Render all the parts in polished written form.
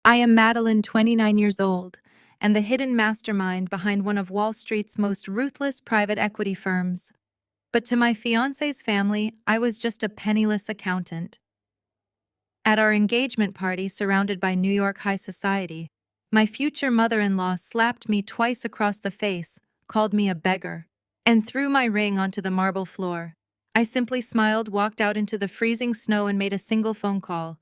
I am Madeline, 29 years old, and the hidden mastermind behind one of Wall Street's most ruthless private equity firms. But to my fiance's family, I was just a penniless accountant. At our engagement party, surrounded by New York high society, my future mother-in-law slapped me twice across the face, called me a beggar, and threw my ring onto the marble floor. I simply smiled, walked out into the freezing snow, and made a single phone call.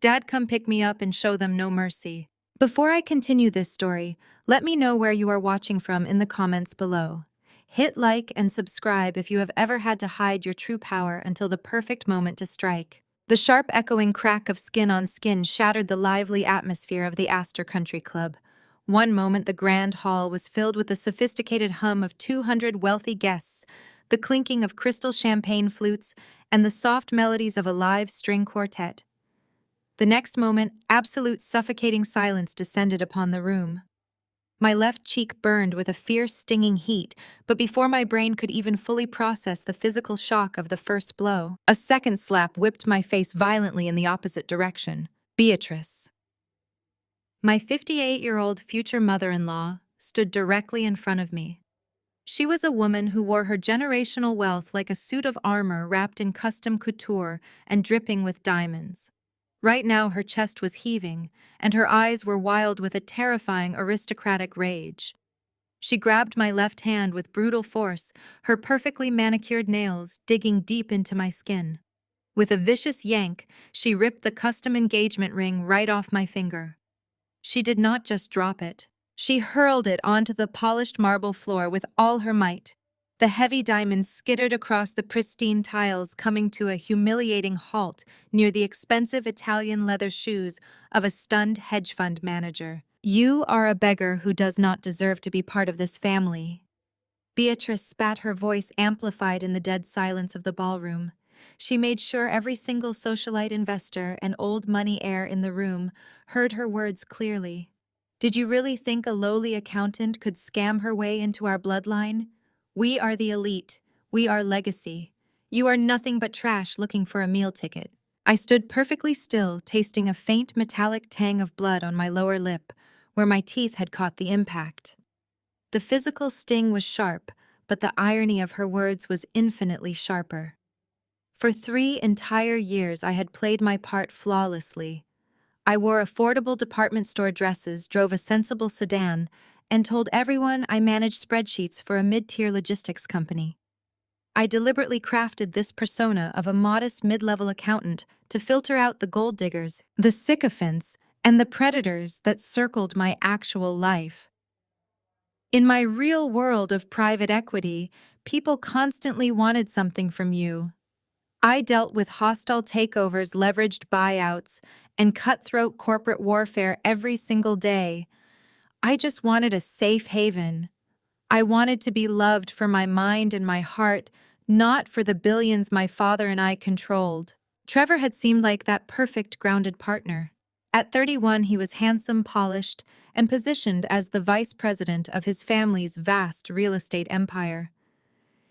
Dad, come pick me up and show them no mercy. Before I continue this story, let me know where you are watching from in the comments below. Hit like and subscribe if you have ever had to hide your true power until the perfect moment to strike. The sharp echoing crack of skin on skin shattered the lively atmosphere of the Astor Country Club. One moment the grand hall was filled with the sophisticated hum of 200 wealthy guests, the clinking of crystal champagne flutes, and the soft melodies of a live string quartet. The next moment, absolute suffocating silence descended upon the room. My left cheek burned with a fierce, stinging heat, but before my brain could even fully process the physical shock of the first blow, a second slap whipped my face violently in the opposite direction. Beatrice. My 58-year-old future mother-in-law stood directly in front of me. She was a woman who wore her generational wealth like a suit of armor wrapped in custom couture and dripping with diamonds. Right now her chest was heaving, and her eyes were wild with a terrifying aristocratic rage. She grabbed my left hand with brutal force, her perfectly manicured nails digging deep into my skin. With a vicious yank, she ripped the custom engagement ring right off my finger. She did not just drop it. She hurled it onto the polished marble floor with all her might. The heavy diamonds skittered across the pristine tiles, coming to a humiliating halt near the expensive Italian leather shoes of a stunned hedge fund manager. You are a beggar who does not deserve to be part of this family. Beatrice spat, her voice amplified in the dead silence of the ballroom. She made sure every single socialite, investor, and old money heir in the room heard her words clearly. Did you really think a lowly accountant could scam her way into our bloodline? We are the elite. We are legacy. You are nothing but trash looking for a meal ticket. I stood perfectly still, tasting a faint metallic tang of blood on my lower lip, where my teeth had caught the impact. The physical sting was sharp, but the irony of her words was infinitely sharper. For 3 entire years I had played my part flawlessly. I wore affordable department store dresses, drove a sensible sedan, and told everyone I managed spreadsheets for a mid-tier logistics company. I deliberately crafted this persona of a modest mid-level accountant to filter out the gold diggers, the sycophants, and the predators that circled my actual life. In my real world of private equity, people constantly wanted something from you. I dealt with hostile takeovers, leveraged buyouts, and cutthroat corporate warfare every single day. I just wanted a safe haven. I wanted to be loved for my mind and my heart, not for the billions my father and I controlled. Trevor had seemed like that perfect grounded partner. At 31, he was handsome, polished, and positioned as the vice president of his family's vast real estate empire.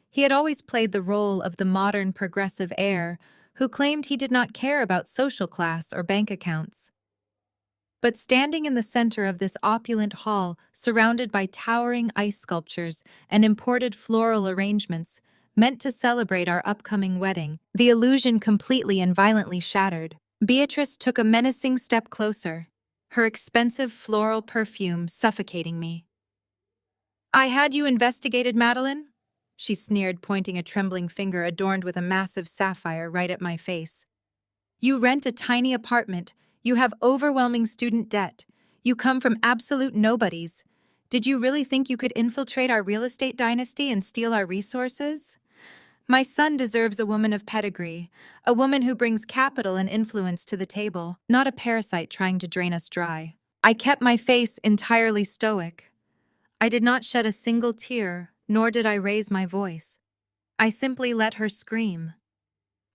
He had always played the role of the modern progressive heir who claimed he did not care about social class or bank accounts. But standing in the center of this opulent hall, surrounded by towering ice sculptures and imported floral arrangements, meant to celebrate our upcoming wedding, the illusion completely and violently shattered. Beatrice took a menacing step closer, her expensive floral perfume suffocating me. "I had you investigated, Madeline?" She sneered, pointing a trembling finger adorned with a massive sapphire right at my face. "You rent a tiny apartment. You have overwhelming student debt. You come from absolute nobodies. Did you really think you could infiltrate our real estate dynasty and steal our resources? My son deserves a woman of pedigree, a woman who brings capital and influence to the table, not a parasite trying to drain us dry." I kept my face entirely stoic. I did not shed a single tear, nor did I raise my voice. I simply let her scream.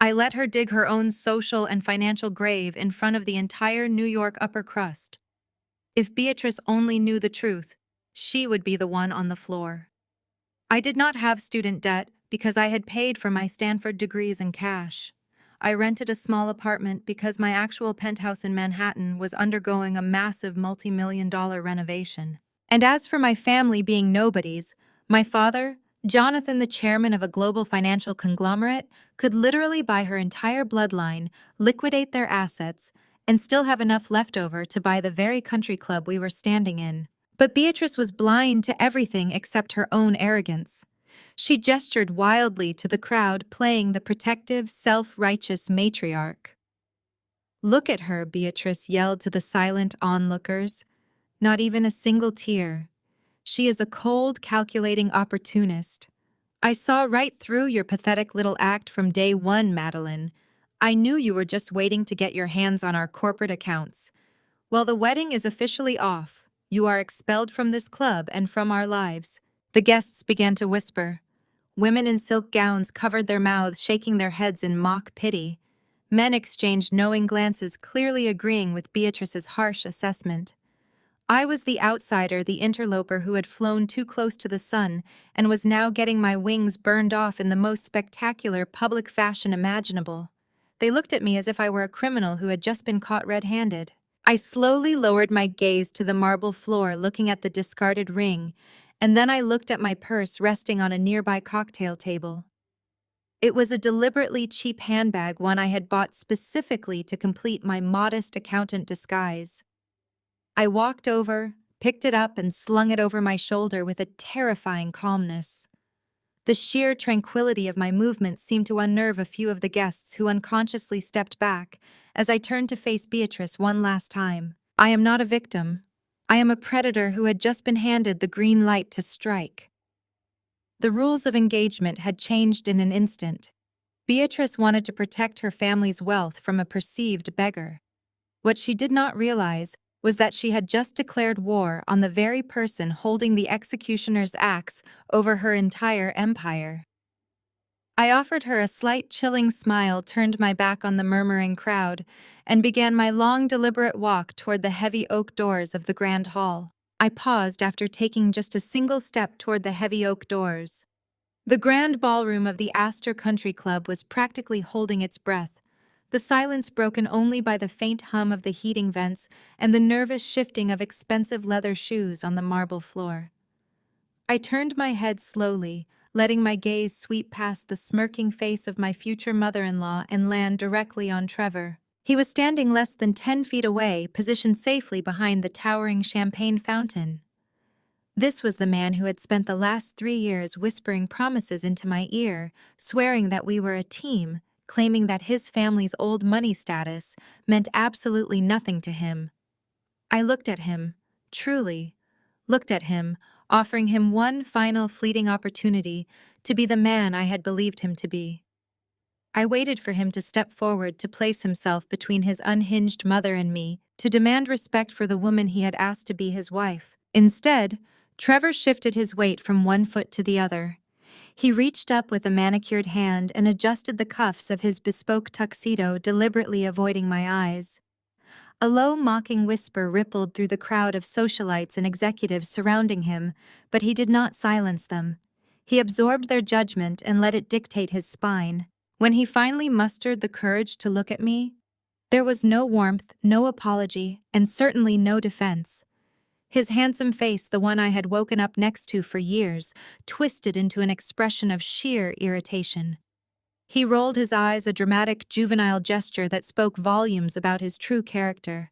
I let her dig her own social and financial grave in front of the entire New York upper crust. If Beatrice only knew the truth, she would be the one on the floor. I did not have student debt because I had paid for my Stanford degrees in cash. I rented a small apartment because my actual penthouse in Manhattan was undergoing a massive multi-million-dollar renovation. And as for my family being nobodies, my father, Jonathan, the chairman of a global financial conglomerate, could literally buy her entire bloodline, liquidate their assets, and still have enough left over to buy the very country club we were standing in. But Beatrice was blind to everything except her own arrogance. She gestured wildly to the crowd, playing the protective, self-righteous matriarch. "Look at her," Beatrice yelled to the silent onlookers. "Not even a single tear. She is a cold, calculating opportunist. I saw right through your pathetic little act from day one, Madeline. I knew you were just waiting to get your hands on our corporate accounts. Well, the wedding is officially off. You are expelled from this club and from our lives." The guests began to whisper. Women in silk gowns covered their mouths, shaking their heads in mock pity. Men exchanged knowing glances, clearly agreeing with Beatrice's harsh assessment. I was the outsider, the interloper who had flown too close to the sun and was now getting my wings burned off in the most spectacular public fashion imaginable. They looked at me as if I were a criminal who had just been caught red-handed. I slowly lowered my gaze to the marble floor, looking at the discarded ring, and then I looked at my purse resting on a nearby cocktail table. It was a deliberately cheap handbag, one I had bought specifically to complete my modest accountant disguise. I walked over, picked it up, and slung it over my shoulder with a terrifying calmness. The sheer tranquility of my movements seemed to unnerve a few of the guests, who unconsciously stepped back as I turned to face Beatrice one last time. I am not a victim. I am a predator who had just been handed the green light to strike. The rules of engagement had changed in an instant. Beatrice wanted to protect her family's wealth from a perceived beggar. What she did not realize was that she had just declared war on the very person holding the executioner's axe over her entire empire. I offered her a slight chilling smile, turned my back on the murmuring crowd, and began my long, deliberate walk toward the heavy oak doors of the grand hall. I paused after taking just a single step toward the heavy oak doors. The grand ballroom of the Astor Country Club was practically holding its breath, the silence broken only by the faint hum of the heating vents and the nervous shifting of expensive leather shoes on the marble floor. I turned my head slowly, letting my gaze sweep past the smirking face of my future mother-in-law and land directly on Trevor. He was standing less than 10 feet away, positioned safely behind the towering champagne fountain. This was the man who had spent the last 3 years whispering promises into my ear, swearing that we were a team, claiming that his family's old money status meant absolutely nothing to him. I looked at him, truly, looked at him, offering him one final fleeting opportunity to be the man I had believed him to be. I waited for him to step forward, to place himself between his unhinged mother and me, to demand respect for the woman he had asked to be his wife. Instead, Trevor shifted his weight from one foot to the other. He reached up with a manicured hand and adjusted the cuffs of his bespoke tuxedo, deliberately avoiding my eyes. A low, mocking whisper rippled through the crowd of socialites and executives surrounding him, but he did not silence them. He absorbed their judgment and let it dictate his spine. When he finally mustered the courage to look at me, there was no warmth, no apology, and certainly no defense. His handsome face, the one I had woken up next to for years, twisted into an expression of sheer irritation. He rolled his eyes, a dramatic, juvenile gesture that spoke volumes about his true character.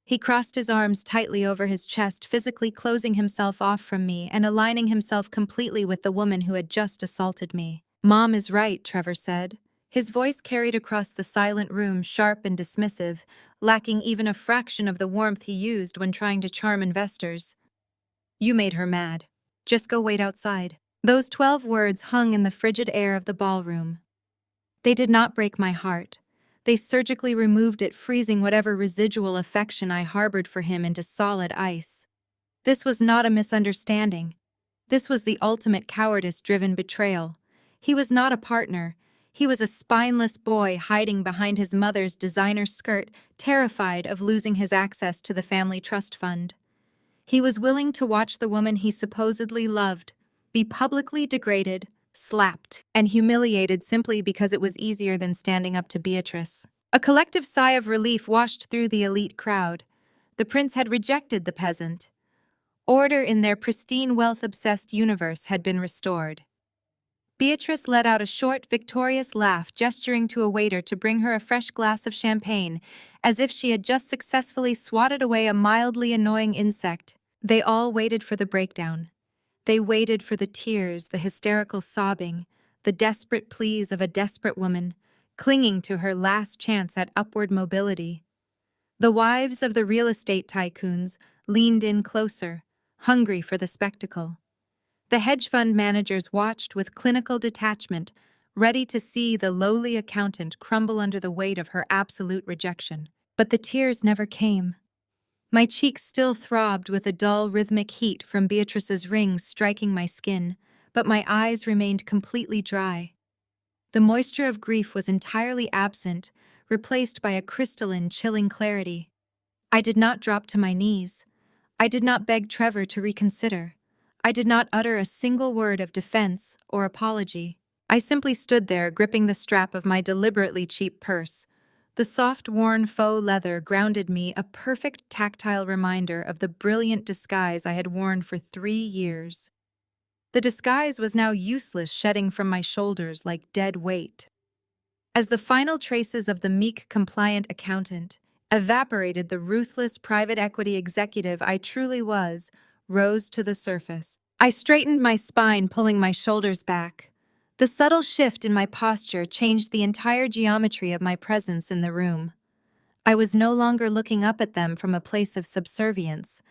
He crossed his arms tightly over his chest, physically closing himself off from me and aligning himself completely with the woman who had just assaulted me. "Mom is right," Trevor said. His voice carried across the silent room, sharp and dismissive, lacking even a fraction of the warmth he used when trying to charm investors. "You made her mad. Just go wait outside." Those 12 words hung in the frigid air of the ballroom. They did not break my heart. They surgically removed it, freezing whatever residual affection I harbored for him into solid ice. This was not a misunderstanding. This was the ultimate cowardice-driven betrayal. He was not a partner. He was a spineless boy hiding behind his mother's designer skirt, terrified of losing his access to the family trust fund. He was willing to watch the woman he supposedly loved be publicly degraded, slapped, and humiliated simply because it was easier than standing up to Beatrice. A collective sigh of relief washed through the elite crowd. The prince had rejected the peasant. Order in their pristine, wealth-obsessed universe had been restored. Beatrice let out a short, victorious laugh, gesturing to a waiter to bring her a fresh glass of champagne, as if she had just successfully swatted away a mildly annoying insect. They all waited for the breakdown. They waited for the tears, the hysterical sobbing, the desperate pleas of a desperate woman, clinging to her last chance at upward mobility. The wives of the real estate tycoons leaned in closer, hungry for the spectacle. The hedge fund managers watched with clinical detachment, ready to see the lowly accountant crumble under the weight of her absolute rejection. But the tears never came. My cheeks still throbbed with a dull, rhythmic heat from Beatrice's rings striking my skin, but my eyes remained completely dry. The moisture of grief was entirely absent, replaced by a crystalline, chilling clarity. I did not drop to my knees. I did not beg Trevor to reconsider. I did not utter a single word of defense or apology. I simply stood there, gripping the strap of my deliberately cheap purse. The soft, worn faux leather grounded me, a perfect tactile reminder of the brilliant disguise I had worn for 3 years. The disguise was now useless, shedding from my shoulders like dead weight. As the final traces of the meek, compliant accountant evaporated, the ruthless private equity executive I truly was rose to the surface. I straightened my spine, pulling my shoulders back. The subtle shift in my posture changed the entire geometry of my presence in the room. I was no longer looking up at them from a place of subservience.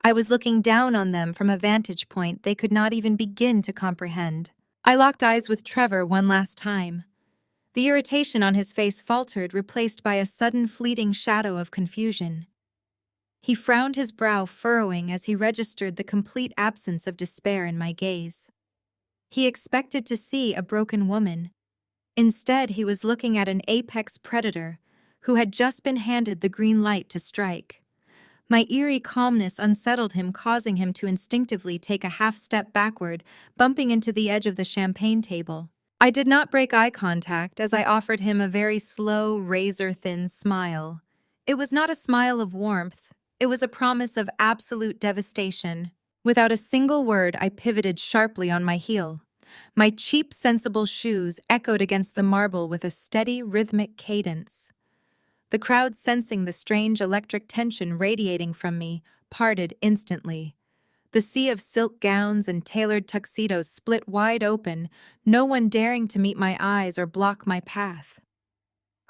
I was looking down on them from a vantage point they could not even begin to comprehend. I locked eyes with Trevor one last time. The irritation on his face faltered, replaced by a sudden fleeting shadow of confusion. He frowned, his brow furrowing as he registered the complete absence of despair in my gaze. He expected to see a broken woman. Instead, he was looking at an apex predator who had just been handed the green light to strike. My eerie calmness unsettled him, causing him to instinctively take a half-step backward, bumping into the edge of the champagne table. I did not break eye contact as I offered him a very slow, razor-thin smile. It was not a smile of warmth. It was a promise of absolute devastation. Without a single word, I pivoted sharply on my heel. My cheap, sensible shoes echoed against the marble with a steady, rhythmic cadence. The crowd, sensing the strange electric tension radiating from me, parted instantly. The sea of silk gowns and tailored tuxedos split wide open, no one daring to meet my eyes or block my path.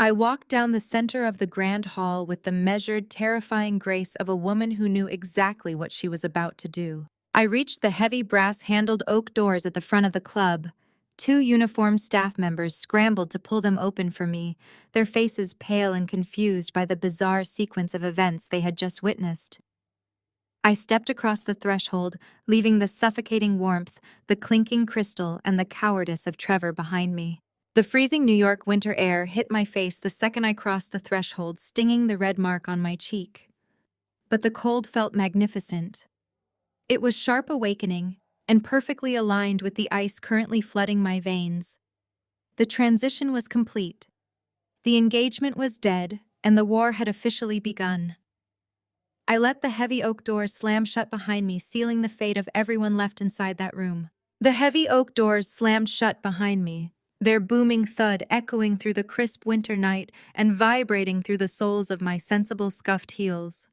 I walked down the center of the grand hall with the measured, terrifying grace of a woman who knew exactly what she was about to do. I reached the heavy brass-handled oak doors at the front of the club. 2 uniformed staff members scrambled to pull them open for me, their faces pale and confused by the bizarre sequence of events they had just witnessed. I stepped across the threshold, leaving the suffocating warmth, the clinking crystal, and the cowardice of Trevor behind me. The freezing New York winter air hit my face the second I crossed the threshold, stinging the red mark on my cheek. But the cold felt magnificent. It was sharp awakening, and perfectly aligned with the ice currently flooding my veins. The transition was complete. The engagement was dead, and the war had officially begun. I let the heavy oak doors slam shut behind me, sealing the fate of everyone left inside that room. The heavy oak doors slammed shut behind me, their booming thud echoing through the crisp winter night and vibrating through the soles of my sensible scuffed heels.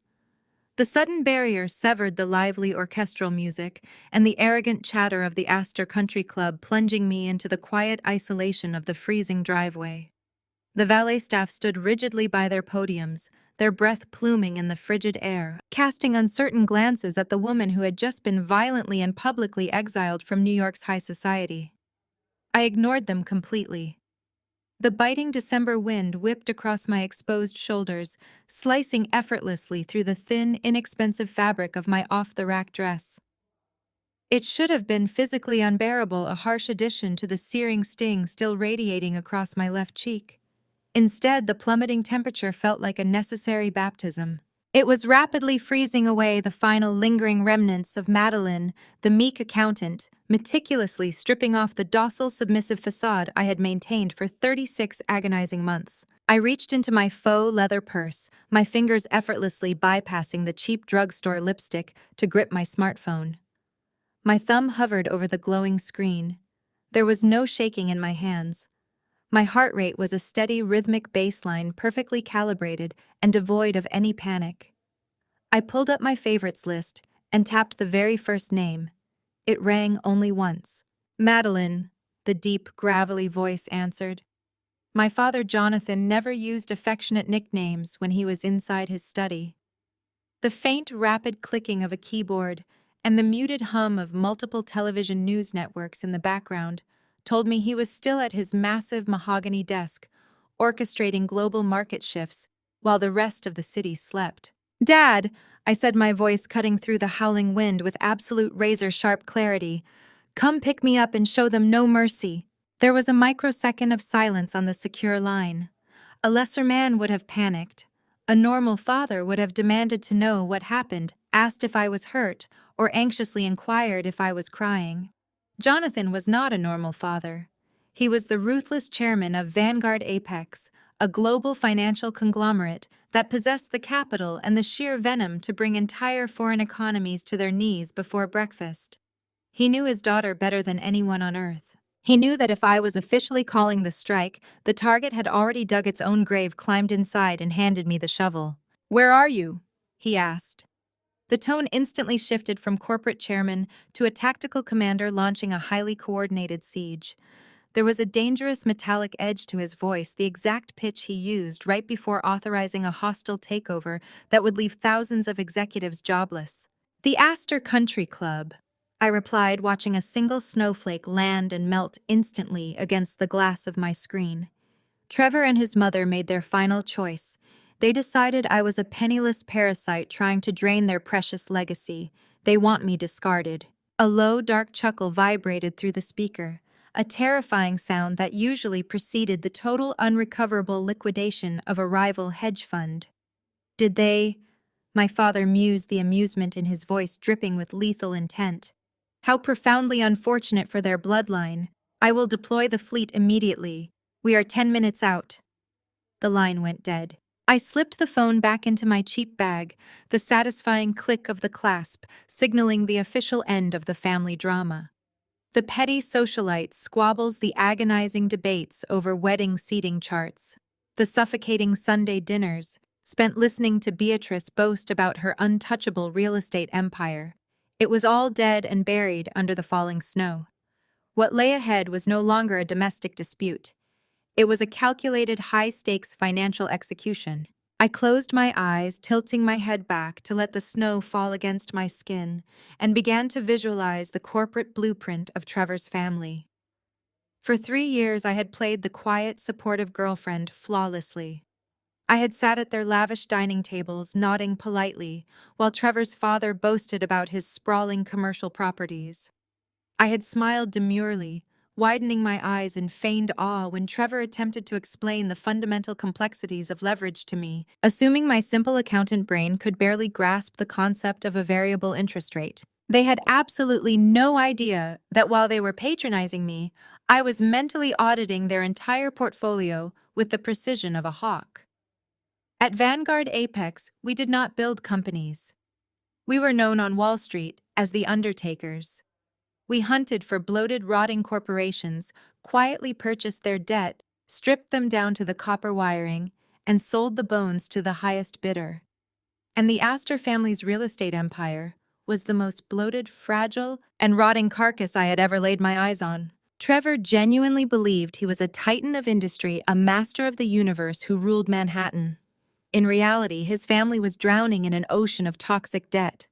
The sudden barrier severed the lively orchestral music and the arrogant chatter of the Astor Country Club, plunging me into the quiet isolation of the freezing driveway. The valet staff stood rigidly by their podiums, their breath pluming in the frigid air, casting uncertain glances at the woman who had just been violently and publicly exiled from New York's high society. I ignored them completely. The biting December wind whipped across my exposed shoulders, slicing effortlessly through the thin, inexpensive fabric of my off-the-rack dress. It should have been physically unbearable, a harsh addition to the searing sting still radiating across my left cheek. Instead, the plummeting temperature felt like a necessary baptism. It was rapidly freezing away the final lingering remnants of Madeline, the meek accountant, meticulously stripping off the docile, submissive facade I had maintained for 36 agonizing months. I reached into my faux leather purse, my fingers effortlessly bypassing the cheap drugstore lipstick to grip my smartphone. My thumb hovered over the glowing screen. There was no shaking in my hands. My heart rate was a steady, rhythmic baseline perfectly calibrated and devoid of any panic. I pulled up my favorites list and tapped the very first name. It rang only once. Madeline, the deep, gravelly voice answered. My father Jonathan never used affectionate nicknames when he was inside his study. The faint, rapid clicking of a keyboard and the muted hum of multiple television news networks in the background told me he was still at his massive mahogany desk, orchestrating global market shifts while the rest of the city slept. "Dad," I said, my voice cutting through the howling wind with absolute razor-sharp clarity, "come pick me up and show them no mercy." There was a microsecond of silence on the secure line. A lesser man would have panicked. A normal father would have demanded to know what happened, asked if I was hurt, or anxiously inquired if I was crying. Jonathan was not a normal father. He was the ruthless chairman of Vanguard Apex, a global financial conglomerate that possessed the capital and the sheer venom to bring entire foreign economies to their knees before breakfast. He knew his daughter better than anyone on earth. He knew that if I was officially calling the strike, the target had already dug its own grave, climbed inside, and handed me the shovel. "Where are you?" he asked. The tone instantly shifted from corporate chairman to a tactical commander launching a highly coordinated siege. There was a dangerous metallic edge to his voice, the exact pitch he used right before authorizing a hostile takeover that would leave thousands of executives jobless. "The Astor Country Club," I replied, watching a single snowflake land and melt instantly against the glass of my screen. Trevor and his mother made their final choice. They decided I was a penniless parasite trying to drain their precious legacy. They want me discarded. A low, dark chuckle vibrated through the speaker, a terrifying sound that usually preceded the total unrecoverable liquidation of a rival hedge fund. "Did they?" My father mused, the amusement in his voice dripping with lethal intent. "How profoundly unfortunate for their bloodline. I will deploy the fleet immediately. We are 10 minutes out." The line went dead. I slipped the phone back into my cheap bag, the satisfying click of the clasp signaling the official end of the family drama. The petty socialite squabbles the agonizing debates over wedding seating charts. The suffocating Sunday dinners, spent listening to Beatrice boast about her untouchable real estate empire. It was all dead and buried under the falling snow. What lay ahead was no longer a domestic dispute. It was a calculated high-stakes financial execution. I closed my eyes, tilting my head back to let the snow fall against my skin, and began to visualize the corporate blueprint of Trevor's family. For 3 years, I had played the quiet, supportive girlfriend flawlessly. I had sat at their lavish dining tables, nodding politely, while Trevor's father boasted about his sprawling commercial properties. I had smiled demurely, widening my eyes in feigned awe when Trevor attempted to explain the fundamental complexities of leverage to me, assuming my simple accountant brain could barely grasp the concept of a variable interest rate. They had absolutely no idea that while they were patronizing me, I was mentally auditing their entire portfolio with the precision of a hawk. At Vanguard Apex, we did not build companies. We were known on Wall Street as the Undertakers. We hunted for bloated, rotting corporations, quietly purchased their debt, stripped them down to the copper wiring, and sold the bones to the highest bidder. And the Astor family's real estate empire was the most bloated, fragile, and rotting carcass I had ever laid my eyes on. Trevor genuinely believed he was a titan of industry, a master of the universe who ruled Manhattan. In reality, his family was drowning in an ocean of toxic debt.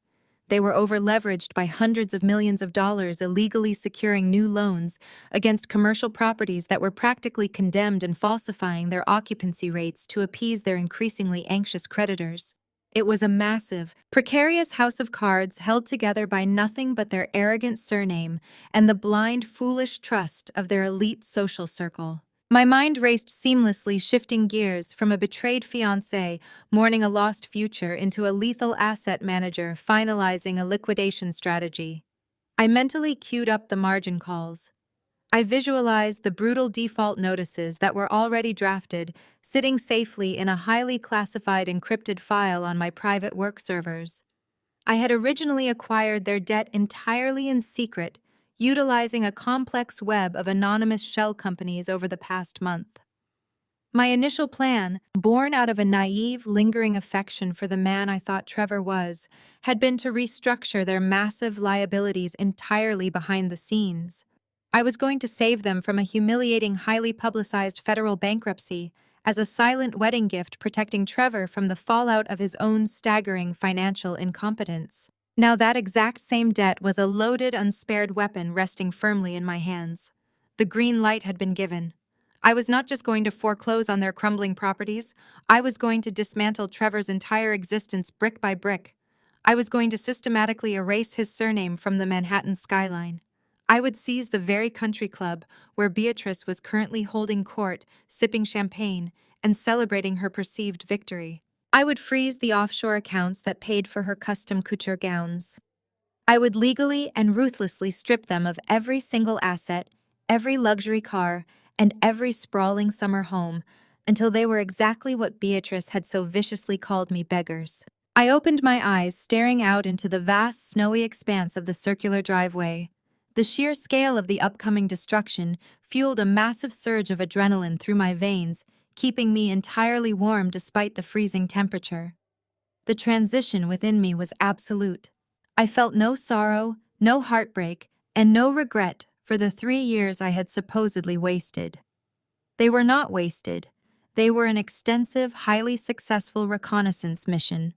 They were over-leveraged by hundreds of millions of dollars, illegally securing new loans against commercial properties that were practically condemned and falsifying their occupancy rates to appease their increasingly anxious creditors. It was a massive, precarious house of cards held together by nothing but their arrogant surname and the blind, foolish trust of their elite social circle. My mind raced seamlessly, shifting gears from a betrayed fiancé mourning a lost future into a lethal asset manager finalizing a liquidation strategy. I mentally queued up the margin calls. I visualized the brutal default notices that were already drafted, sitting safely in a highly classified encrypted file on my private work servers. I had originally acquired their debt entirely in secret, utilizing a complex web of anonymous shell companies over the past month. My initial plan, born out of a naive, lingering affection for the man I thought Trevor was, had been to restructure their massive liabilities entirely behind the scenes. I was going to save them from a humiliating, highly publicized federal bankruptcy as a silent wedding gift protecting Trevor from the fallout of his own staggering financial incompetence. Now that exact same debt was a loaded, unspared weapon resting firmly in my hands. The green light had been given. I was not just going to foreclose on their crumbling properties, I was going to dismantle Trevor's entire existence brick by brick. I was going to systematically erase his surname from the Manhattan skyline. I would seize the very country club where Beatrice was currently holding court, sipping champagne, and celebrating her perceived victory. I would freeze the offshore accounts that paid for her custom couture gowns. I would legally and ruthlessly strip them of every single asset, every luxury car, and every sprawling summer home until they were exactly what Beatrice had so viciously called me, beggars. I opened my eyes, staring out into the vast, snowy expanse of the circular driveway. The sheer scale of the upcoming destruction fueled a massive surge of adrenaline through my veins, keeping me entirely warm despite the freezing temperature. The transition within me was absolute. I felt no sorrow, no heartbreak, and no regret for the 3 years I had supposedly wasted. They were not wasted. They were an extensive, highly successful reconnaissance mission.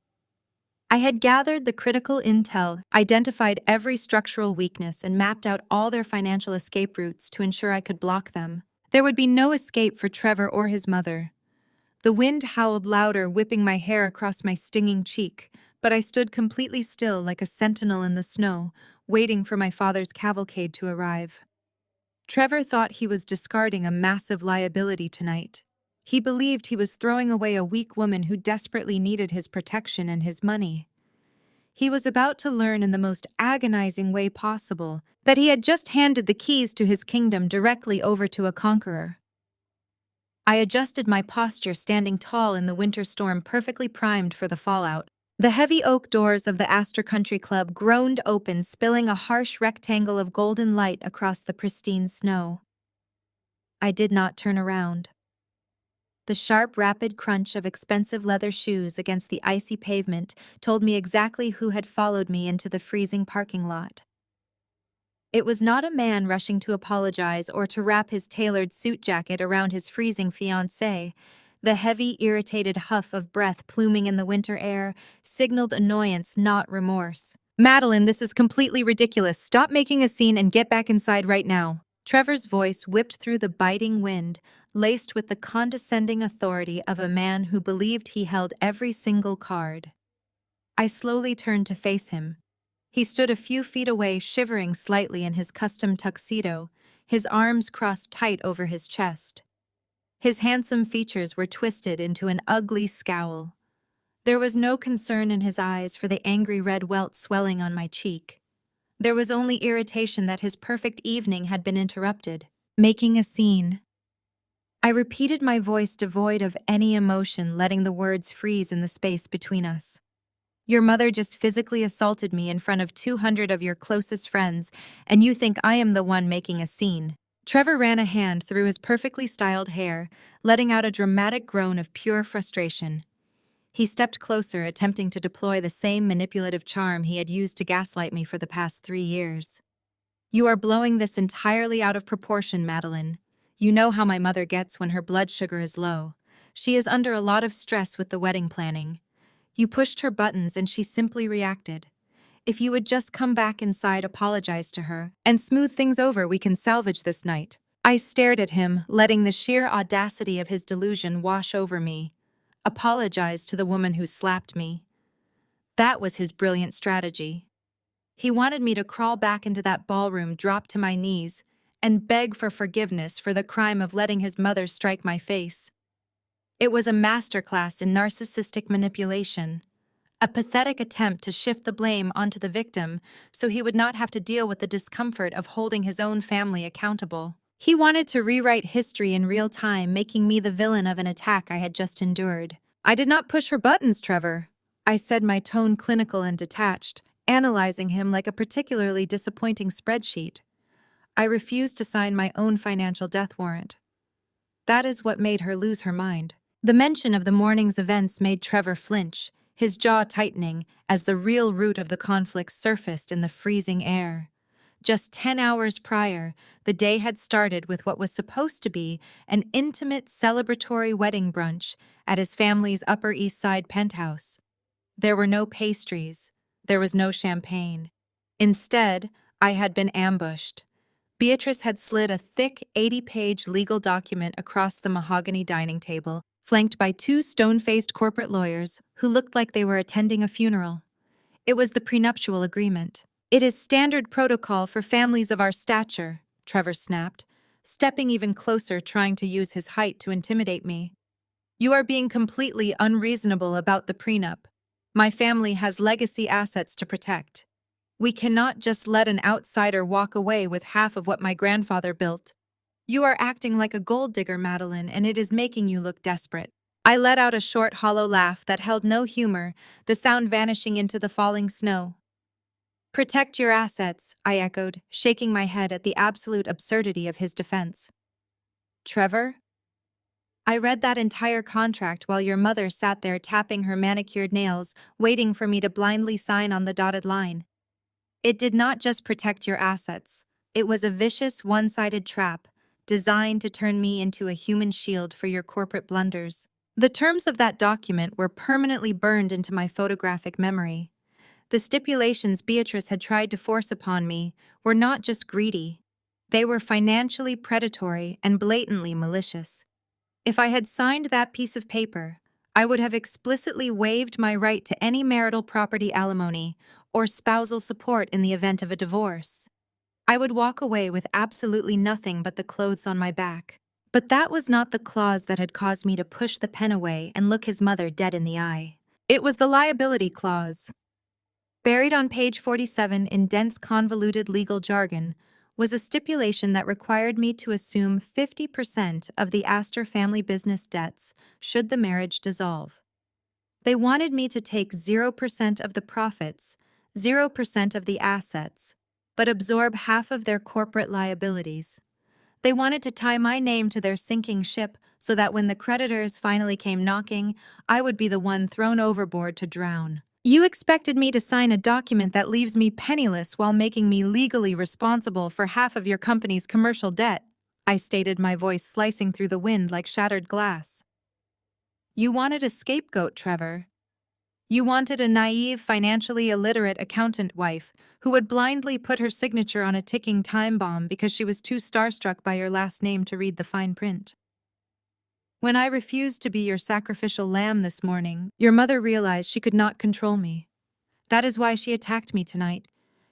I had gathered the critical intel, identified every structural weakness, and mapped out all their financial escape routes to ensure I could block them. There would be no escape for Trevor or his mother. The wind howled louder, whipping my hair across my stinging cheek, but I stood completely still like a sentinel in the snow, waiting for my father's cavalcade to arrive. Trevor thought he was discarding a massive liability tonight. He believed he was throwing away a weak woman who desperately needed his protection and his money. He was about to learn in the most agonizing way possible that he had just handed the keys to his kingdom directly over to a conqueror. I adjusted my posture, standing tall in the winter storm, perfectly primed for the fallout. The heavy oak doors of the Astor Country Club groaned open, spilling a harsh rectangle of golden light across the pristine snow. I did not turn around. The sharp, rapid crunch of expensive leather shoes against the icy pavement told me exactly who had followed me into the freezing parking lot. It was not a man rushing to apologize or to wrap his tailored suit jacket around his freezing fiancée. The heavy, irritated huff of breath pluming in the winter air signaled annoyance, not remorse. "Madeline, this is completely ridiculous. Stop making a scene and get back inside right now." Trevor's voice whipped through the biting wind, laced with the condescending authority of a man who believed he held every single card. I slowly turned to face him. He stood a few feet away, shivering slightly in his custom tuxedo, his arms crossed tight over his chest. His handsome features were twisted into an ugly scowl. There was no concern in his eyes for the angry red welt swelling on my cheek. There was only irritation that his perfect evening had been interrupted. Making a scene. I repeated, my voice devoid of any emotion, letting the words freeze in the space between us. "Your mother just physically assaulted me in front of 200 of your closest friends, and you think I am the one making a scene." Trevor ran a hand through his perfectly styled hair, letting out a dramatic groan of pure frustration. He stepped closer, attempting to deploy the same manipulative charm he had used to gaslight me for the past 3 years. "You are blowing this entirely out of proportion, Madeline. You know how my mother gets when her blood sugar is low. She is under a lot of stress with the wedding planning. You pushed her buttons and she simply reacted. If you would just come back inside, apologize to her, and smooth things over, we can salvage this night." I stared at him, letting the sheer audacity of his delusion wash over me. Apologize to the woman who slapped me. That was his brilliant strategy. He wanted me to crawl back into that ballroom, drop to my knees, and beg for forgiveness for the crime of letting his mother strike my face. It was a masterclass in narcissistic manipulation, a pathetic attempt to shift the blame onto the victim so he would not have to deal with the discomfort of holding his own family accountable. He wanted to rewrite history in real time, making me the villain of an attack I had just endured. "I did not push her buttons, Trevor," I said, my tone clinical and detached, analyzing him like a particularly disappointing spreadsheet. I refused to sign my own financial death warrant. That is what made her lose her mind. The mention of the morning's events made Trevor flinch, his jaw tightening as the real root of the conflict surfaced in the freezing air. Just 10 hours prior, the day had started with what was supposed to be an intimate celebratory wedding brunch at his family's Upper East Side penthouse. There were no pastries. There was no champagne. Instead, I had been ambushed. Beatrice had slid a thick 80-page legal document across the mahogany dining table, flanked by two stone-faced corporate lawyers who looked like they were attending a funeral. It was the prenuptial agreement. "It is standard protocol for families of our stature," Trevor snapped, stepping even closer, trying to use his height to intimidate me. "You are being completely unreasonable about the prenup. My family has legacy assets to protect. We cannot just let an outsider walk away with half of what my grandfather built. You are acting like a gold digger, Madeline, and it is making you look desperate." I let out a short, hollow laugh that held no humor, the sound vanishing into the falling snow. "Protect your assets," I echoed, shaking my head at the absolute absurdity of his defense. "Trevor? I read that entire contract while your mother sat there tapping her manicured nails, waiting for me to blindly sign on the dotted line. It did not just protect your assets. It was a vicious, one-sided trap, designed to turn me into a human shield for your corporate blunders." The terms of that document were permanently burned into my photographic memory. The stipulations Beatrice had tried to force upon me were not just greedy. They were financially predatory and blatantly malicious. If I had signed that piece of paper, I would have explicitly waived my right to any marital property alimony or spousal support in the event of a divorce. I would walk away with absolutely nothing but the clothes on my back. But that was not the clause that had caused me to push the pen away and look his mother dead in the eye. It was the liability clause. Buried on page 47 in dense, convoluted legal jargon was a stipulation that required me to assume 50% of the Astor family business debts should the marriage dissolve. They wanted me to take 0% of the profits, 0% of the assets, but absorb half of their corporate liabilities. They wanted to tie my name to their sinking ship so that when the creditors finally came knocking, I would be the one thrown overboard to drown. "You expected me to sign a document that leaves me penniless while making me legally responsible for half of your company's commercial debt," I stated, my voice slicing through the wind like shattered glass. "You wanted a scapegoat, Trevor. You wanted a naive, financially illiterate accountant wife who would blindly put her signature on a ticking time bomb because she was too starstruck by your last name to read the fine print. When I refused to be your sacrificial lamb this morning, your mother realized she could not control me. That is why she attacked me tonight.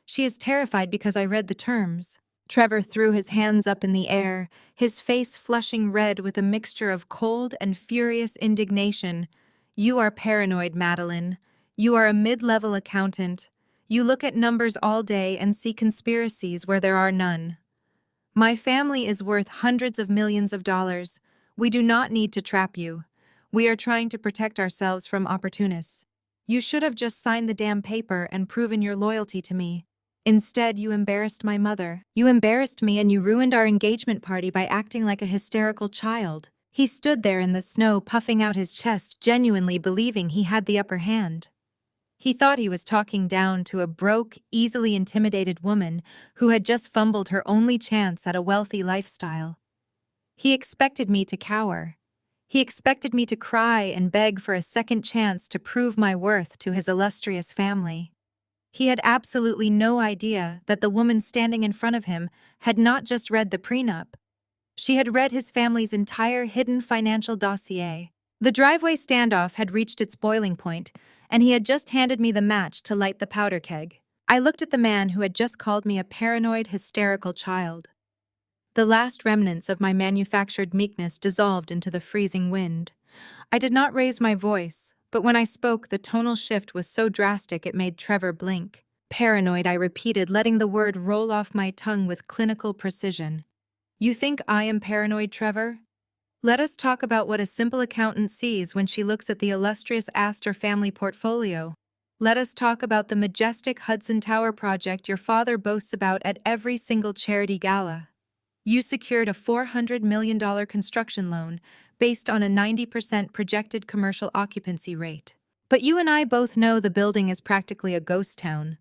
She is terrified because I read the terms." Trevor threw his hands up in the air, his face flushing red with a mixture of cold and furious indignation. "You are paranoid, Madeline. You are a mid-level accountant. You look at numbers all day and see conspiracies where there are none. My family is worth hundreds of millions of dollars. We do not need to trap you. We are trying to protect ourselves from opportunists. You should have just signed the damn paper and proven your loyalty to me. Instead, you embarrassed my mother. You embarrassed me and you ruined our engagement party by acting like a hysterical child." He stood there in the snow, puffing out his chest, genuinely believing he had the upper hand. He thought he was talking down to a broke, easily intimidated woman who had just fumbled her only chance at a wealthy lifestyle. He expected me to cower. He expected me to cry and beg for a second chance to prove my worth to his illustrious family. He had absolutely no idea that the woman standing in front of him had not just read the prenup. She had read his family's entire hidden financial dossier. The driveway standoff had reached its boiling point, and he had just handed me the match to light the powder keg. I looked at the man who had just called me a paranoid, hysterical child. The last remnants of my manufactured meekness dissolved into the freezing wind. I did not raise my voice, but when I spoke, the tonal shift was so drastic it made Trevor blink. Paranoid, I repeated, letting the word roll off my tongue with clinical precision. You think I am paranoid, Trevor? Let us talk about what a simple accountant sees when she looks at the illustrious Astor family portfolio. Let us talk about the majestic Hudson Tower project your father boasts about at every single charity gala. You secured a $400 million construction loan based on a 90% projected commercial occupancy rate. But you and I both know the building is practically a ghost town.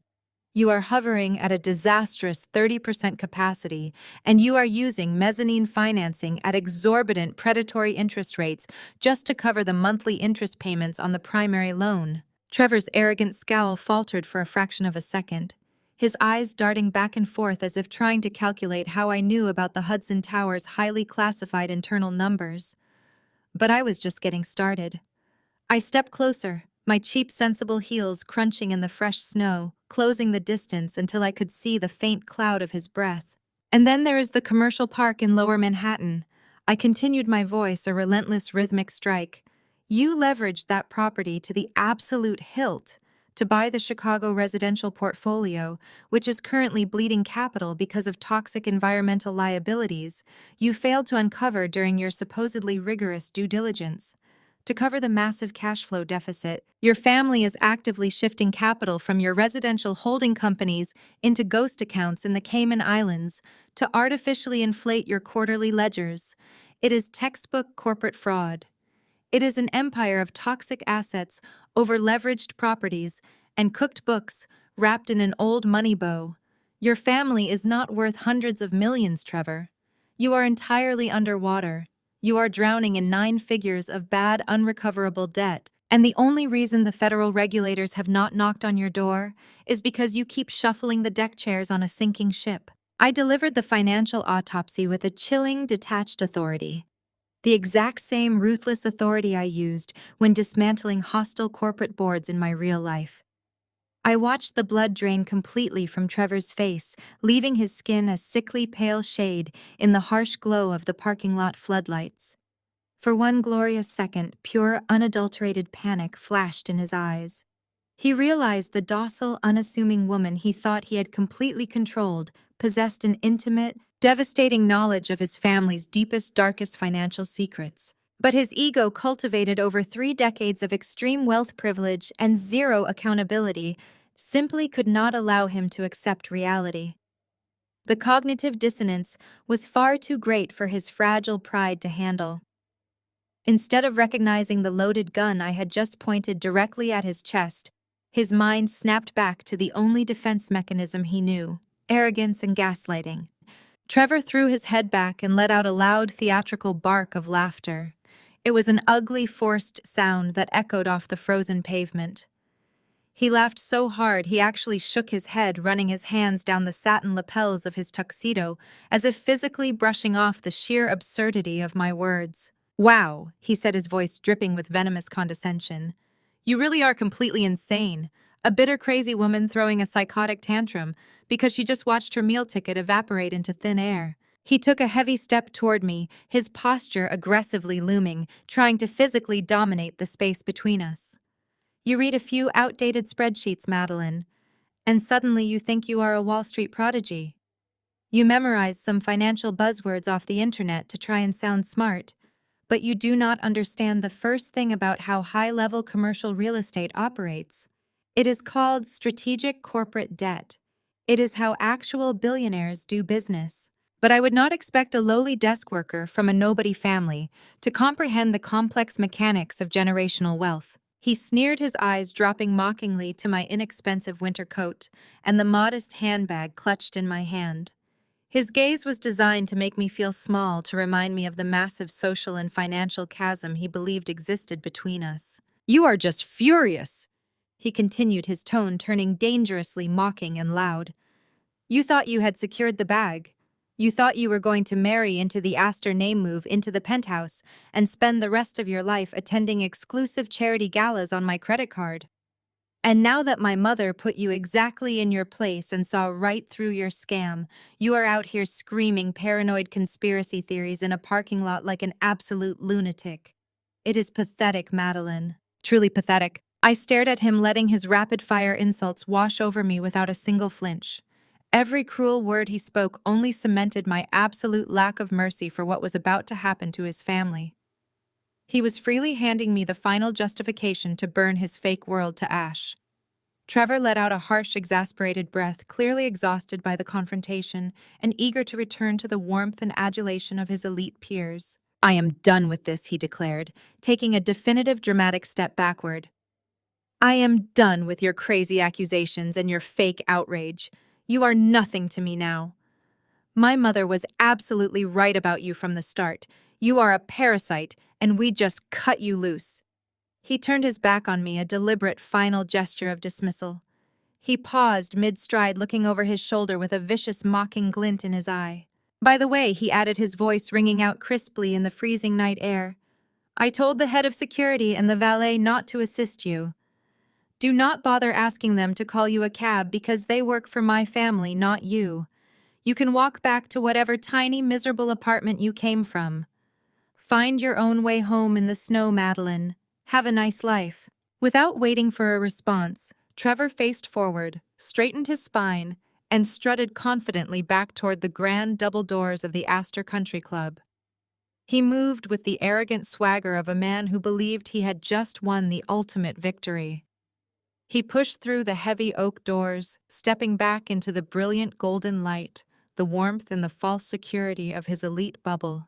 You are hovering at a disastrous 30% capacity, and you are using mezzanine financing at exorbitant predatory interest rates just to cover the monthly interest payments on the primary loan. Trevor's arrogant scowl faltered for a fraction of a second, his eyes darting back and forth as if trying to calculate how I knew about the Hudson Tower's highly classified internal numbers. But I was just getting started. I stepped closer, my cheap, sensible heels crunching in the fresh snow, closing the distance until I could see the faint cloud of his breath. And then there is the commercial park in Lower Manhattan. I continued, my voice a relentless rhythmic strike. You leveraged that property to the absolute hilt to buy the Chicago residential portfolio, which is currently bleeding capital because of toxic environmental liabilities you failed to uncover during your supposedly rigorous due diligence. To cover the massive cash flow deficit, your family is actively shifting capital from your residential holding companies into ghost accounts in the Cayman Islands to artificially inflate your quarterly ledgers. It is textbook corporate fraud. It is an empire of toxic assets, over-leveraged properties, and cooked books wrapped in an old money bow. Your family is not worth hundreds of millions, Trevor. You are entirely underwater. You are drowning in 9 figures of bad, unrecoverable debt. And the only reason the federal regulators have not knocked on your door is because you keep shuffling the deck chairs on a sinking ship. I delivered the financial autopsy with a chilling, detached authority. The exact same ruthless authority I used when dismantling hostile corporate boards in my real life. I watched the blood drain completely from Trevor's face, leaving his skin a sickly pale shade in the harsh glow of the parking lot floodlights. For one glorious second, pure, unadulterated panic flashed in his eyes. He realized the docile, unassuming woman he thought he had completely controlled possessed an intimate, devastating knowledge of his family's deepest, darkest financial secrets. But his ego, cultivated over 3 decades of extreme wealth privilege and zero accountability, simply could not allow him to accept reality. The cognitive dissonance was far too great for his fragile pride to handle. Instead of recognizing the loaded gun I had just pointed directly at his chest, his mind snapped back to the only defense mechanism he knew: arrogance and gaslighting. Trevor threw his head back and let out a loud, theatrical bark of laughter. It was an ugly, forced sound that echoed off the frozen pavement. He laughed so hard he actually shook his head, running his hands down the satin lapels of his tuxedo, as if physically brushing off the sheer absurdity of my words. "Wow," he said, his voice dripping with venomous condescension. "You really are completely insane. A bitter, crazy woman throwing a psychotic tantrum because she just watched her meal ticket evaporate into thin air." He took a heavy step toward me, his posture aggressively looming, trying to physically dominate the space between us. "You read a few outdated spreadsheets, Madeline, and suddenly you think you are a Wall Street prodigy. You memorize some financial buzzwords off the internet to try and sound smart, but you do not understand the first thing about how high-level commercial real estate operates. It is called strategic corporate debt. It is how actual billionaires do business. But I would not expect a lowly desk worker from a nobody family to comprehend the complex mechanics of generational wealth." He sneered, his eyes dropping mockingly to my inexpensive winter coat and the modest handbag clutched in my hand. His gaze was designed to make me feel small, to remind me of the massive social and financial chasm he believed existed between us. "You are just furious," he continued, his tone turning dangerously mocking and loud. "You thought you had secured the bag. You thought you were going to marry into the Astor name, move into the penthouse, and spend the rest of your life attending exclusive charity galas on my credit card. And now that my mother put you exactly in your place and saw right through your scam, you are out here screaming paranoid conspiracy theories in a parking lot like an absolute lunatic. It is pathetic, Madeline. Truly pathetic. I stared at him, letting his rapid-fire insults wash over me without a single flinch. Every cruel word he spoke only cemented my absolute lack of mercy for what was about to happen to his family. He was freely handing me the final justification to burn his fake world to ash. Trevor let out a harsh, exasperated breath, clearly exhausted by the confrontation and eager to return to the warmth and adulation of his elite peers. "I am done with this," he declared, taking a definitive, dramatic step backward. "I am done with your crazy accusations and your fake outrage. You are nothing to me now. My mother was absolutely right about you from the start. You are a parasite, and we just cut you loose." He turned his back on me, a deliberate final gesture of dismissal. He paused mid-stride, looking over his shoulder with a vicious, mocking glint in his eye. "By the way," he added, his voice ringing out crisply in the freezing night air, "I told the head of security and the valet not to assist you. Do not bother asking them to call you a cab because they work for my family, not you. You can walk back to whatever tiny, miserable apartment you came from. Find your own way home in the snow, Madeline. Have a nice life." Without waiting for a response, Trevor faced forward, straightened his spine, and strutted confidently back toward the grand double doors of the Astor Country Club. He moved with the arrogant swagger of a man who believed he had just won the ultimate victory. He pushed through the heavy oak doors, stepping back into the brilliant golden light, the warmth and the false security of his elite bubble.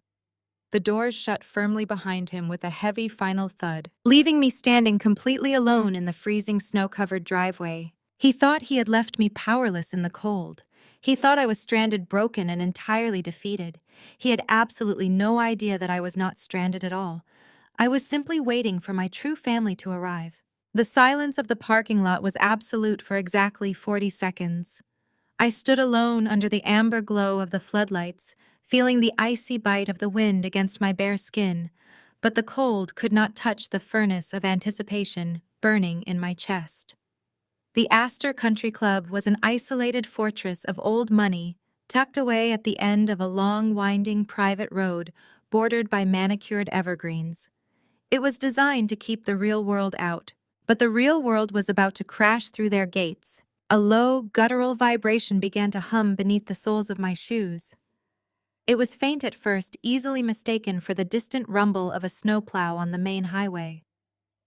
The doors shut firmly behind him with a heavy final thud, leaving me standing completely alone in the freezing snow-covered driveway. He thought he had left me powerless in the cold. He thought I was stranded, broken, and entirely defeated. He had absolutely no idea that I was not stranded at all. I was simply waiting for my true family to arrive. The silence of the parking lot was absolute for exactly 40 seconds. I stood alone under the amber glow of the floodlights, feeling the icy bite of the wind against my bare skin, but the cold could not touch the furnace of anticipation burning in my chest. The Astor Country Club was an isolated fortress of old money, tucked away at the end of a long, winding private road bordered by manicured evergreens. It was designed to keep the real world out, but the real world was about to crash through their gates. A low, guttural vibration began to hum beneath the soles of my shoes. It was faint at first, easily mistaken for the distant rumble of a snowplow on the main highway.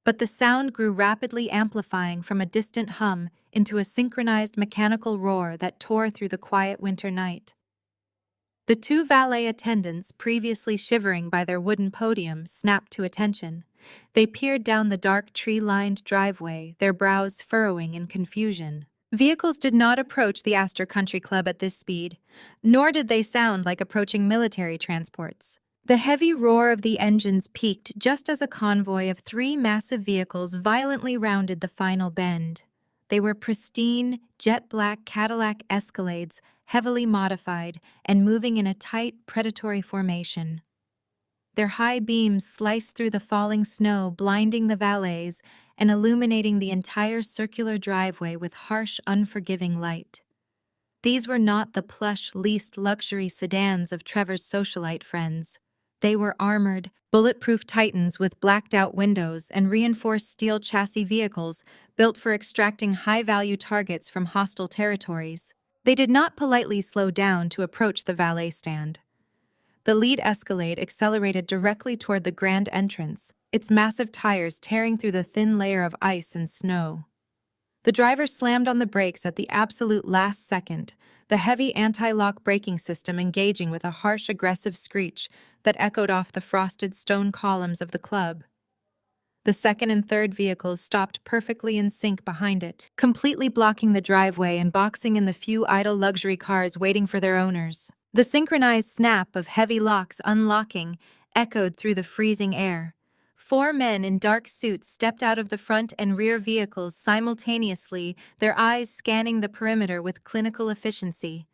But the sound grew rapidly, amplifying from a distant hum into a synchronized mechanical roar that tore through the quiet winter night. The two valet attendants, previously shivering by their wooden podium, snapped to attention. They peered down the dark tree-lined driveway, their brows furrowing in confusion. Vehicles did not approach the Astor Country Club at this speed, nor did they sound like approaching military transports. The heavy roar of the engines peaked just as a convoy of 3 massive vehicles violently rounded the final bend. They were pristine, jet-black Cadillac Escalades, heavily modified and moving in a tight, predatory formation. Their high beams sliced through the falling snow, blinding the valets and illuminating the entire circular driveway with harsh, unforgiving light. These were not the plush, leased luxury sedans of Trevor's socialite friends. They were armored, bulletproof titans with blacked-out windows and reinforced steel chassis vehicles built for extracting high-value targets from hostile territories. They did not politely slow down to approach the valet stand. The lead Escalade accelerated directly toward the grand entrance, its massive tires tearing through the thin layer of ice and snow. The driver slammed on the brakes at the absolute last second, the heavy anti-lock braking system engaging with a harsh, aggressive screech that echoed off the frosted stone columns of the club. The second and third vehicles stopped perfectly in sync behind it, completely blocking the driveway and boxing in the few idle luxury cars waiting for their owners. The synchronized snap of heavy locks unlocking echoed through the freezing air. 4 men in dark suits stepped out of the front and rear vehicles simultaneously, their eyes scanning the perimeter with clinical efficiency.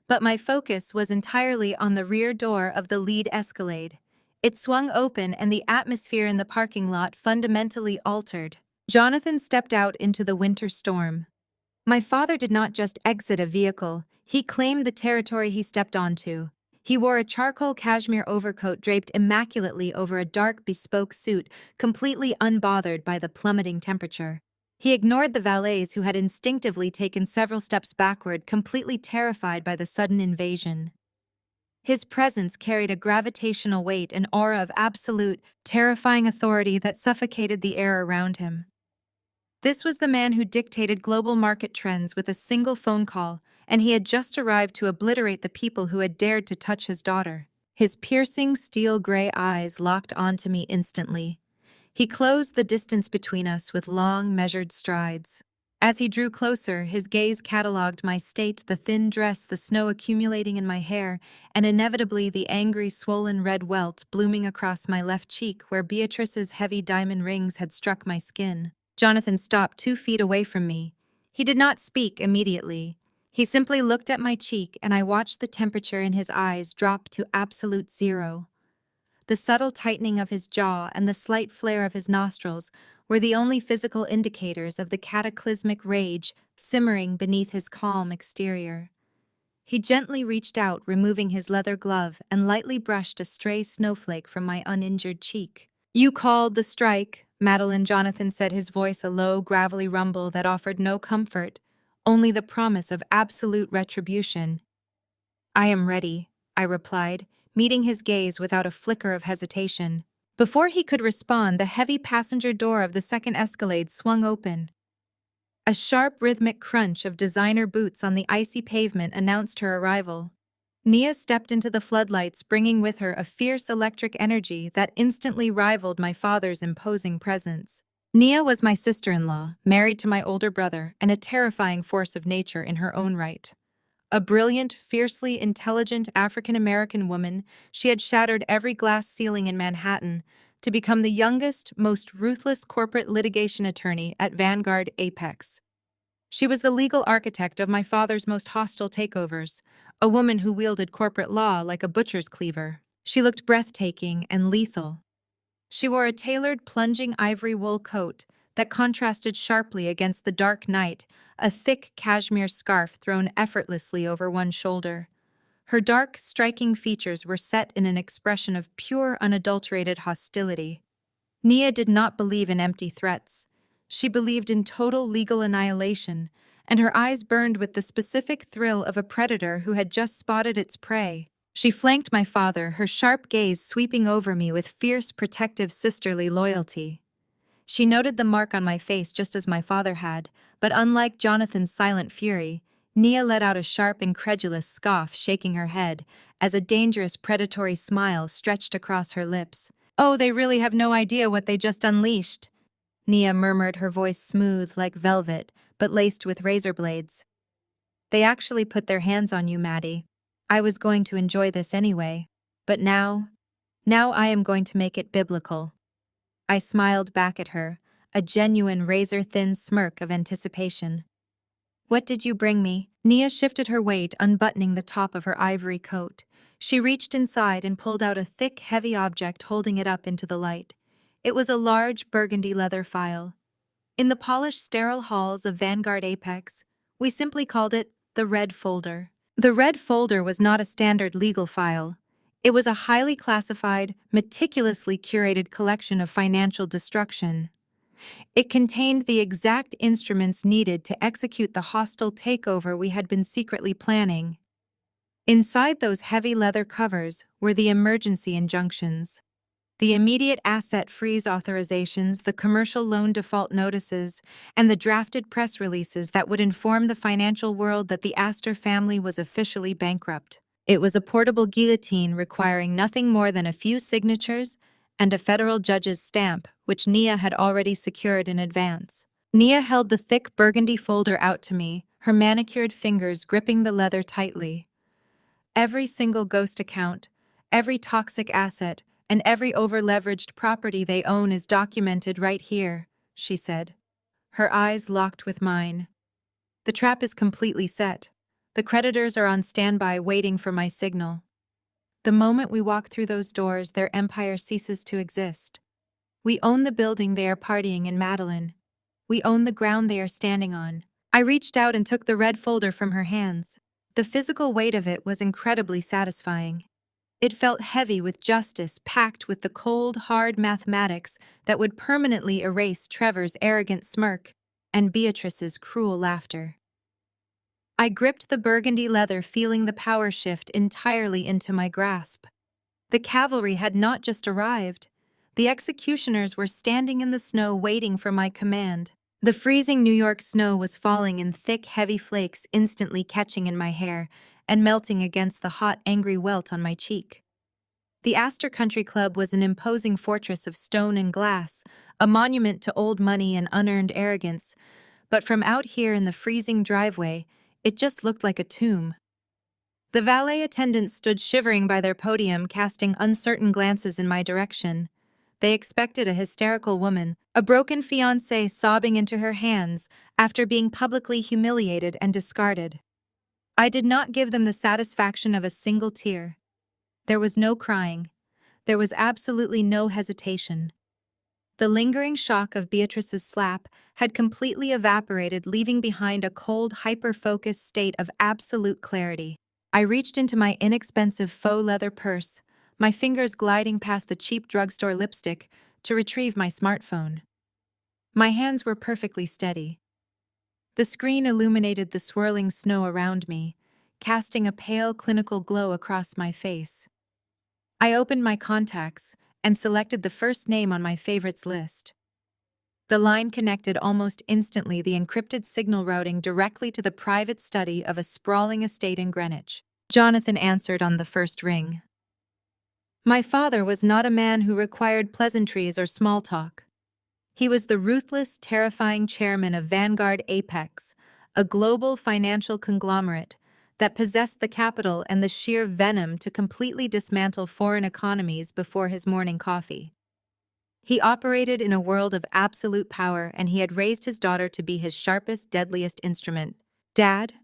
But my focus was entirely on the rear door of the lead Escalade. It swung open and the atmosphere in the parking lot fundamentally altered. Jonathan stepped out into the winter storm. My father did not just exit a vehicle, he claimed the territory he stepped onto. He wore a charcoal cashmere overcoat draped immaculately over a dark bespoke suit, completely unbothered by the plummeting temperature. He ignored the valets who had instinctively taken several steps backward, completely terrified by the sudden invasion. His presence carried a gravitational weight, an aura of absolute, terrifying authority that suffocated the air around him. This was the man who dictated global market trends with a single phone call, and he had just arrived to obliterate the people who had dared to touch his daughter. His piercing steel-gray eyes locked onto me instantly. He closed the distance between us with long, measured strides. As he drew closer, his gaze catalogued my state, the thin dress, the snow accumulating in my hair, and inevitably the angry, swollen red welt blooming across my left cheek where Beatrice's heavy diamond rings had struck my skin. Jonathan stopped 2 feet away from me. He did not speak immediately. He simply looked at my cheek, and I watched the temperature in his eyes drop to absolute zero. The subtle tightening of his jaw and the slight flare of his nostrils were the only physical indicators of the cataclysmic rage simmering beneath his calm exterior. He gently reached out, removing his leather glove, and lightly brushed a stray snowflake from my uninjured cheek. "You called the strike," Madeline. Jonathan said, his voice a low, gravelly rumble that offered no comfort, only the promise of absolute retribution. "I am ready," I replied, meeting his gaze without a flicker of hesitation. Before he could respond, the heavy passenger door of the second Escalade swung open. A sharp, rhythmic crunch of designer boots on the icy pavement announced her arrival. Nia stepped into the floodlights, bringing with her a fierce electric energy that instantly rivaled my father's imposing presence. Nia was my sister-in-law, married to my older brother, and a terrifying force of nature in her own right. A brilliant, fiercely intelligent African-American woman, she had shattered every glass ceiling in Manhattan to become the youngest, most ruthless corporate litigation attorney at Vanguard Apex. She was the legal architect of my father's most hostile takeovers, a woman who wielded corporate law like a butcher's cleaver. She looked breathtaking and lethal. She wore a tailored, plunging ivory wool coat that contrasted sharply against the dark night, a thick cashmere scarf thrown effortlessly over one shoulder. Her dark, striking features were set in an expression of pure, unadulterated hostility. Nia did not believe in empty threats. She believed in total legal annihilation, and her eyes burned with the specific thrill of a predator who had just spotted its prey. She flanked my father, her sharp gaze sweeping over me with fierce, protective, sisterly loyalty. She noted the mark on my face just as my father had, but unlike Jonathan's silent fury, Nia let out a sharp, incredulous scoff, shaking her head, as a dangerous, predatory smile stretched across her lips. "Oh, they really have no idea what they just unleashed," Nia murmured, her voice smooth like velvet, but laced with razor blades. "They actually put their hands on you, Maddie. I was going to enjoy this anyway, but now I am going to make it biblical." I smiled back at her, a genuine razor-thin smirk of anticipation. "What did you bring me?" Nia shifted her weight, unbuttoning the top of her ivory coat. She reached inside and pulled out a thick, heavy object, holding it up into the light. It was a large burgundy leather file. In the polished, sterile halls of Vanguard Apex, we simply called it the Red Folder. The Red Folder was not a standard legal file. It was a highly classified, meticulously curated collection of financial destruction. It contained the exact instruments needed to execute the hostile takeover we had been secretly planning. Inside those heavy leather covers were the emergency injunctions, the immediate asset freeze authorizations, the commercial loan default notices, and the drafted press releases that would inform the financial world that the Astor family was officially bankrupt. It was a portable guillotine requiring nothing more than a few signatures and a federal judge's stamp, which Nia had already secured in advance. Nia held the thick burgundy folder out to me, her manicured fingers gripping the leather tightly. "Every single ghost account, every toxic asset, and every over-leveraged property they own is documented right here," she said. Her eyes locked with mine. "The trap is completely set. The creditors are on standby waiting for my signal. The moment we walk through those doors, their empire ceases to exist. We own the building they are partying in, Madeline. We own the ground they are standing on. I reached out and took the red folder from her hands. The physical weight of it was incredibly satisfying. It felt heavy with justice, packed with the cold, hard mathematics that would permanently erase Trevor's arrogant smirk and Beatrice's cruel laughter. I gripped the burgundy leather, feeling the power shift entirely into my grasp. The cavalry had not just arrived. The executioners were standing in the snow waiting for my command. The freezing New York snow was falling in thick, heavy flakes, instantly catching in my hair and melting against the hot, angry welt on my cheek. The Astor Country Club was an imposing fortress of stone and glass, a monument to old money and unearned arrogance, but from out here in the freezing driveway, it just looked like a tomb. The valet attendants stood shivering by their podium, casting uncertain glances in my direction. They expected a hysterical woman, a broken fiancée sobbing into her hands after being publicly humiliated and discarded. I did not give them the satisfaction of a single tear. There was no crying. There was absolutely no hesitation. The lingering shock of Beatrice's slap had completely evaporated, leaving behind a cold, hyper-focused state of absolute clarity. I reached into my inexpensive faux leather purse, my fingers gliding past the cheap drugstore lipstick to retrieve my smartphone. My hands were perfectly steady. The screen illuminated the swirling snow around me, casting a pale, clinical glow across my face. I opened my contacts and selected the first name on my favorites list. The line connected almost instantly, the encrypted signal routing directly to the private study of a sprawling estate in Greenwich. Jonathan answered on the first ring. My father was not a man who required pleasantries or small talk. He was the ruthless, terrifying chairman of Vanguard Apex, a global financial conglomerate that possessed the capital and the sheer venom to completely dismantle foreign economies before his morning coffee. He operated in a world of absolute power, and he had raised his daughter to be his sharpest, deadliest instrument. "Dad?"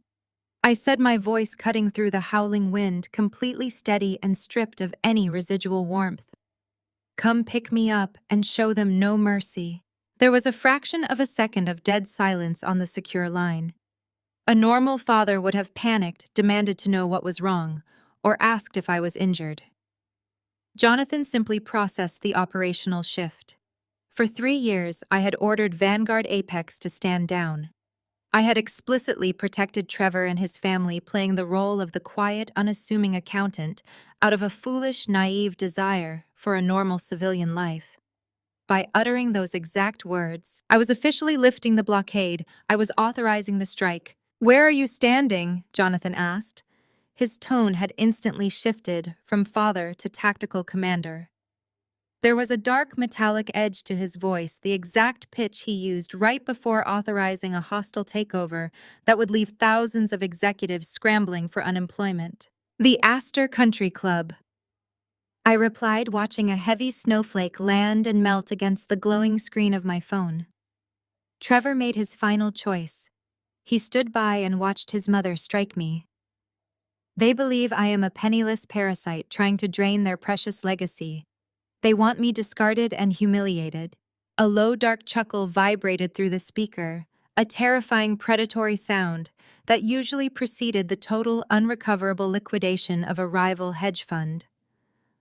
I said, my voice cutting through the howling wind, completely steady and stripped of any residual warmth. "Come pick me up and show them no mercy." There was a fraction of a second of dead silence on the secure line. A normal father would have panicked, demanded to know what was wrong, or asked if I was injured. Jonathan simply processed the operational shift. For 3 years, I had ordered Vanguard Apex to stand down. I had explicitly protected Trevor and his family, playing the role of the quiet, unassuming accountant out of a foolish, naive desire for a normal civilian life. By uttering those exact words, I was officially lifting the blockade. I was authorizing the strike. "Where are you standing?" Jonathan asked. His tone had instantly shifted from father to tactical commander. There was a dark metallic edge to his voice, the exact pitch he used right before authorizing a hostile takeover that would leave thousands of executives scrambling for unemployment. "The Astor Country Club," I replied, watching a heavy snowflake land and melt against the glowing screen of my phone. Trevor made his final choice. He stood by and watched his mother strike me. They believe I am a penniless parasite trying to drain their precious legacy. They want me discarded and humiliated. A low, dark chuckle vibrated through the speaker, a terrifying predatory sound that usually preceded the total, unrecoverable liquidation of a rival hedge fund.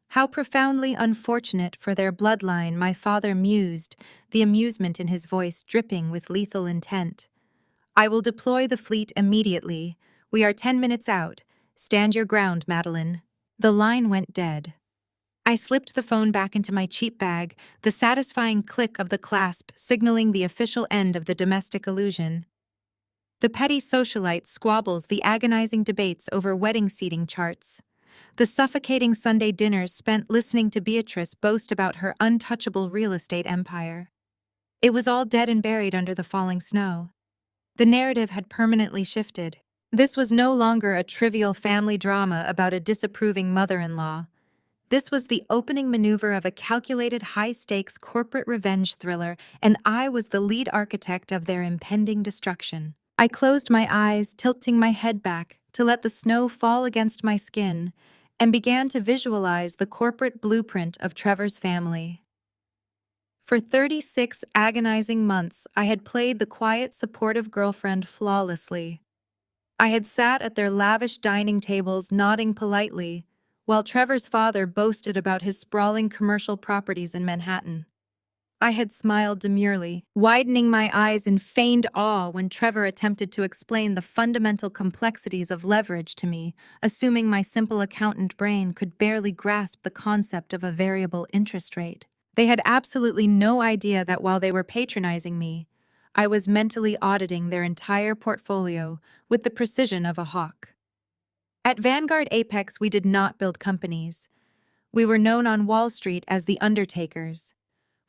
How profoundly unfortunate for their bloodline, my father mused, the amusement in his voice dripping with lethal intent. "I will deploy the fleet immediately. We are 10 minutes out. Stand your ground, Madeline." The line went dead. I slipped the phone back into my cheap bag, the satisfying click of the clasp signaling the official end of the domestic illusion. The petty socialite squabbles, the agonizing debates over wedding seating charts. The suffocating Sunday dinners spent listening to Beatrice boast about her untouchable real estate empire. It was all dead and buried under the falling snow. The narrative had permanently shifted. This was no longer a trivial family drama about a disapproving mother-in-law. This was the opening maneuver of a calculated, high-stakes corporate revenge thriller, and I was the lead architect of their impending destruction. I closed my eyes, tilting my head back to let the snow fall against my skin, and began to visualize the corporate blueprint of Trevor's family. For 36 agonizing months, I had played the quiet, supportive girlfriend flawlessly. I had sat at their lavish dining tables nodding politely, while Trevor's father boasted about his sprawling commercial properties in Manhattan. I had smiled demurely, widening my eyes in feigned awe when Trevor attempted to explain the fundamental complexities of leverage to me, assuming my simple accountant brain could barely grasp the concept of a variable interest rate. They had absolutely no idea that while they were patronizing me, I was mentally auditing their entire portfolio with the precision of a hawk. At Vanguard Apex, we did not build companies. We were known on Wall Street as the Undertakers.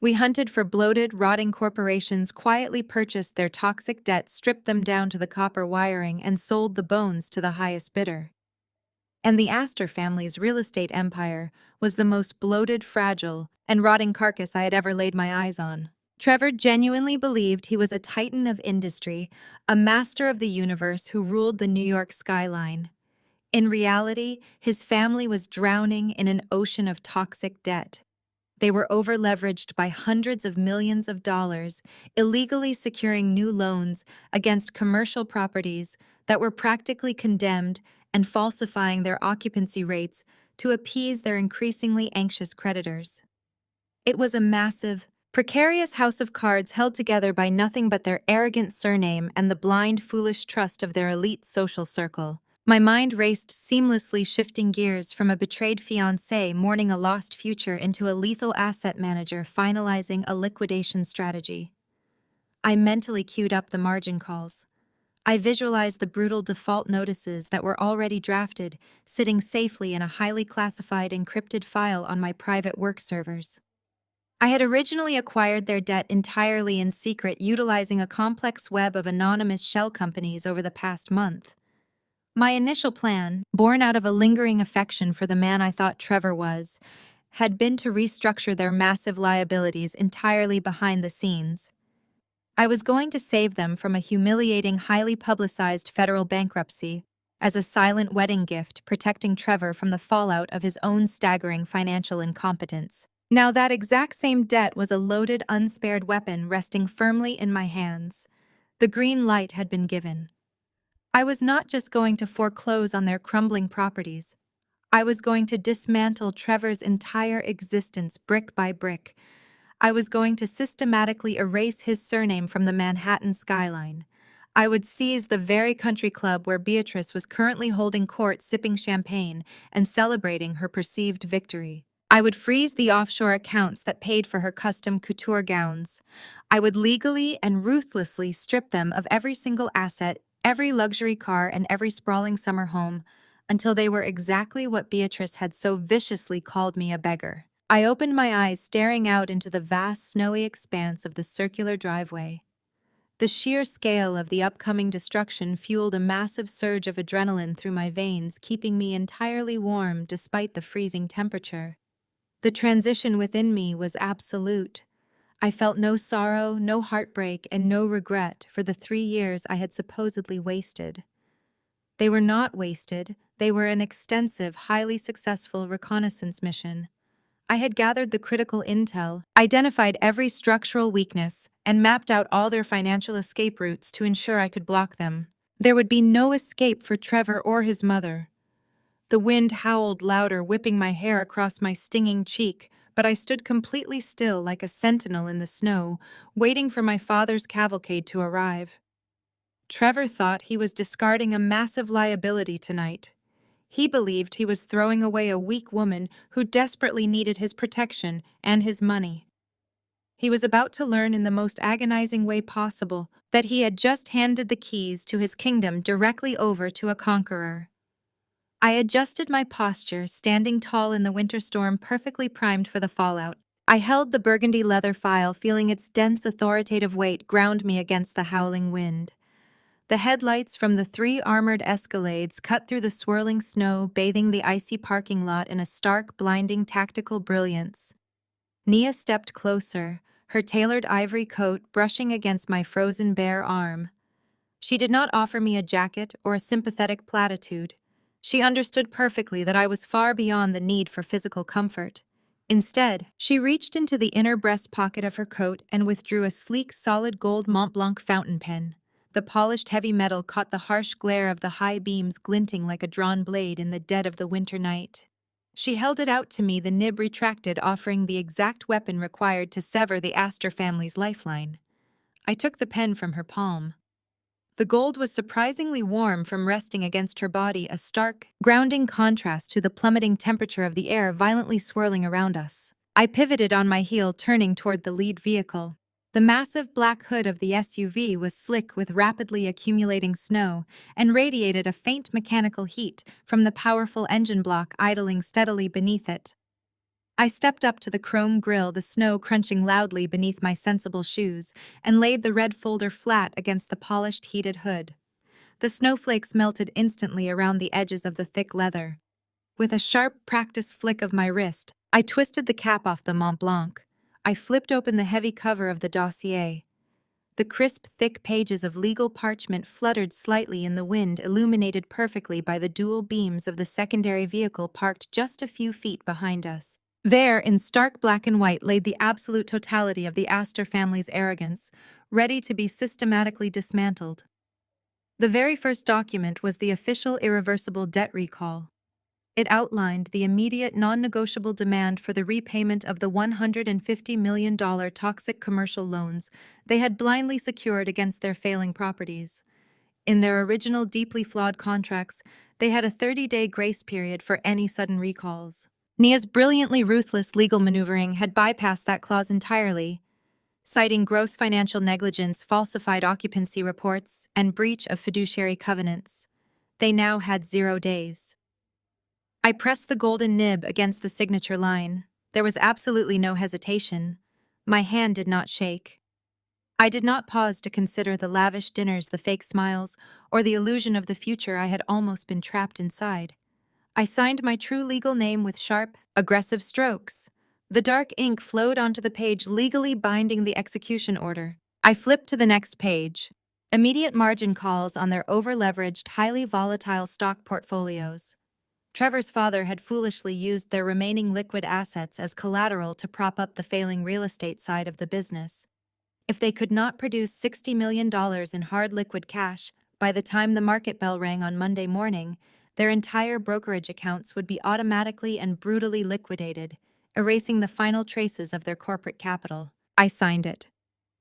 We hunted for bloated, rotting corporations, quietly purchased their toxic debt, stripped them down to the copper wiring, and sold the bones to the highest bidder. And the Astor family's real estate empire was the most bloated, fragile, and rotting carcass I had ever laid my eyes on. Trevor genuinely believed he was a titan of industry, a master of the universe who ruled the New York skyline. In reality, his family was drowning in an ocean of toxic debt. They were over-leveraged by hundreds of millions of dollars, illegally securing new loans against commercial properties that were practically condemned and falsifying their occupancy rates to appease their increasingly anxious creditors. It was a massive, precarious house of cards held together by nothing but their arrogant surname and the blind, foolish trust of their elite social circle. My mind raced, seamlessly shifting gears from a betrayed fiancé mourning a lost future into a lethal asset manager finalizing a liquidation strategy. I mentally queued up the margin calls. I visualized the brutal default notices that were already drafted, sitting safely in a highly classified encrypted file on my private work servers. I had originally acquired their debt entirely in secret, utilizing a complex web of anonymous shell companies over the past month. My initial plan, born out of a lingering affection for the man I thought Trevor was, had been to restructure their massive liabilities entirely behind the scenes. I was going to save them from a humiliating, highly publicized federal bankruptcy as a silent wedding gift, protecting Trevor from the fallout of his own staggering financial incompetence. Now that exact same debt was a loaded, unspared weapon resting firmly in my hands. The green light had been given. I was not just going to foreclose on their crumbling properties. I was going to dismantle Trevor's entire existence brick by brick. I was going to systematically erase his surname from the Manhattan skyline. I would seize the very country club where Beatrice was currently holding court, sipping champagne and celebrating her perceived victory. I would freeze the offshore accounts that paid for her custom couture gowns. I would legally and ruthlessly strip them of every single asset, every luxury car, and every sprawling summer home, until they were exactly what Beatrice had so viciously called me, a beggar. I opened my eyes, staring out into the vast, snowy expanse of the circular driveway. The sheer scale of the upcoming destruction fueled a massive surge of adrenaline through my veins, keeping me entirely warm despite the freezing temperature. The transition within me was absolute. I felt no sorrow, no heartbreak, and no regret for the 3 years I had supposedly wasted. They were not wasted. They were an extensive, highly successful reconnaissance mission. I had gathered the critical intel, identified every structural weakness, and mapped out all their financial escape routes to ensure I could block them. There would be no escape for Trevor or his mother. The wind howled louder, whipping my hair across my stinging cheek, but I stood completely still like a sentinel in the snow, waiting for my father's cavalcade to arrive. Trevor thought he was discarding a massive liability tonight. He believed he was throwing away a weak woman who desperately needed his protection and his money. He was about to learn in the most agonizing way possible that he had just handed the keys to his kingdom directly over to a conqueror. I adjusted my posture, standing tall in the winter storm, perfectly primed for the fallout. I held the burgundy leather file, feeling its dense, authoritative weight ground me against the howling wind. The headlights from the 3 armored Escalades cut through the swirling snow, bathing the icy parking lot in a stark, blinding, tactical brilliance. Nia stepped closer, her tailored ivory coat brushing against my frozen bare arm. She did not offer me a jacket or a sympathetic platitude. She understood perfectly that I was far beyond the need for physical comfort. Instead, she reached into the inner breast pocket of her coat and withdrew a sleek, solid gold Mont Blanc fountain pen. The polished heavy metal caught the harsh glare of the high beams glinting like a drawn blade in the dead of the winter night. She held it out to me, the nib retracted, offering the exact weapon required to sever the Astor family's lifeline. I took the pen from her palm. The gold was surprisingly warm from resting against her body, a stark, grounding contrast to the plummeting temperature of the air violently swirling around us. I pivoted on my heel, turning toward the lead vehicle. The massive black hood of the SUV was slick with rapidly accumulating snow and radiated a faint mechanical heat from the powerful engine block idling steadily beneath it. I stepped up to the chrome grille, the snow crunching loudly beneath my sensible shoes, and laid the red folder flat against the polished, heated hood. The snowflakes melted instantly around the edges of the thick leather. With a sharp, practiced flick of my wrist, I twisted the cap off the Mont Blanc. I flipped open the heavy cover of the dossier. The crisp, thick pages of legal parchment fluttered slightly in the wind, illuminated perfectly by the dual beams of the secondary vehicle parked just a few feet behind us. There, in stark black and white, lay the absolute totality of the Astor family's arrogance, ready to be systematically dismantled. The very first document was the official irreversible debt recall. It outlined the immediate non-negotiable demand for the repayment of the $150 million toxic commercial loans they had blindly secured against their failing properties. In their original deeply flawed contracts, they had a 30-day grace period for any sudden recalls. Nia's brilliantly ruthless legal maneuvering had bypassed that clause entirely, citing gross financial negligence, falsified occupancy reports, and breach of fiduciary covenants. They now had 0 days. I pressed the golden nib against the signature line. There was absolutely no hesitation. My hand did not shake. I did not pause to consider the lavish dinners, the fake smiles, or the illusion of the future I had almost been trapped inside. I signed my true legal name with sharp, aggressive strokes. The dark ink flowed onto the page, legally binding the execution order. I flipped to the next page. Immediate margin calls on their over-leveraged, highly volatile stock portfolios. Trevor's father had foolishly used their remaining liquid assets as collateral to prop up the failing real estate side of the business. If they could not produce $60 million in hard liquid cash by the time the market bell rang on Monday morning, their entire brokerage accounts would be automatically and brutally liquidated, erasing the final traces of their corporate capital. I signed it.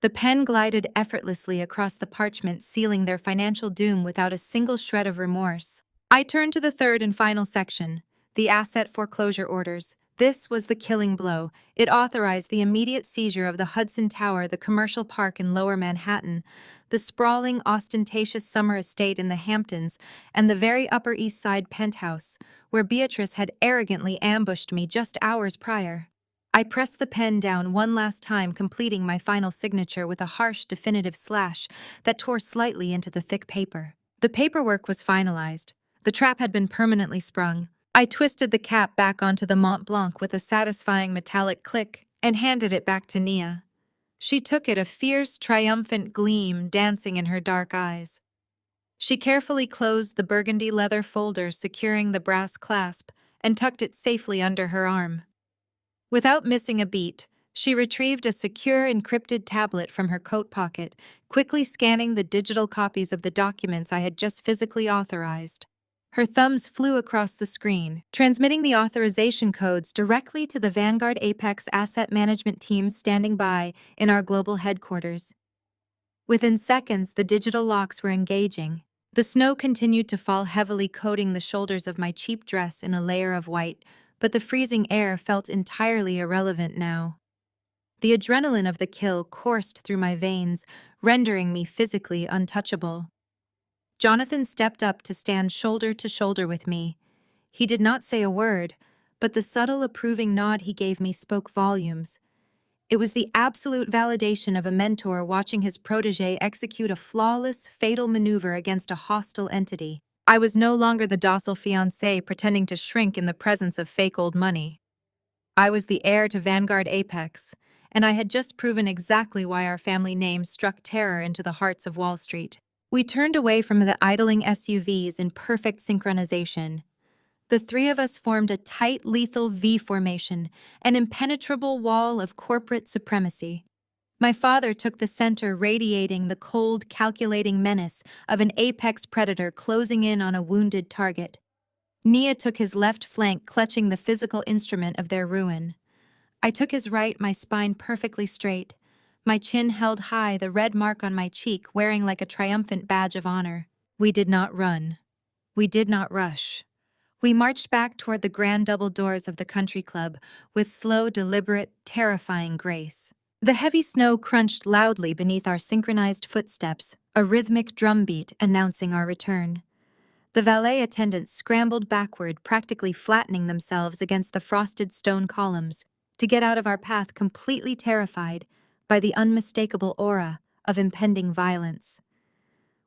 The pen glided effortlessly across the parchment, sealing their financial doom without a single shred of remorse. I turned to the third and final section, the asset foreclosure orders. This was the killing blow. It authorized the immediate seizure of the Hudson Tower, the commercial park in Lower Manhattan, the sprawling, ostentatious summer estate in the Hamptons, and the very Upper East Side penthouse, where Beatrice had arrogantly ambushed me just hours prior. I pressed the pen down one last time, completing my final signature with a harsh, definitive slash that tore slightly into the thick paper. The paperwork was finalized. The trap had been permanently sprung. I twisted the cap back onto the Mont Blanc with a satisfying metallic click and handed it back to Nia. She took it, a fierce, triumphant gleam dancing in her dark eyes. She carefully closed the burgundy leather folder securing the brass clasp and tucked it safely under her arm. Without missing a beat, she retrieved a secure encrypted tablet from her coat pocket, quickly scanning the digital copies of the documents I had just physically authorized. Her thumbs flew across the screen, transmitting the authorization codes directly to the Vanguard Apex asset management team standing by in our global headquarters. Within seconds, the digital locks were engaging. The snow continued to fall heavily, coating the shoulders of my cheap dress in a layer of white, but the freezing air felt entirely irrelevant now. The adrenaline of the kill coursed through my veins, rendering me physically untouchable. Jonathan stepped up to stand shoulder to shoulder with me. He did not say a word, but the subtle approving nod he gave me spoke volumes. It was the absolute validation of a mentor watching his protege execute a flawless, fatal maneuver against a hostile entity. I was no longer the docile fiancé pretending to shrink in the presence of fake old money. I was the heir to Vanguard Apex, and I had just proven exactly why our family name struck terror into the hearts of Wall Street. We turned away from the idling SUVs in perfect synchronization. The three of us formed a tight, lethal V formation, an impenetrable wall of corporate supremacy. My father took the center, radiating the cold, calculating menace of an apex predator closing in on a wounded target. Nia took his left flank, clutching the physical instrument of their ruin. I took his right, my spine perfectly straight, my chin held high, the red mark on my cheek wearing like a triumphant badge of honor. We did not run. We did not rush. We marched back toward the grand double doors of the country club with slow, deliberate, terrifying grace. The heavy snow crunched loudly beneath our synchronized footsteps, a rhythmic drumbeat announcing our return. The valet attendants scrambled backward, practically flattening themselves against the frosted stone columns, to get out of our path, completely terrified by the unmistakable aura of impending violence.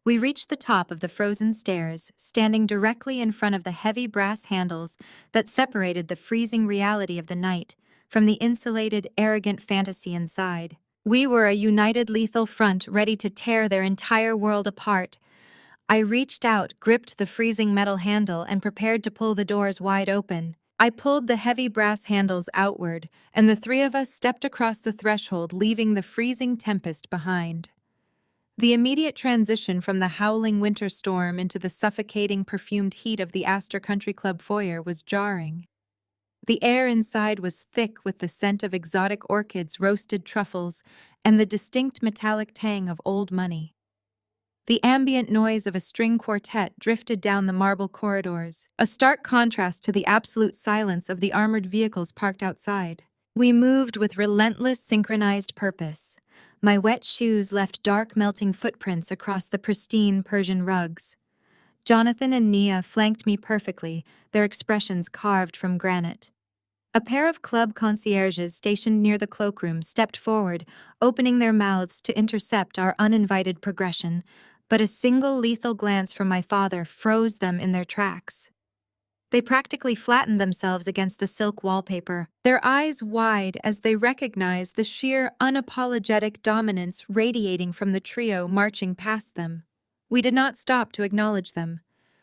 We reached the top of the frozen stairs, standing directly in front of the heavy brass handles that separated the freezing reality of the night from the insulated, arrogant fantasy inside. We were a united lethal front ready to tear their entire world apart. I reached out, gripped the freezing metal handle, and prepared to pull the doors wide open. I pulled the heavy brass handles outward, and the three of us stepped across the threshold, leaving the freezing tempest behind. The immediate transition from the howling winter storm into the suffocating, perfumed heat of the Astor Country Club foyer was jarring. The air inside was thick with the scent of exotic orchids, roasted truffles, and the distinct metallic tang of old money. The ambient noise of a string quartet drifted down the marble corridors, a stark contrast to the absolute silence of the armored vehicles parked outside. We moved with relentless, synchronized purpose. My wet shoes left dark, melting footprints across the pristine Persian rugs. Jonathan and Nia flanked me perfectly, their expressions carved from granite. A pair of club concierges stationed near the cloakroom stepped forward, opening their mouths to intercept our uninvited progression, but a single lethal glance from my father froze them in their tracks. They practically flattened themselves against the silk wallpaper, their eyes wide as they recognized the sheer, unapologetic dominance radiating from the trio marching past them. We did not stop to acknowledge them.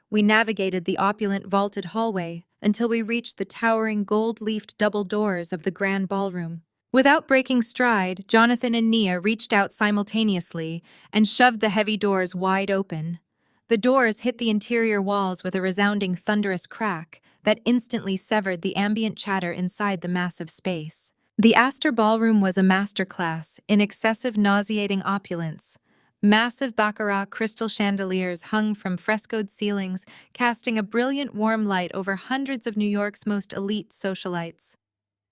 We navigated the opulent vaulted hallway until we reached the towering gold-leafed double doors of the grand ballroom. Without breaking stride, Jonathan and Nia reached out simultaneously and shoved the heavy doors wide open. The doors hit the interior walls with a resounding, thunderous crack that instantly severed the ambient chatter inside the massive space. The Astor Ballroom was a masterclass in excessive, nauseating opulence. Massive baccarat crystal chandeliers hung from frescoed ceilings, casting a brilliant, warm light over hundreds of New York's most elite socialites.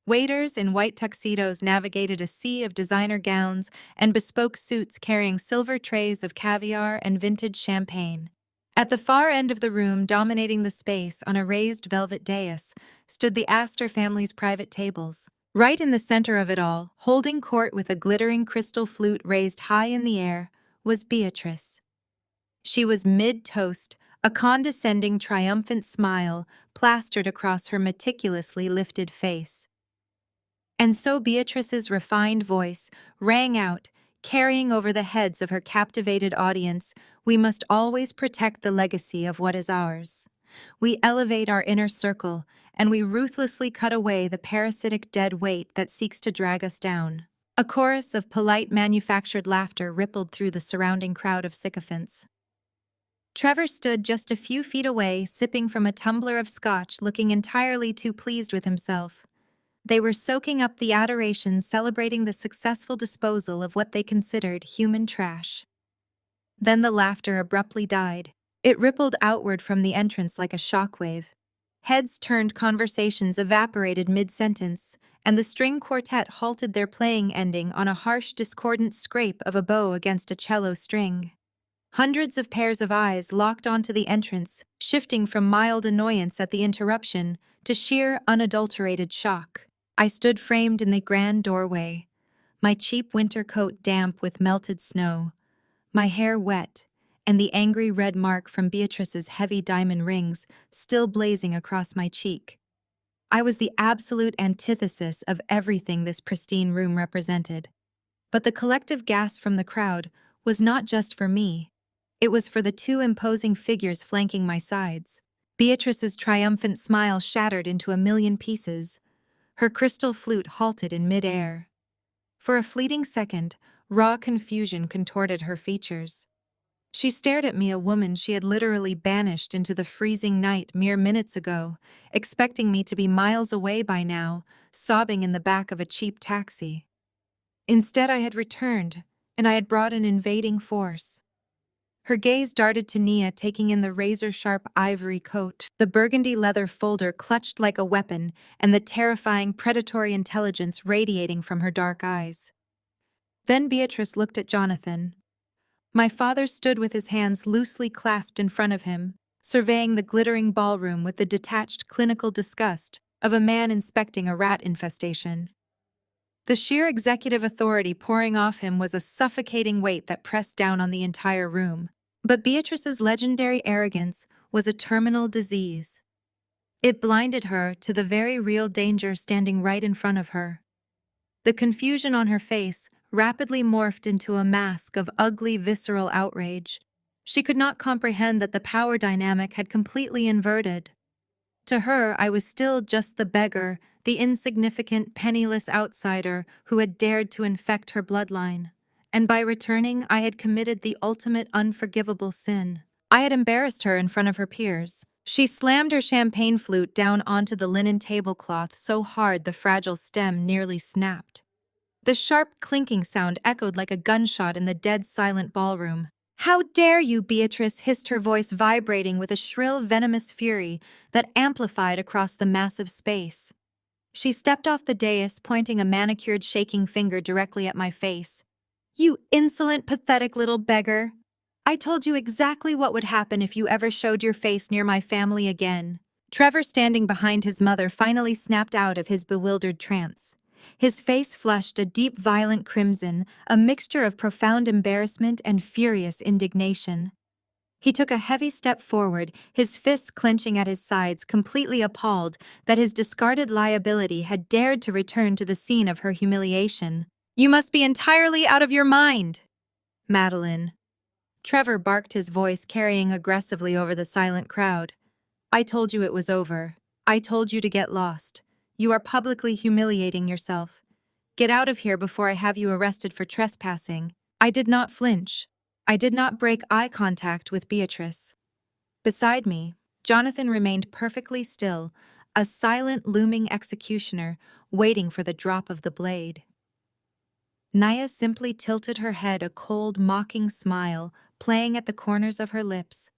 Waiters in white tuxedos navigated a sea of designer gowns and bespoke suits carrying silver trays of caviar and vintage champagne. At the far end of the room, dominating the space on a raised velvet dais, stood the Astor family's private tables. Right in the center of it all, holding court with a glittering crystal flute raised high in the air, was Beatrice. She was mid-toast, a condescending, triumphant smile plastered across her meticulously lifted face. And so Beatrice's refined voice rang out, carrying over the heads of her captivated audience, "We must always protect the legacy of what is ours. We elevate our inner circle, and we ruthlessly cut away the parasitic dead weight that seeks to drag us down." A chorus of polite manufactured laughter rippled through the surrounding crowd of sycophants. Trevor stood just a few feet away, sipping from a tumbler of scotch, looking entirely too pleased with himself. They were soaking up the adoration, celebrating the successful disposal of what they considered human trash. Then the laughter abruptly died. It rippled outward from the entrance like a shockwave. Heads turned, conversations evaporated mid-sentence, and the string quartet halted their playing, ending on a harsh, discordant scrape of a bow against a cello string. Hundreds of pairs of eyes locked onto the entrance, shifting from mild annoyance at the interruption to sheer, unadulterated shock. I stood framed in the grand doorway, my cheap winter coat damp with melted snow, my hair wet, and the angry red mark from Beatrice's heavy diamond rings still blazing across my cheek. I was the absolute antithesis of everything this pristine room represented. But the collective gasp from the crowd was not just for me. It was for the two imposing figures flanking my sides. Beatrice's triumphant smile shattered into a million pieces. Her crystal flute halted in midair. For a fleeting second, raw confusion contorted her features. She stared at me, a woman she had literally banished into the freezing night mere minutes ago, expecting me to be miles away by now, sobbing in the back of a cheap taxi. Instead, I had returned, and I had brought an invading force. Her gaze darted to Nia, taking in the razor-sharp ivory coat, the burgundy leather folder clutched like a weapon, and the terrifying predatory intelligence radiating from her dark eyes. Then Beatrice looked at Jonathan. My father stood with his hands loosely clasped in front of him, surveying the glittering ballroom with the detached clinical disgust of a man inspecting a rat infestation. The sheer executive authority pouring off him was a suffocating weight that pressed down on the entire room. But Beatrice's legendary arrogance was a terminal disease. It blinded her to the very real danger standing right in front of her. The confusion on her face rapidly morphed into a mask of ugly, visceral outrage. She could not comprehend that the power dynamic had completely inverted. To her, I was still just the beggar, the insignificant, penniless outsider who had dared to infect her bloodline. And by returning, I had committed the ultimate unforgivable sin. I had embarrassed her in front of her peers. She slammed her champagne flute down onto the linen tablecloth so hard the fragile stem nearly snapped. The sharp clinking sound echoed like a gunshot in the dead silent ballroom. "How dare you, Beatrice!" hissed her voice, vibrating with a shrill, venomous fury that amplified across the massive space. She stepped off the dais, pointing a manicured, shaking finger directly at my face. "You insolent, pathetic little beggar! I told you exactly what would happen if you ever showed your face near my family again." Trevor, standing behind his mother, finally snapped out of his bewildered trance. His face flushed a deep, violent crimson, a mixture of profound embarrassment and furious indignation. He took a heavy step forward, his fists clenching at his sides, completely appalled that his discarded liability had dared to return to the scene of her humiliation. "You must be entirely out of your mind, Madeline." Trevor barked, his voice carrying aggressively over the silent crowd. "I told you it was over. I told you to get lost. You are publicly humiliating yourself. Get out of here before I have you arrested for trespassing." I did not flinch. I did not break eye contact with Beatrice. Beside me, Jonathan remained perfectly still, a silent, looming executioner, waiting for the drop of the blade. Naya simply tilted her head, a cold, mocking smile playing at the corners of her lips,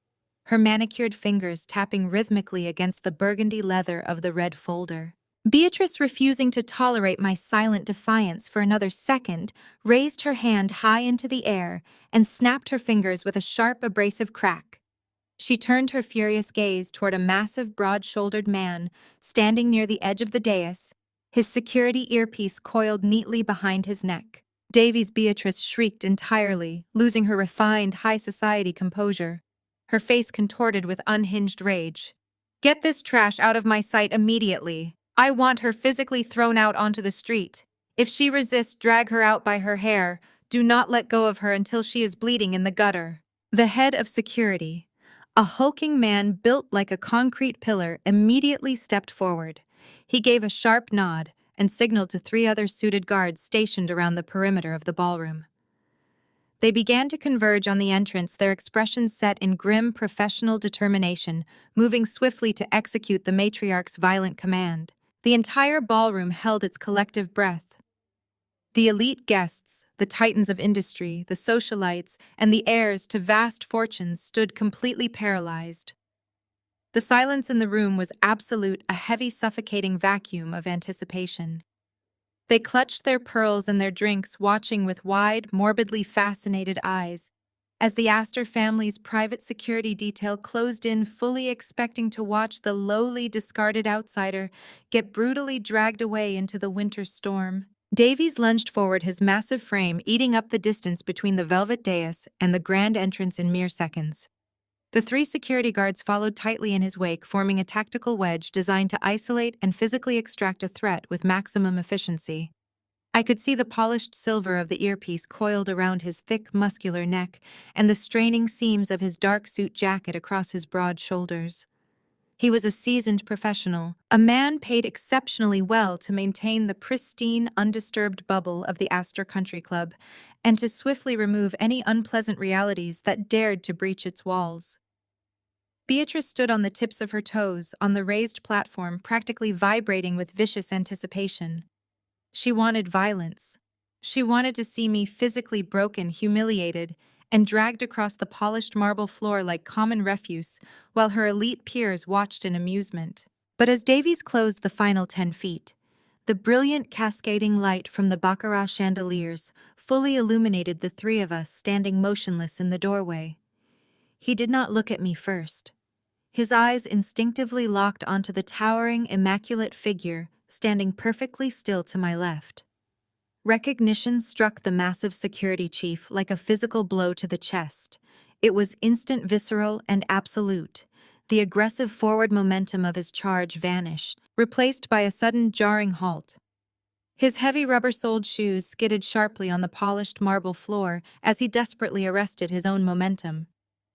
her manicured fingers tapping rhythmically against the burgundy leather of the red folder. Beatrice, refusing to tolerate my silent defiance for another second, raised her hand high into the air and snapped her fingers with a sharp, abrasive crack. She turned her furious gaze toward a massive, broad-shouldered man standing near the edge of the dais, his security earpiece coiled neatly behind his neck. Davies. Beatrice shrieked entirely, losing her refined, high-society composure, her face contorted with unhinged rage. "Get this trash out of my sight immediately. I want her physically thrown out onto the street. If she resists, drag her out by her hair. Do not let go of her until she is bleeding in the gutter." The head of security, a hulking man built like a concrete pillar, immediately stepped forward. He gave a sharp nod and signaled to 3 other suited guards stationed around the perimeter of the ballroom. They began to converge on the entrance, their expressions set in grim, professional determination, moving swiftly to execute the matriarch's violent command. The entire ballroom held its collective breath. The elite guests, the titans of industry, the socialites, and the heirs to vast fortunes stood completely paralyzed. The silence in the room was absolute, a heavy, suffocating vacuum of anticipation. They clutched their pearls and their drinks, watching with wide, morbidly fascinated eyes, as the Astor family's private security detail closed in, fully expecting to watch the lowly, discarded outsider get brutally dragged away into the winter storm. Davies lunged forward, his massive frame eating up the distance between the velvet dais and the grand entrance in mere seconds. The 3 security guards followed tightly in his wake, forming a tactical wedge designed to isolate and physically extract a threat with maximum efficiency. I could see the polished silver of the earpiece coiled around his thick, muscular neck and the straining seams of his dark suit jacket across his broad shoulders. He was a seasoned professional, a man paid exceptionally well to maintain the pristine, undisturbed bubble of the Astor Country Club and to swiftly remove any unpleasant realities that dared to breach its walls. Beatrice stood on the tips of her toes on the raised platform, practically vibrating with vicious anticipation. She wanted violence. She wanted to see me physically broken, humiliated, and dragged across the polished marble floor like common refuse, while her elite peers watched in amusement. But as Davies closed the final 10 feet, the brilliant cascading light from the baccarat chandeliers fully illuminated the three of us standing motionless in the doorway. He did not look at me first. His eyes instinctively locked onto the towering, immaculate figure standing perfectly still to my left. Recognition struck the massive security chief like a physical blow to the chest. It was instant, visceral, and absolute. The aggressive forward momentum of his charge vanished, replaced by a sudden jarring halt. His heavy rubber-soled shoes skidded sharply on the polished marble floor as he desperately arrested his own momentum.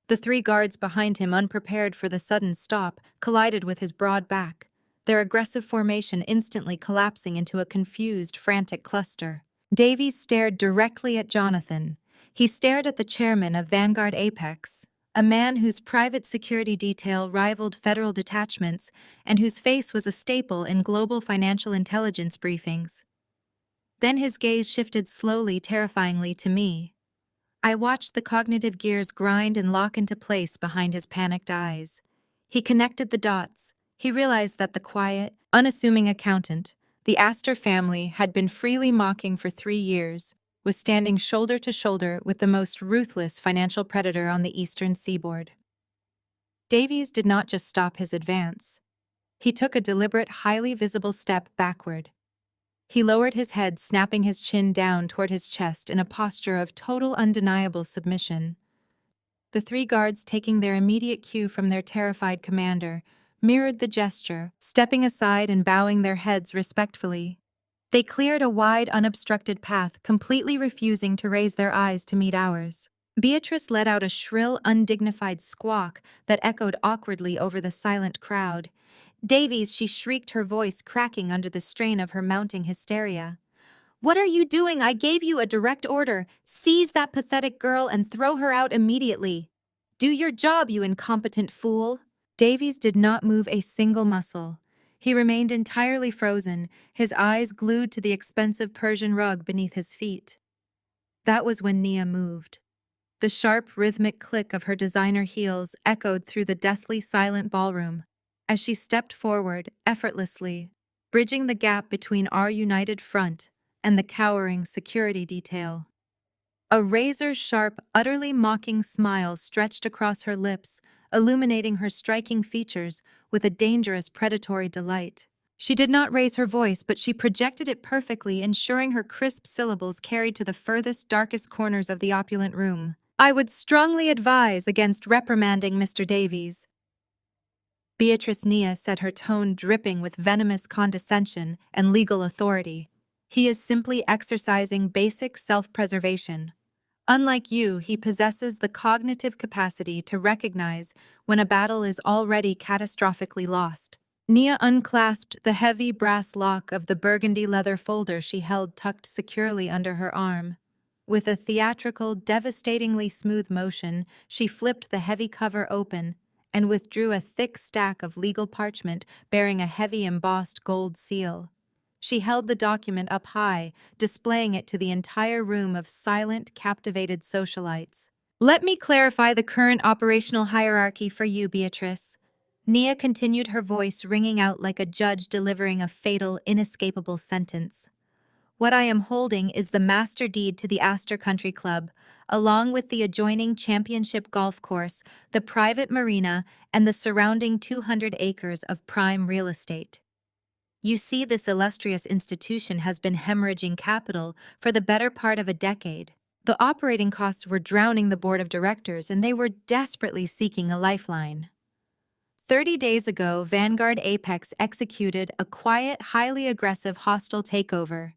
The three guards behind him, unprepared for the sudden stop, collided with his broad back, their aggressive formation instantly collapsing into a confused, frantic cluster. Davies stared directly at Jonathan. He stared at the chairman of Vanguard Apex, a man whose private security detail rivaled federal detachments and whose face was a staple in global financial intelligence briefings. Then his gaze shifted slowly, terrifyingly to me. I watched the cognitive gears grind and lock into place behind his panicked eyes. He connected the dots. He realized that the quiet, unassuming accountant, the Astor family, had been freely mocking for 3 years, was standing shoulder to shoulder with the most ruthless financial predator on the eastern seaboard. Davies did not just stop his advance. He took a deliberate, highly visible step backward. He lowered his head, snapping his chin down toward his chest in a posture of total, undeniable submission. The three guards, taking their immediate cue from their terrified commander, mirrored the gesture, stepping aside and bowing their heads respectfully. They cleared a wide, unobstructed path, completely refusing to raise their eyes to meet ours. Beatrice let out a shrill, undignified squawk that echoed awkwardly over the silent crowd. Davies, she shrieked, her voice cracking under the strain of her mounting hysteria. "What are you doing? I gave you a direct order. Seize that pathetic girl and throw her out immediately. Do your job, you incompetent fool." Davies did not move a single muscle. He remained entirely frozen, his eyes glued to the expensive Persian rug beneath his feet. That was when Nia moved. The sharp, rhythmic click of her designer heels echoed through the deathly silent ballroom as she stepped forward, effortlessly, bridging the gap between our united front and the cowering security detail. A razor-sharp, utterly mocking smile stretched across her lips, illuminating her striking features with a dangerous, predatory delight. She did not raise her voice, but she projected it perfectly, ensuring her crisp syllables carried to the furthest, darkest corners of the opulent room. "I would strongly advise against reprimanding Mr. Davies." Beatrice Nia said, her tone dripping with venomous condescension and legal authority. "He is simply exercising basic self-preservation. Unlike you, he possesses the cognitive capacity to recognize when a battle is already catastrophically lost." Nia unclasped the heavy brass lock of the burgundy leather folder she held tucked securely under her arm. With a theatrical, devastatingly smooth motion, she flipped the heavy cover open and withdrew a thick stack of legal parchment bearing a heavy embossed gold seal. She held the document up high, displaying it to the entire room of silent, captivated socialites. "Let me clarify the current operational hierarchy for you, Beatrice." Nia continued, her voice ringing out like a judge delivering a fatal, inescapable sentence. "What I am holding is the master deed to the Astor Country Club, along with the adjoining championship golf course, the private marina, and the surrounding 200 acres of prime real estate. You see, this illustrious institution has been hemorrhaging capital for the better part of a decade. The operating costs were drowning the board of directors, and they were desperately seeking a lifeline. 30 days ago, Vanguard Apex executed a quiet, highly aggressive, hostile takeover.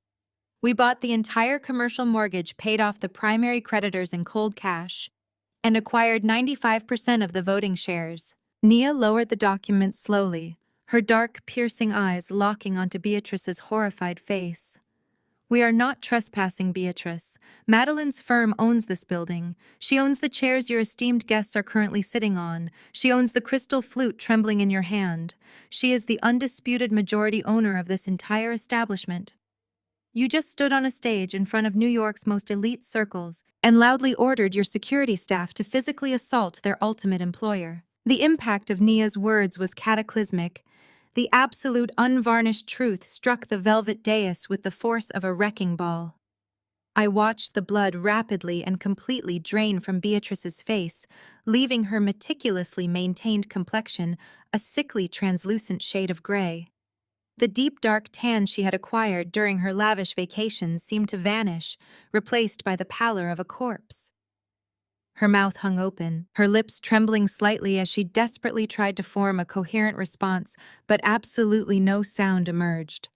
We bought the entire commercial mortgage, paid off the primary creditors in cold cash, and acquired 95% of the voting shares. Nia lowered the document slowly, her dark, piercing eyes locking onto Beatrice's horrified face. "We are not trespassing, Beatrice. Madeline's firm owns this building. She owns the chairs your esteemed guests are currently sitting on. She owns the crystal flute trembling in your hand. She is the undisputed majority owner of this entire establishment. You just stood on a stage in front of New York's most elite circles and loudly ordered your security staff to physically assault their ultimate employer." The impact of Nia's words was cataclysmic. The absolute unvarnished truth struck the velvet dais with the force of a wrecking ball. I watched the blood rapidly and completely drain from Beatrice's face, leaving her meticulously maintained complexion a sickly translucent shade of gray. The deep dark tan she had acquired during her lavish vacations seemed to vanish, replaced by the pallor of a corpse. Her mouth hung open, her lips trembling slightly as she desperately tried to form a coherent response, but absolutely no sound emerged.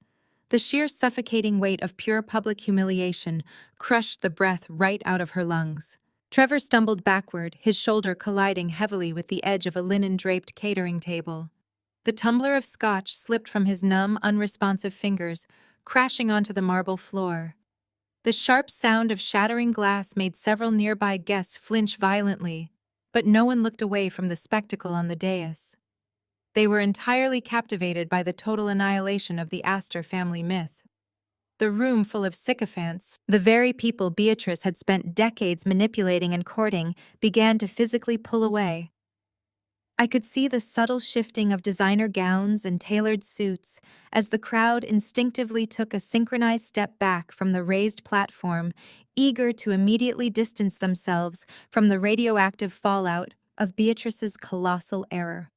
The sheer suffocating weight of pure public humiliation crushed the breath right out of her lungs. Trevor stumbled backward, his shoulder colliding heavily with the edge of a linen-draped catering table. The tumbler of scotch slipped from his numb, unresponsive fingers, crashing onto the marble floor. The sharp sound of shattering glass made several nearby guests flinch violently, but no one looked away from the spectacle on the dais. They were entirely captivated by the total annihilation of the Astor family myth. The room full of sycophants, the very people Beatrice had spent decades manipulating and courting, began to physically pull away. I could see the subtle shifting of designer gowns and tailored suits as the crowd instinctively took a synchronized step back from the raised platform, eager to immediately distance themselves from the radioactive fallout of Beatrice's colossal error.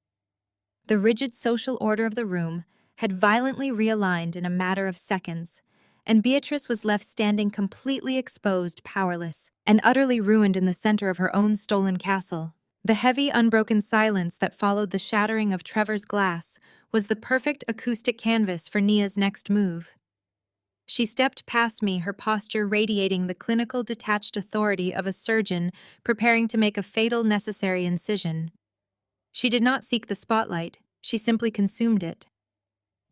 The rigid social order of the room had violently realigned in a matter of seconds, and Beatrice was left standing completely exposed, powerless, and utterly ruined in the center of her own stolen castle. The heavy, unbroken silence that followed the shattering of Trevor's glass was the perfect acoustic canvas for Nia's next move. She stepped past me, her posture radiating the clinical, detached authority of a surgeon preparing to make a fatal, necessary incision. She did not seek the spotlight, she simply consumed it.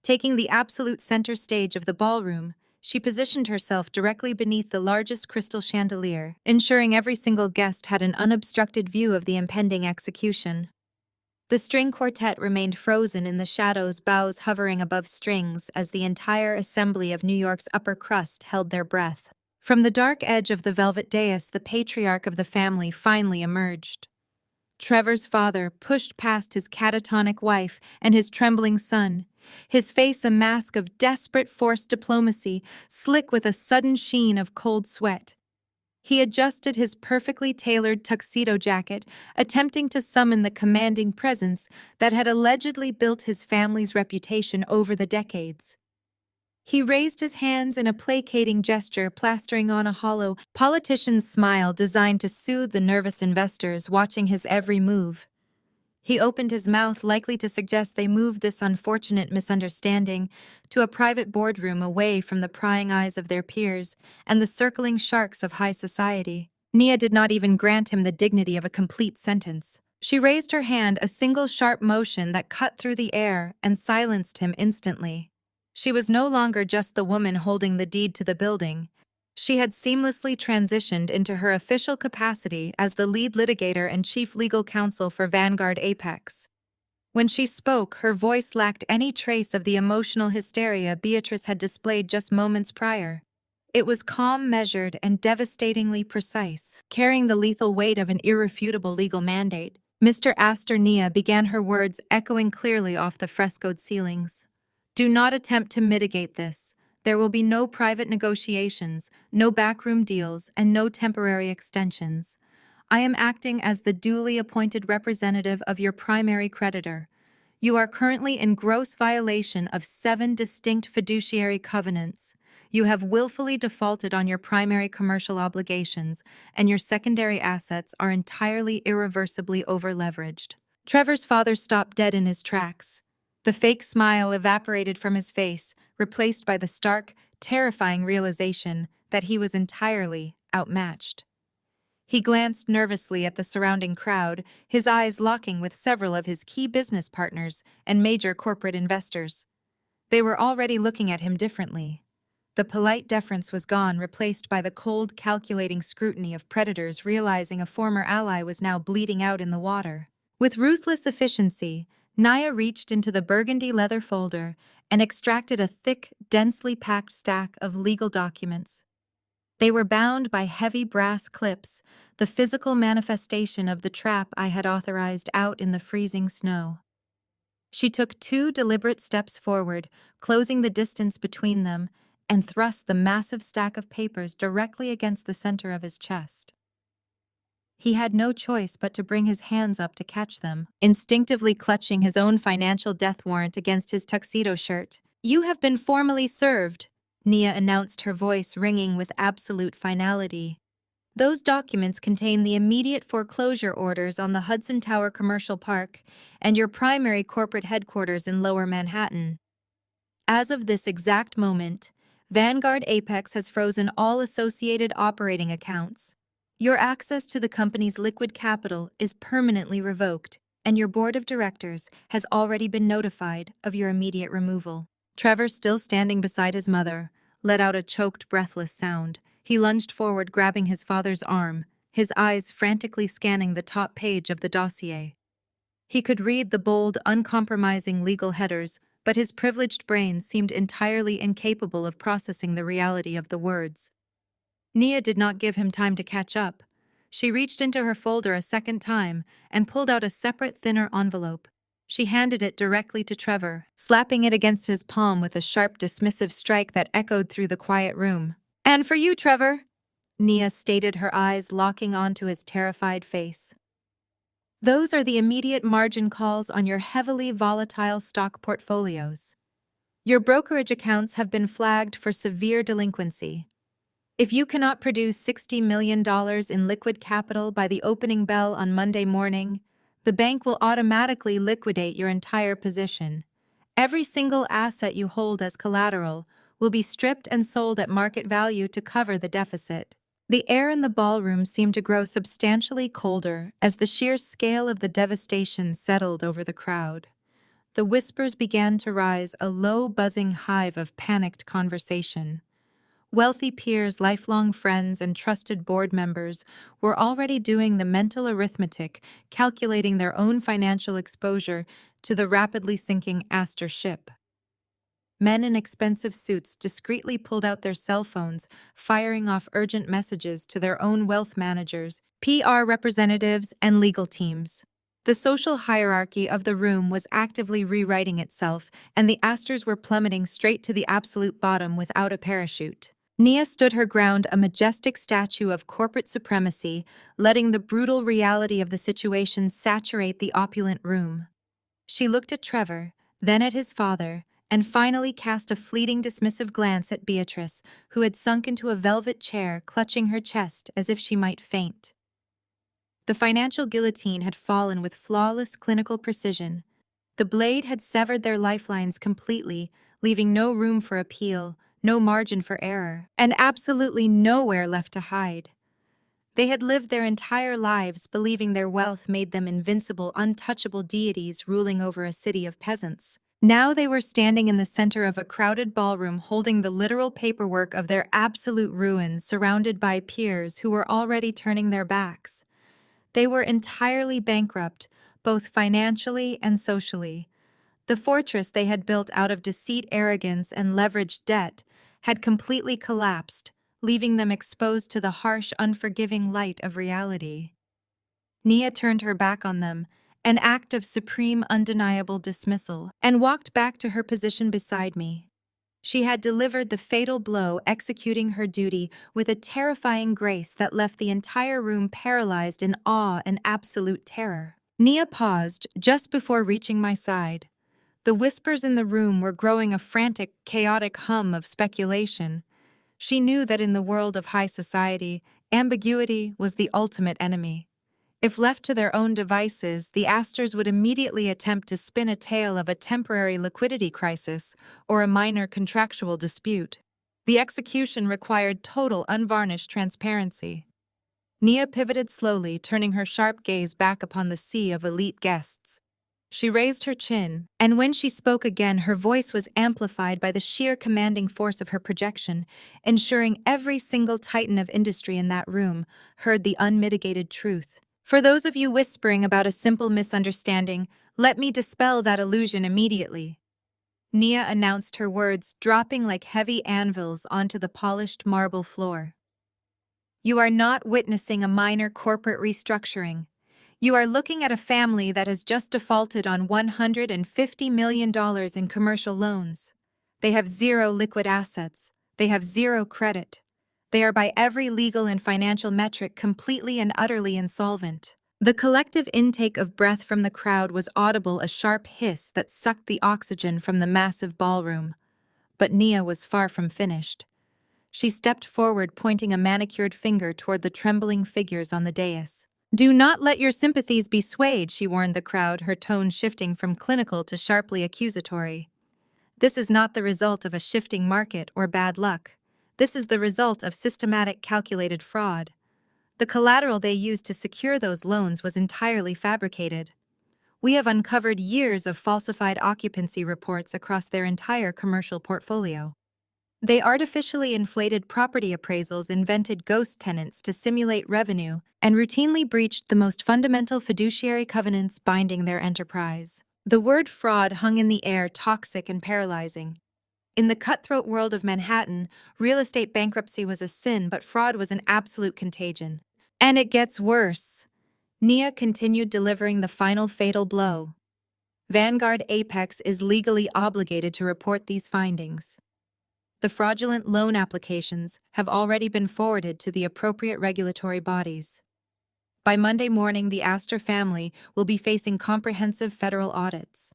Taking the absolute center stage of the ballroom, she positioned herself directly beneath the largest crystal chandelier, ensuring every single guest had an unobstructed view of the impending execution. The string quartet remained frozen in the shadows, bows hovering above strings as the entire assembly of New York's upper crust held their breath. From the dark edge of the velvet dais, the patriarch of the family finally emerged. Trevor's father pushed past his catatonic wife and his trembling son, his face a mask of desperate forced diplomacy, slick with a sudden sheen of cold sweat. He adjusted his perfectly tailored tuxedo jacket, attempting to summon the commanding presence that had allegedly built his family's reputation over the decades. He raised his hands in a placating gesture, plastering on a hollow, politician's smile designed to soothe the nervous investors watching his every move. He opened his mouth, likely to suggest they move this unfortunate misunderstanding to a private boardroom away from the prying eyes of their peers and the circling sharks of high society. Nia did not even grant him the dignity of a complete sentence. She raised her hand, a single sharp motion that cut through the air and silenced him instantly. She was no longer just the woman holding the deed to the building. She had seamlessly transitioned into her official capacity as the lead litigator and chief legal counsel for Vanguard Apex. When she spoke, her voice lacked any trace of the emotional hysteria Beatrice had displayed just moments prior. It was calm, measured, and devastatingly precise, carrying the lethal weight of an irrefutable legal mandate. Mr. Astor, Nia began her words echoing clearly off the frescoed ceilings. "Do not attempt to mitigate this. There will be no private negotiations, no backroom deals, and no temporary extensions. I am acting as the duly appointed representative of your primary creditor. You are currently in gross violation of 7 distinct fiduciary covenants. You have willfully defaulted on your primary commercial obligations, and your secondary assets are entirely irreversibly overleveraged." Trevor's father stopped dead in his tracks. The fake smile evaporated from his face, replaced by the stark, terrifying realization that he was entirely outmatched. He glanced nervously at the surrounding crowd, his eyes locking with several of his key business partners and major corporate investors. They were already looking at him differently. The polite deference was gone, replaced by the cold, calculating scrutiny of predators realizing a former ally was now bleeding out in the water. With ruthless efficiency, Naya reached into the burgundy leather folder and extracted a thick, densely packed stack of legal documents. They were bound by heavy brass clips, the physical manifestation of the trap I had authorized out in the freezing snow. She took 2 deliberate steps forward, closing the distance between them, and thrust the massive stack of papers directly against the center of his chest. He had no choice but to bring his hands up to catch them, instinctively clutching his own financial death warrant against his tuxedo shirt. "You have been formally served," Nia announced, her voice ringing with absolute finality. "Those documents contain the immediate foreclosure orders on the Hudson Tower Commercial Park and your primary corporate headquarters in Lower Manhattan. As of this exact moment, Vanguard Apex has frozen all associated operating accounts. Your access to the company's liquid capital is permanently revoked, and your board of directors has already been notified of your immediate removal." Trevor, still standing beside his mother, let out a choked, breathless sound. He lunged forward, grabbing his father's arm, his eyes frantically scanning the top page of the dossier. He could read the bold, uncompromising legal headers, but his privileged brain seemed entirely incapable of processing the reality of the words. Nia did not give him time to catch up. She reached into her folder a second time and pulled out a separate, thinner envelope. She handed it directly to Trevor, slapping it against his palm with a sharp, dismissive strike that echoed through the quiet room. "And for you, Trevor," Nia stated, her eyes locking onto his terrified face. "Those are the immediate margin calls on your heavily volatile stock portfolios. Your brokerage accounts have been flagged for severe delinquency. If you cannot produce $60 million in liquid capital by the opening bell on Monday morning, the bank will automatically liquidate your entire position. Every single asset you hold as collateral will be stripped and sold at market value to cover the deficit." The air in the ballroom seemed to grow substantially colder as the sheer scale of the devastation settled over the crowd. The whispers began to rise, a low, buzzing hive of panicked conversation. Wealthy peers, lifelong friends, and trusted board members were already doing the mental arithmetic, calculating their own financial exposure to the rapidly sinking Astor ship. Men in expensive suits discreetly pulled out their cell phones, firing off urgent messages to their own wealth managers, PR representatives, and legal teams. The social hierarchy of the room was actively rewriting itself, and the Astors were plummeting straight to the absolute bottom without a parachute. Nia stood her ground, a majestic statue of corporate supremacy, letting the brutal reality of the situation saturate the opulent room. She looked at Trevor, then at his father, and finally cast a fleeting dismissive glance at Beatrice, who had sunk into a velvet chair, clutching her chest as if she might faint. The financial guillotine had fallen with flawless clinical precision. The blade had severed their lifelines completely, leaving no room for appeal, no margin for error, and absolutely nowhere left to hide. They had lived their entire lives believing their wealth made them invincible, untouchable deities ruling over a city of peasants. Now they were standing in the center of a crowded ballroom, holding the literal paperwork of their absolute ruin, surrounded by peers who were already turning their backs. They were entirely bankrupt, both financially and socially. The fortress they had built out of deceit, arrogance, and leveraged debt had completely collapsed, leaving them exposed to the harsh, unforgiving light of reality. Nia turned her back on them, an act of supreme, undeniable dismissal, and walked back to her position beside me. She had delivered the fatal blow, executing her duty with a terrifying grace that left the entire room paralyzed in awe and absolute terror. Nia paused just before reaching my side. The whispers in the room were growing a frantic, chaotic hum of speculation. She knew that in the world of high society, ambiguity was the ultimate enemy. If left to their own devices, the Astors would immediately attempt to spin a tale of a temporary liquidity crisis or a minor contractual dispute. The execution required total, unvarnished transparency. Nia pivoted slowly, turning her sharp gaze back upon the sea of elite guests. She raised her chin, and when she spoke again, her voice was amplified by the sheer commanding force of her projection, ensuring every single titan of industry in that room heard the unmitigated truth. For those of you whispering about a simple misunderstanding, let me dispel that illusion immediately. Nia announced, her words dropping like heavy anvils onto the polished marble floor. You are not witnessing a minor corporate restructuring. You are looking at a family that has just defaulted on $150 million in commercial loans. They have zero liquid assets. They have zero credit. They are by every legal and financial metric completely and utterly insolvent. The collective intake of breath from the crowd was audible, a sharp hiss that sucked the oxygen from the massive ballroom. But Nia was far from finished. She stepped forward, pointing a manicured finger toward the trembling figures on the dais. Do not let your sympathies be swayed, she warned the crowd, her tone shifting from clinical to sharply accusatory. This is not the result of a shifting market or bad luck. This is the result of systematic, calculated fraud. The collateral they used to secure those loans was entirely fabricated. We have uncovered years of falsified occupancy reports across their entire commercial portfolio. They artificially inflated property appraisals, invented ghost tenants to simulate revenue, and routinely breached the most fundamental fiduciary covenants binding their enterprise. The word fraud hung in the air, toxic and paralyzing. In the cutthroat world of Manhattan, real estate bankruptcy was a sin, but fraud was an absolute contagion. And it gets worse. Nia continued, delivering the final fatal blow. Vanguard Apex is legally obligated to report these findings. The fraudulent loan applications have already been forwarded to the appropriate regulatory bodies. By Monday morning, the Astor family will be facing comprehensive federal audits.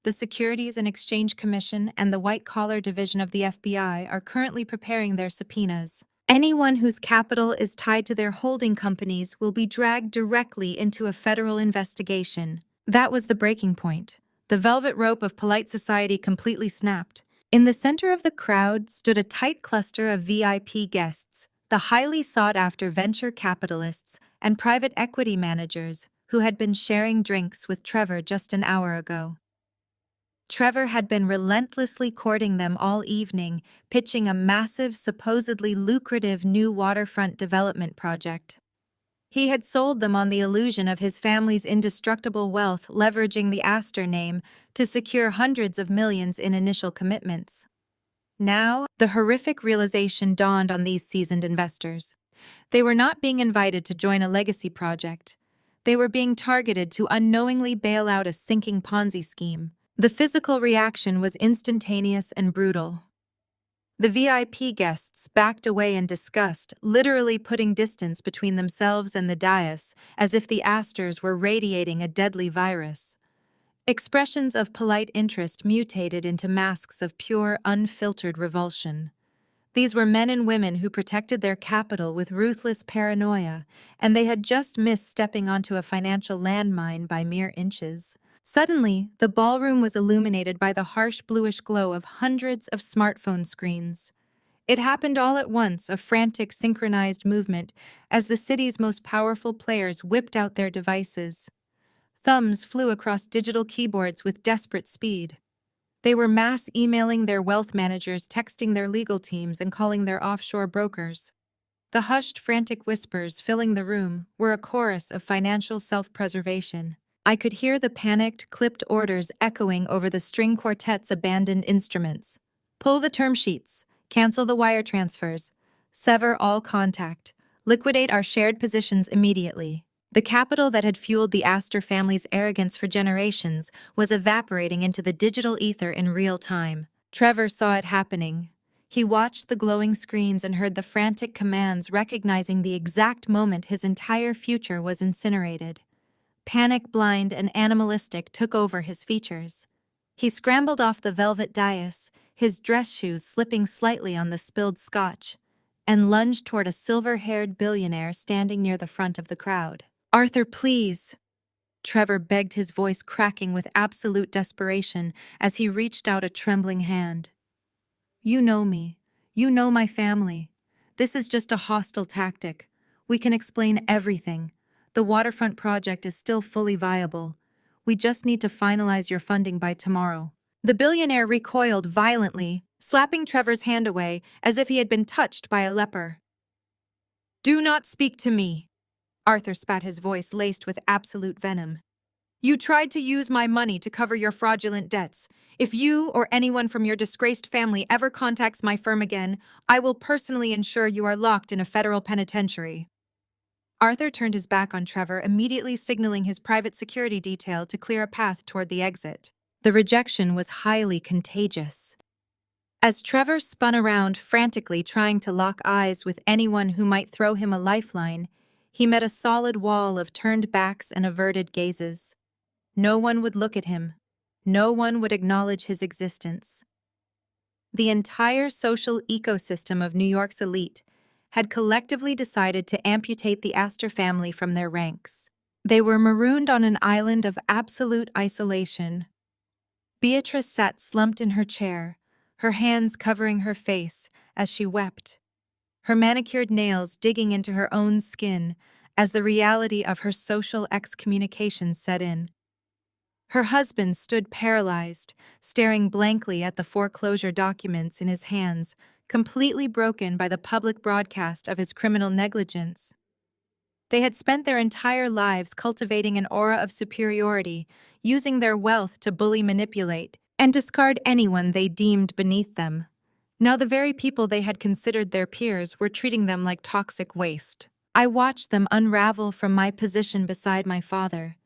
The Securities and Exchange Commission and the White-Collar Division of the FBI are currently preparing their subpoenas. Anyone whose capital is tied to their holding companies will be dragged directly into a federal investigation. That was the breaking point. The velvet rope of polite society completely snapped. In the center of the crowd stood a tight cluster of VIP guests, the highly sought-after venture capitalists and private equity managers who had been sharing drinks with Trevor just an hour ago. Trevor had been relentlessly courting them all evening, pitching a massive, supposedly lucrative new waterfront development project. He had sold them on the illusion of his family's indestructible wealth, leveraging the Astor name to secure hundreds of millions in initial commitments. Now, the horrific realization dawned on these seasoned investors. They were not being invited to join a legacy project. They were being targeted to unknowingly bail out a sinking Ponzi scheme. The physical reaction was instantaneous and brutal. The VIP guests backed away in disgust, literally putting distance between themselves and the dais, as if the Astors were radiating a deadly virus. Expressions of polite interest mutated into masks of pure, unfiltered revulsion. These were men and women who protected their capital with ruthless paranoia, and they had just missed stepping onto a financial landmine by mere inches. Suddenly, the ballroom was illuminated by the harsh bluish glow of hundreds of smartphone screens. It happened all at once, a frantic, synchronized movement, as the city's most powerful players whipped out their devices. Thumbs flew across digital keyboards with desperate speed. They were mass emailing their wealth managers, texting their legal teams, and calling their offshore brokers. The hushed, frantic whispers filling the room were a chorus of financial self-preservation. I could hear the panicked, clipped orders echoing over the string quartet's abandoned instruments. Pull the term sheets, cancel the wire transfers, sever all contact, liquidate our shared positions immediately. The capital that had fueled the Astor family's arrogance for generations was evaporating into the digital ether in real time. Trevor saw it happening. He watched the glowing screens and heard the frantic commands, recognizing the exact moment his entire future was incinerated. Panic, blind, and animalistic took over his features. He scrambled off the velvet dais, his dress shoes slipping slightly on the spilled scotch, and lunged toward a silver-haired billionaire standing near the front of the crowd. "Arthur, please!" Trevor begged, his voice cracking with absolute desperation as he reached out a trembling hand. "You know me. You know my family. This is just a hostile tactic. We can explain everything. The waterfront project is still fully viable. We just need to finalize your funding by tomorrow. The billionaire recoiled violently, slapping Trevor's hand away as if he had been touched by a leper. "Do not speak to me." Arthur spat, his voice laced with absolute venom. "You tried to use my money to cover your fraudulent debts. If you or anyone from your disgraced family ever contacts my firm again, I will personally ensure you are locked in a federal penitentiary." Arthur turned his back on Trevor, immediately signaling his private security detail to clear a path toward the exit. The rejection was highly contagious. As Trevor spun around, frantically trying to lock eyes with anyone who might throw him a lifeline, he met a solid wall of turned backs and averted gazes. No one would look at him. No one would acknowledge his existence. The entire social ecosystem of New York's elite had collectively decided to amputate the Astor family from their ranks. They were marooned on an island of absolute isolation. Beatrice sat slumped in her chair, her hands covering her face as she wept, her manicured nails digging into her own skin as the reality of her social excommunication set in. Her husband stood paralyzed, staring blankly at the foreclosure documents in his hands, completely broken by the public broadcast of his criminal negligence. They had spent their entire lives cultivating an aura of superiority, using their wealth to bully, manipulate, and discard anyone they deemed beneath them. Now the very people they had considered their peers were treating them like toxic waste. I watched them unravel from my position beside my father.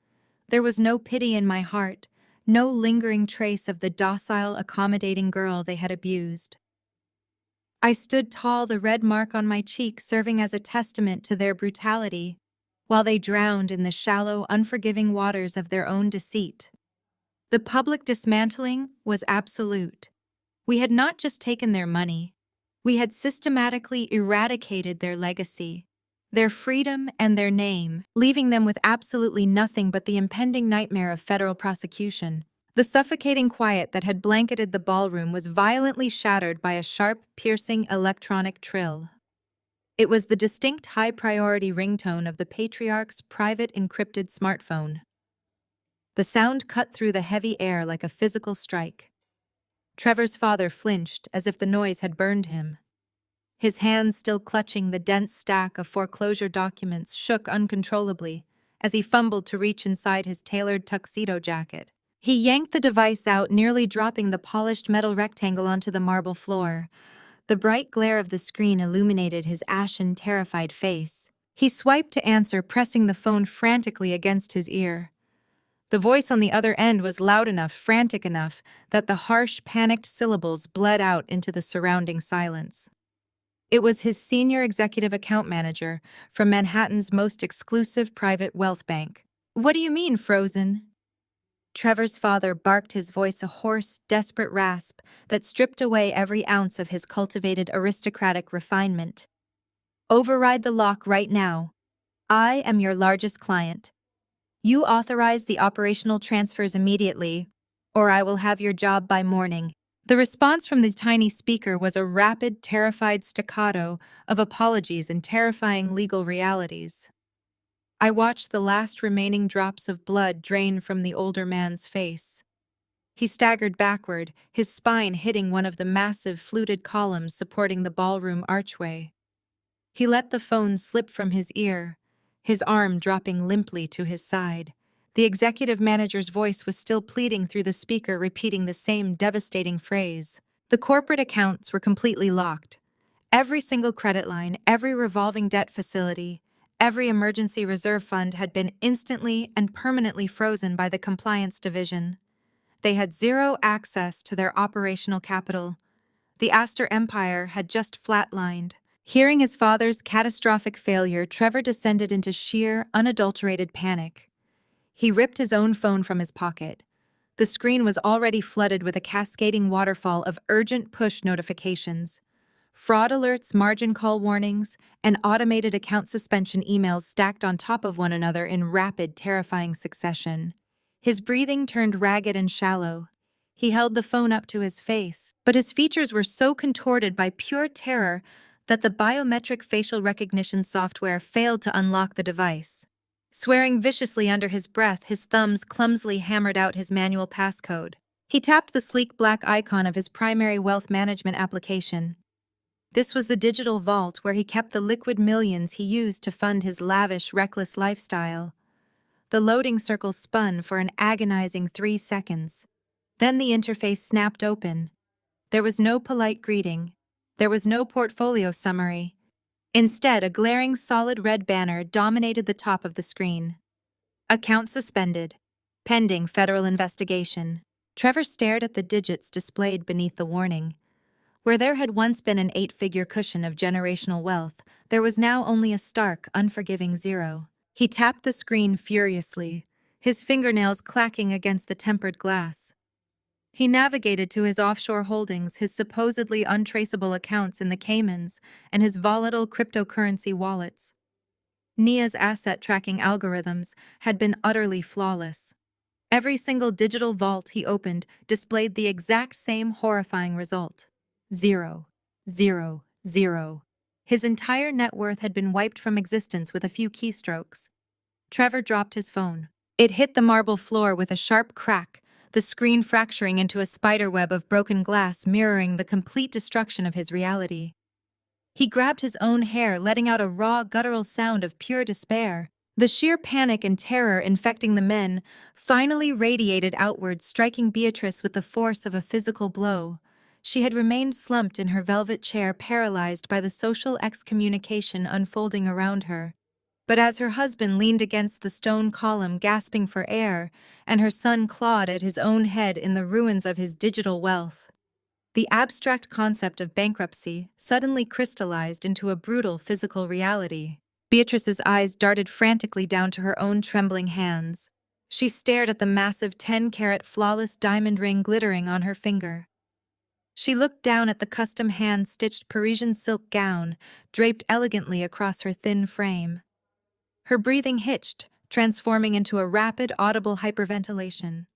There was no pity in my heart, no lingering trace of the docile, accommodating girl they had abused. I stood tall, the red mark on my cheek serving as a testament to their brutality, while they drowned in the shallow, unforgiving waters of their own deceit. The public dismantling was absolute. We had not just taken their money, we had systematically eradicated their legacy, their freedom and their name, leaving them with absolutely nothing but the impending nightmare of federal prosecution. The suffocating quiet that had blanketed the ballroom was violently shattered by a sharp, piercing electronic trill. It was the distinct high-priority ringtone of the patriarch's private encrypted smartphone. The sound cut through the heavy air like a physical strike. Trevor's father flinched as if the noise had burned him. His hands, still clutching the dense stack of foreclosure documents, shook uncontrollably as he fumbled to reach inside his tailored tuxedo jacket. He yanked the device out, nearly dropping the polished metal rectangle onto the marble floor. The bright glare of the screen illuminated his ashen, terrified face. He swiped to answer, pressing the phone frantically against his ear. The voice on the other end was loud enough, frantic enough, that the harsh, panicked syllables bled out into the surrounding silence. It was his senior executive account manager from Manhattan's most exclusive private wealth bank. "What do you mean, frozen?" Trevor's father barked, his voice a hoarse, desperate rasp that stripped away every ounce of his cultivated aristocratic refinement. "Override the lock right now. I am your largest client. You authorize the operational transfers immediately, or I will have your job by morning." The response from the tiny speaker was a rapid, terrified staccato of apologies and terrifying legal realities. I watched the last remaining drops of blood drain from the older man's face. He staggered backward, his spine hitting one of the massive fluted columns supporting the ballroom archway. He let the phone slip from his ear, his arm dropping limply to his side. The executive manager's voice was still pleading through the speaker, repeating the same devastating phrase. The corporate accounts were completely locked. Every single credit line, every revolving debt facility, every emergency reserve fund had been instantly and permanently frozen by the compliance division. They had zero access to their operational capital. The Astor empire had just flatlined. Hearing his father's catastrophic failure, Trevor descended into sheer, unadulterated panic. He ripped his own phone from his pocket. The screen was already flooded with a cascading waterfall of urgent push notifications. Fraud alerts, margin call warnings, and automated account suspension emails stacked on top of one another in rapid, terrifying succession. His breathing turned ragged and shallow. He held the phone up to his face, but his features were so contorted by pure terror that the biometric facial recognition software failed to unlock the device. Swearing viciously under his breath, his thumbs clumsily hammered out his manual passcode. He tapped the sleek black icon of his primary wealth management application. This was the digital vault where he kept the liquid millions he used to fund his lavish, reckless lifestyle. The loading circle spun for an agonizing 3 seconds. Then the interface snapped open. There was no polite greeting. There was no portfolio summary. Instead, a glaring solid red banner dominated the top of the screen. Account suspended. Pending federal investigation. Trevor stared at the digits displayed beneath the warning. Where there had once been an 8-figure cushion of generational wealth, there was now only a stark, unforgiving 0. He tapped the screen furiously, his fingernails clacking against the tempered glass. He navigated to his offshore holdings, his supposedly untraceable accounts in the Caymans, and his volatile cryptocurrency wallets. Nia's asset tracking algorithms had been utterly flawless. Every single digital vault he opened displayed the exact same horrifying result. 0, 0, 0. His entire net worth had been wiped from existence with a few keystrokes. Trevor dropped his phone. It hit the marble floor with a sharp crack, the screen fracturing into a spiderweb of broken glass mirroring the complete destruction of his reality. He grabbed his own hair, letting out a raw, guttural sound of pure despair. The sheer panic and terror infecting the men finally radiated outward, striking Beatrice with the force of a physical blow. She had remained slumped in her velvet chair, paralyzed by the social excommunication unfolding around her. But as her husband leaned against the stone column, gasping for air, and her son clawed at his own head in the ruins of his digital wealth, the abstract concept of bankruptcy suddenly crystallized into a brutal physical reality. Beatrice's eyes darted frantically down to her own trembling hands. She stared at the massive 10-carat flawless diamond ring glittering on her finger. She looked down at the custom hand-stitched Parisian silk gown draped elegantly across her thin frame. Her breathing hitched, transforming into a rapid, audible hyperventilation.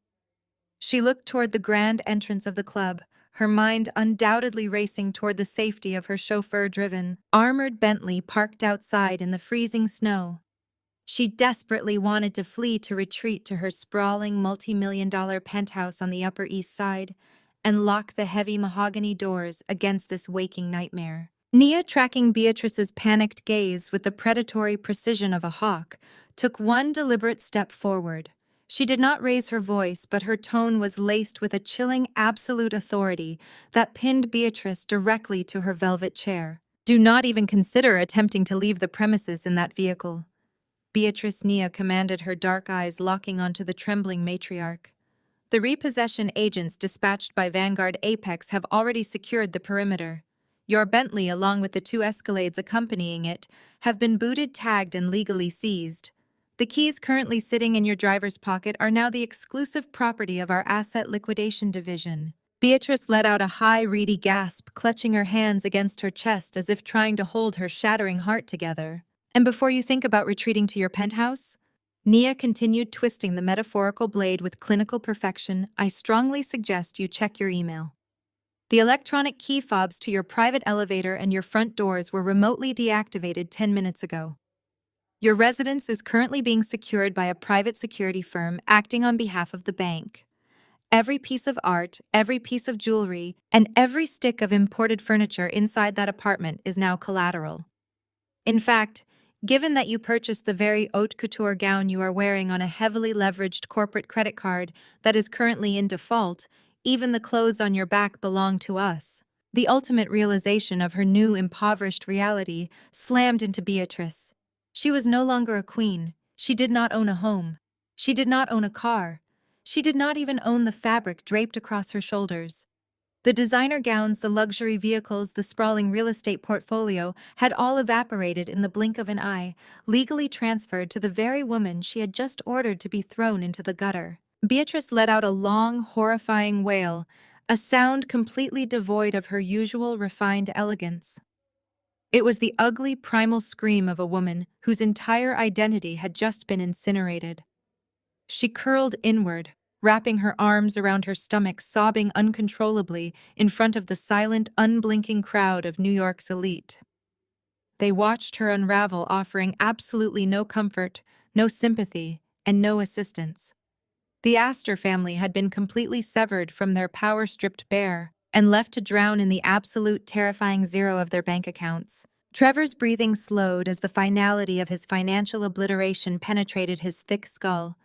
She looked toward the grand entrance of the club, her mind undoubtedly racing toward the safety of her chauffeur-driven, armored Bentley parked outside in the freezing snow. She desperately wanted to flee to retreat to her sprawling multi-million-dollar penthouse on the Upper East Side and lock the heavy mahogany doors against this waking nightmare. Nia, tracking Beatrice's panicked gaze with the predatory precision of a hawk, took one deliberate step forward. She did not raise her voice, but her tone was laced with a chilling absolute authority that pinned Beatrice directly to her velvet chair. "Do not even consider attempting to leave the premises in that vehicle," Beatrice Nia commanded, her dark eyes locking onto the trembling matriarch. "The repossession agents dispatched by Vanguard Apex have already secured the perimeter. Your Bentley, along with the 2 Escalades accompanying it, have been booted, tagged, and legally seized. The keys currently sitting in your driver's pocket are now the exclusive property of our asset liquidation division." Beatrice let out a high, reedy gasp, clutching her hands against her chest as if trying to hold her shattering heart together. "And before you think about retreating to your penthouse," Nia continued, twisting the metaphorical blade with clinical perfection, "I strongly suggest you check your email. The electronic key fobs to your private elevator and your front doors were remotely deactivated 10 minutes ago. Your residence is currently being secured by a private security firm acting on behalf of the bank. Every piece of art, every piece of jewelry, and every stick of imported furniture inside that apartment is now collateral. In fact, given that you purchased the very haute couture gown you are wearing on a heavily leveraged corporate credit card that is currently in default, even the clothes on your back belong to us." The ultimate realization of her new impoverished reality slammed into Beatrice. She was no longer a queen. She did not own a home. She did not own a car. She did not even own the fabric draped across her shoulders. The designer gowns, the luxury vehicles, the sprawling real estate portfolio had all evaporated in the blink of an eye, legally transferred to the very woman she had just ordered to be thrown into the gutter. Beatrice let out a long, horrifying wail, a sound completely devoid of her usual refined elegance. It was the ugly, primal scream of a woman whose entire identity had just been incinerated. She curled inward, wrapping her arms around her stomach, sobbing uncontrollably in front of the silent, unblinking crowd of New York's elite. They watched her unravel, offering absolutely no comfort, no sympathy, and no assistance. The Astor family had been completely severed from their power stripped bare and left to drown in the absolute terrifying zero of their bank accounts. Trevor's breathing slowed as the finality of his financial obliteration penetrated his thick skull.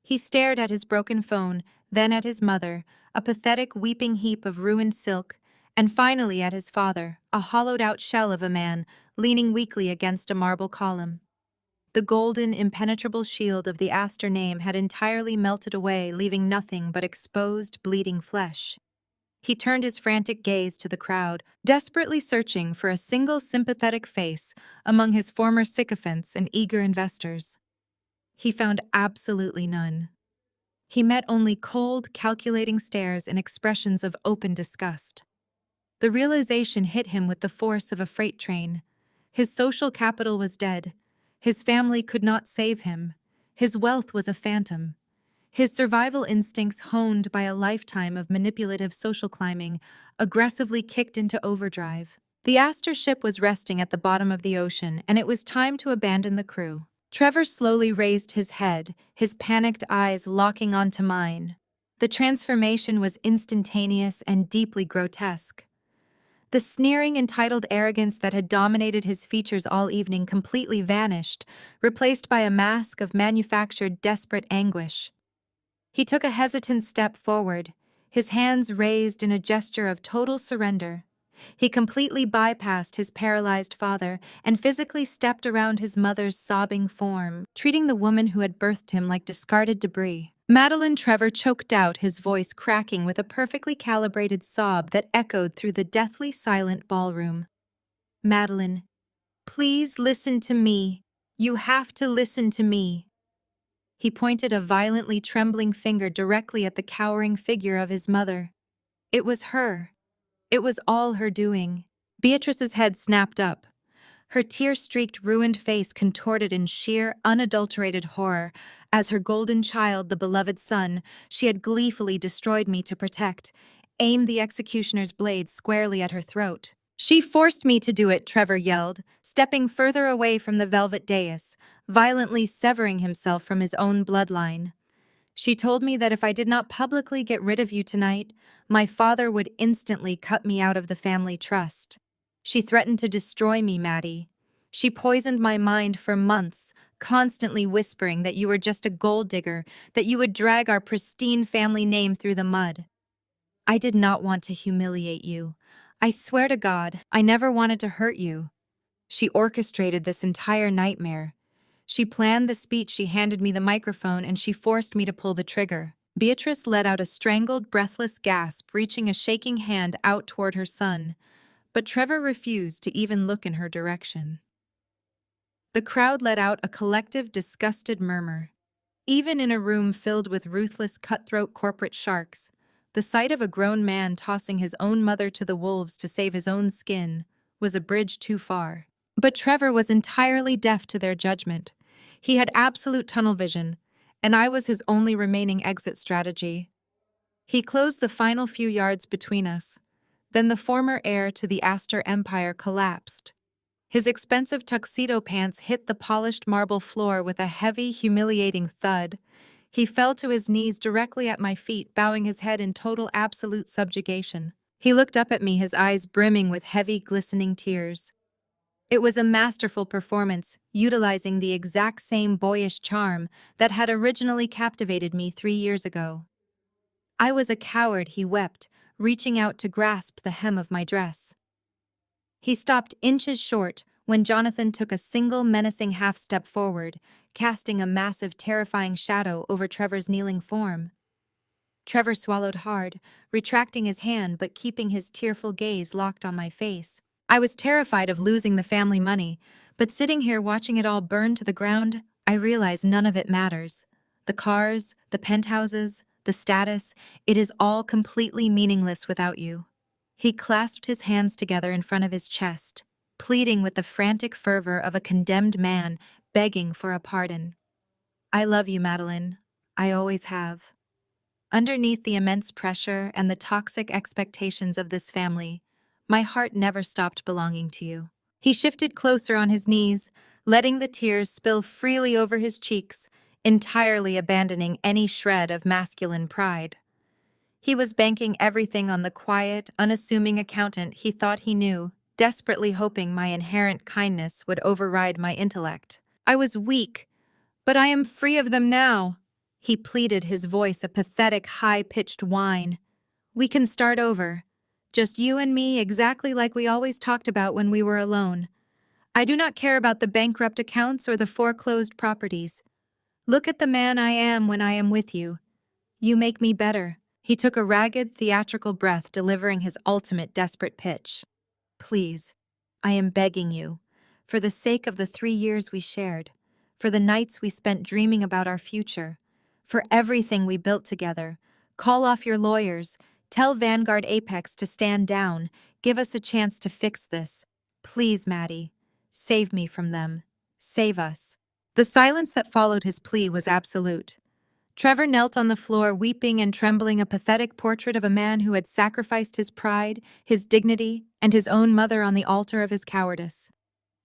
He stared at his broken phone, then at his mother, a pathetic weeping heap of ruined silk, and finally at his father, a hollowed-out shell of a man, leaning weakly against a marble column. The golden, impenetrable shield of the Astor name had entirely melted away, leaving nothing but exposed, bleeding flesh. He turned his frantic gaze to the crowd, desperately searching for a single sympathetic face among his former sycophants and eager investors. He found absolutely none. He met only cold, calculating stares and expressions of open disgust. The realization hit him with the force of a freight train. His social capital was dead. His family could not save him. His wealth was a phantom. His survival instincts, honed by a lifetime of manipulative social climbing, aggressively kicked into overdrive. The Astor ship was resting at the bottom of the ocean, and it was time to abandon the crew. Trevor slowly raised his head, his panicked eyes locking onto mine. The transformation was instantaneous and deeply grotesque. The sneering, entitled arrogance that had dominated his features all evening completely vanished, replaced by a mask of manufactured, desperate anguish. He took a hesitant step forward, his hands raised in a gesture of total surrender. He completely bypassed his paralyzed father and physically stepped around his mother's sobbing form, treating the woman who had birthed him like discarded debris. Madeline Trevor choked out, his voice cracking with a perfectly calibrated sob that echoed through the deathly silent ballroom. "Madeline, please listen to me. You have to listen to me." He pointed a violently trembling finger directly at the cowering figure of his mother. It was her. It was all her doing. Beatrice's head snapped up. Her tear-streaked, ruined face contorted in sheer, unadulterated horror as her golden child, the beloved son she had gleefully destroyed me to protect, aimed the executioner's blade squarely at her throat. "She forced me to do it," Trevor yelled, stepping further away from the velvet dais, violently severing himself from his own bloodline. "She told me that if I did not publicly get rid of you tonight, my father would instantly cut me out of the family trust. She threatened to destroy me, Maddie. She poisoned my mind for months, constantly whispering that you were just a gold digger, that you would drag our pristine family name through the mud. I did not want to humiliate you. I swear to God, I never wanted to hurt you. She orchestrated this entire nightmare. She planned the speech, she handed me the microphone, and she forced me to pull the trigger." Beatrice let out a strangled, breathless gasp, reaching a shaking hand out toward her son, but Trevor refused to even look in her direction. The crowd let out a collective, disgusted murmur. Even in a room filled with ruthless, cutthroat corporate sharks, the sight of a grown man tossing his own mother to the wolves to save his own skin was a bridge too far. But Trevor was entirely deaf to their judgment. He had absolute tunnel vision, and I was his only remaining exit strategy. He closed the final few yards between us. Then the former heir to the Astor Empire collapsed. His expensive tuxedo pants hit the polished marble floor with a heavy, humiliating thud. He fell to his knees directly at my feet, bowing his head in total, absolute subjugation. He looked up at me, his eyes brimming with heavy, glistening tears. It was a masterful performance, utilizing the exact same boyish charm that had originally captivated me 3 years ago. "I was a coward," he wept, reaching out to grasp the hem of my dress. He stopped inches short when Jonathan took a single menacing half-step forward, casting a massive, terrifying shadow over Trevor's kneeling form. Trevor swallowed hard, retracting his hand but keeping his tearful gaze locked on my face. I was terrified of losing the family money, but sitting here watching it all burn to the ground, I realize none of it matters. The cars, the penthouses, the status, it is all completely meaningless without you. He clasped his hands together in front of his chest, pleading with the frantic fervor of a condemned man begging for a pardon. "I love you, Madeline. I always have." Underneath the immense pressure and the toxic expectations of this family, my heart never stopped belonging to you. He shifted closer on his knees, letting the tears spill freely over his cheeks, entirely abandoning any shred of masculine pride. He was banking everything on the quiet, unassuming accountant he thought he knew, desperately hoping my inherent kindness would override my intellect. I was weak, but I am free of them now, he pleaded, his voice a pathetic, high-pitched whine. We can start over. Just you and me, exactly like we always talked about when we were alone. I do not care about the bankrupt accounts or the foreclosed properties. Look at the man I am when I am with you. You make me better. He took a ragged, theatrical breath, delivering his ultimate desperate pitch. Please, I am begging you, for the sake of the 3 years we shared, for the nights we spent dreaming about our future, for everything we built together, call off your lawyers, tell Vanguard Apex to stand down, give us a chance to fix this. Please, Maddie, save me from them. Save us. The silence that followed his plea was absolute. Trevor knelt on the floor, weeping and trembling, a pathetic portrait of a man who had sacrificed his pride, his dignity, and his own mother on the altar of his cowardice.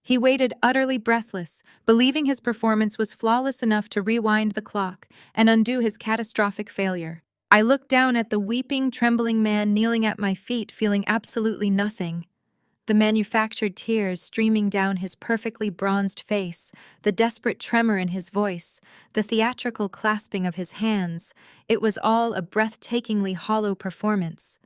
He waited, utterly breathless, believing his performance was flawless enough to rewind the clock and undo his catastrophic failure. I looked down at the weeping, trembling man kneeling at my feet, feeling absolutely nothing. The manufactured tears streaming down his perfectly bronzed face, the desperate tremor in his voice, the theatrical clasping of his hands, it was all a breathtakingly hollow performance.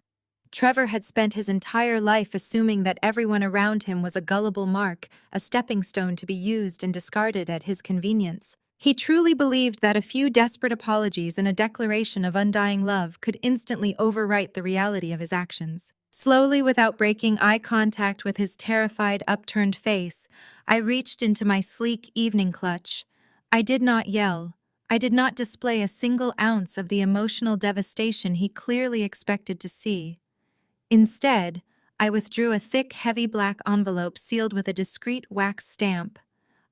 Trevor had spent his entire life assuming that everyone around him was a gullible mark, a stepping stone to be used and discarded at his convenience. He truly believed that a few desperate apologies and a declaration of undying love could instantly overwrite the reality of his actions. Slowly, without breaking eye contact with his terrified, upturned face, I reached into my sleek evening clutch. I did not yell. I did not display a single ounce of the emotional devastation he clearly expected to see. Instead, I withdrew a thick, heavy black envelope sealed with a discreet wax stamp.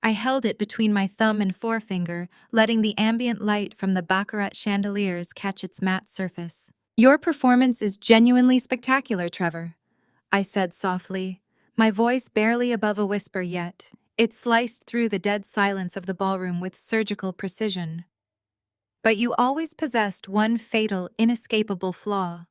I held it between my thumb and forefinger, letting the ambient light from the baccarat chandeliers catch its matte surface. Your performance is genuinely spectacular, Trevor, I said softly, my voice barely above a whisper, yet it sliced through the dead silence of the ballroom with surgical precision. But you always possessed one fatal, inescapable flaw.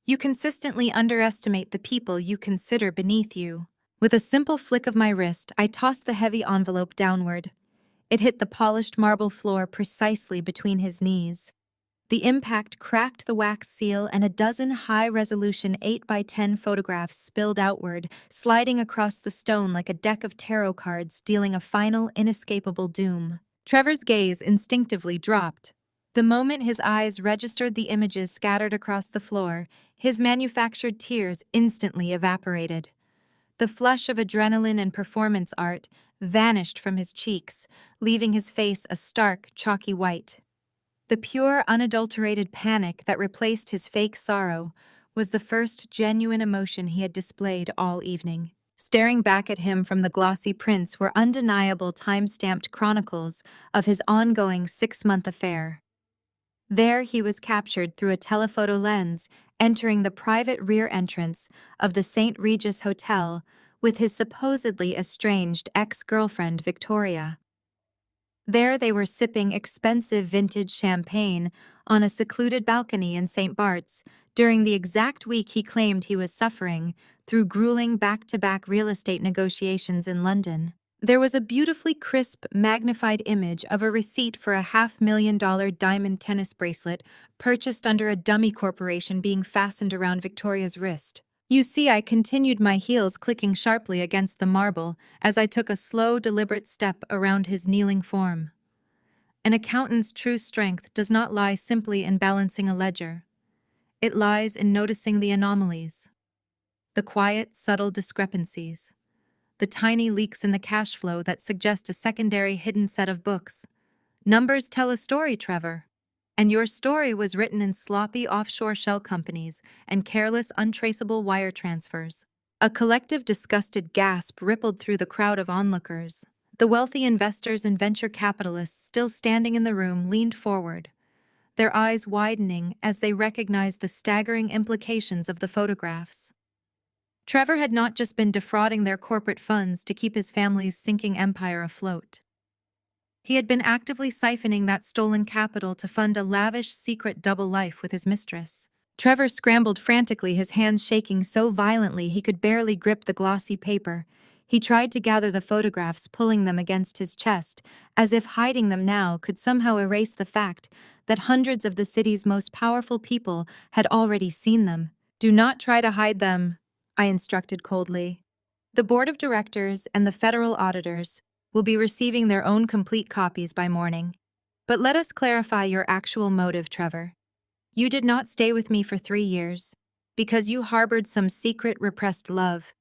You consistently underestimate the people you consider beneath you. With a simple flick of my wrist, I tossed the heavy envelope downward. It hit the polished marble floor precisely between his knees. The impact cracked the wax seal, and a dozen high-resolution 8x10 photographs spilled outward, sliding across the stone like a deck of tarot cards, dealing a final, inescapable doom. Trevor's gaze instinctively dropped. The moment his eyes registered the images scattered across the floor, his manufactured tears instantly evaporated. The flush of adrenaline and performance art vanished from his cheeks, leaving his face a stark, chalky white. The pure, unadulterated panic that replaced his fake sorrow was the first genuine emotion he had displayed all evening. Staring back at him from the glossy prints were undeniable time-stamped chronicles of his ongoing 6-month affair. There he was captured through a telephoto lens, entering the private rear entrance of the St. Regis Hotel with his supposedly estranged ex-girlfriend Victoria. There they were sipping expensive vintage champagne on a secluded balcony in St. Bart's during the exact week he claimed he was suffering through grueling back-to-back real estate negotiations in London. There was a beautifully crisp, magnified image of a receipt for a $500,000 diamond tennis bracelet purchased under a dummy corporation being fastened around Victoria's wrist. You see, I continued, my heels clicking sharply against the marble as I took a slow, deliberate step around his kneeling form. An accountant's true strength does not lie simply in balancing a ledger. It lies in noticing the anomalies, the quiet, subtle discrepancies, the tiny leaks in the cash flow that suggest a secondary hidden set of books. Numbers tell a story, Trevor. And your story was written in sloppy offshore shell companies and careless, untraceable wire transfers. A collective disgusted gasp rippled through the crowd of onlookers. The wealthy investors and venture capitalists still standing in the room leaned forward, their eyes widening as they recognized the staggering implications of the photographs. Trevor had not just been defrauding their corporate funds to keep his family's sinking empire afloat. He had been actively siphoning that stolen capital to fund a lavish, secret double life with his mistress. Trevor scrambled frantically, his hands shaking so violently he could barely grip the glossy paper. He tried to gather the photographs, pulling them against his chest, as if hiding them now could somehow erase the fact that hundreds of the city's most powerful people had already seen them. "Do not try to hide them," I instructed coldly. "The board of directors and the federal auditors will be receiving their own complete copies by morning. But let us clarify your actual motive, Trevor. You did not stay with me for 3 years because you harbored some secret repressed love.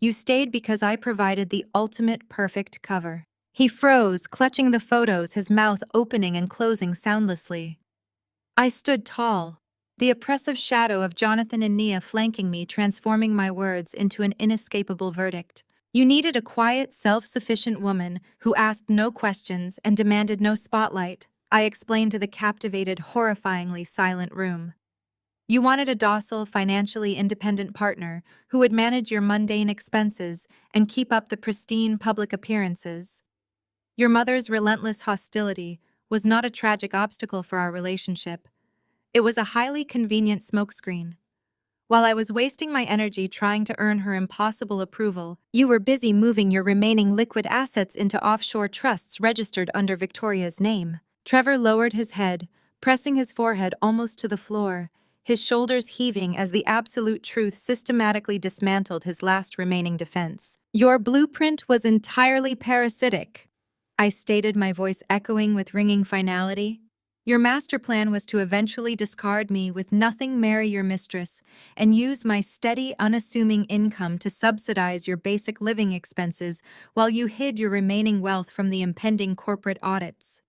You stayed because I provided the ultimate perfect cover." He froze, clutching the photos, his mouth opening and closing soundlessly. I stood tall, the oppressive shadow of Jonathan and Nia flanking me, transforming my words into an inescapable verdict. "You needed a quiet, self-sufficient woman who asked no questions and demanded no spotlight," I explained to the captivated, horrifyingly silent room. "You wanted a docile, financially independent partner who would manage your mundane expenses and keep up the pristine public appearances. Your mother's relentless hostility was not a tragic obstacle for our relationship. It was a highly convenient smokescreen. While I was wasting my energy trying to earn her impossible approval, you were busy moving your remaining liquid assets into offshore trusts registered under Victoria's name." Trevor lowered his head, pressing his forehead almost to the floor, his shoulders heaving as the absolute truth systematically dismantled his last remaining defense. "Your blueprint was entirely parasitic," I stated, my voice echoing with ringing finality. "Your master plan was to eventually discard me with nothing, marry your mistress, and use my steady, unassuming income to subsidize your basic living expenses while you hid your remaining wealth from the impending corporate audits.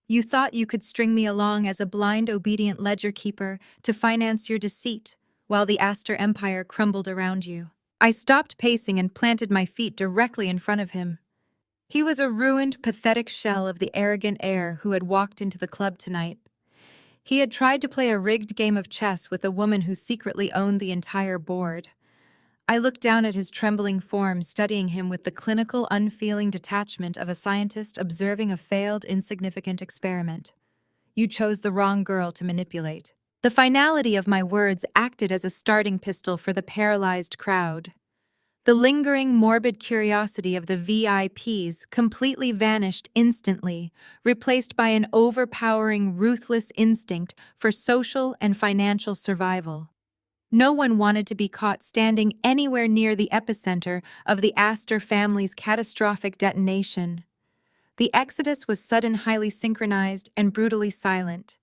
You thought you could string me along as a blind, obedient ledger keeper to finance your deceit, while the Astor Empire crumbled around you." I stopped pacing and planted my feet directly in front of him. He was a ruined, pathetic shell of the arrogant heir who had walked into the club tonight. He had tried to play a rigged game of chess with a woman who secretly owned the entire board. I looked down at his trembling form, studying him with the clinical, unfeeling detachment of a scientist observing a failed, insignificant experiment. "You chose the wrong girl to manipulate." The finality of my words acted as a starting pistol for the paralyzed crowd. The lingering, morbid curiosity of the VIPs completely vanished instantly, replaced by an overpowering, ruthless instinct for social and financial survival. No one wanted to be caught standing anywhere near the epicenter of the Astor family's catastrophic detonation. The exodus was sudden, highly synchronized, and brutally silent.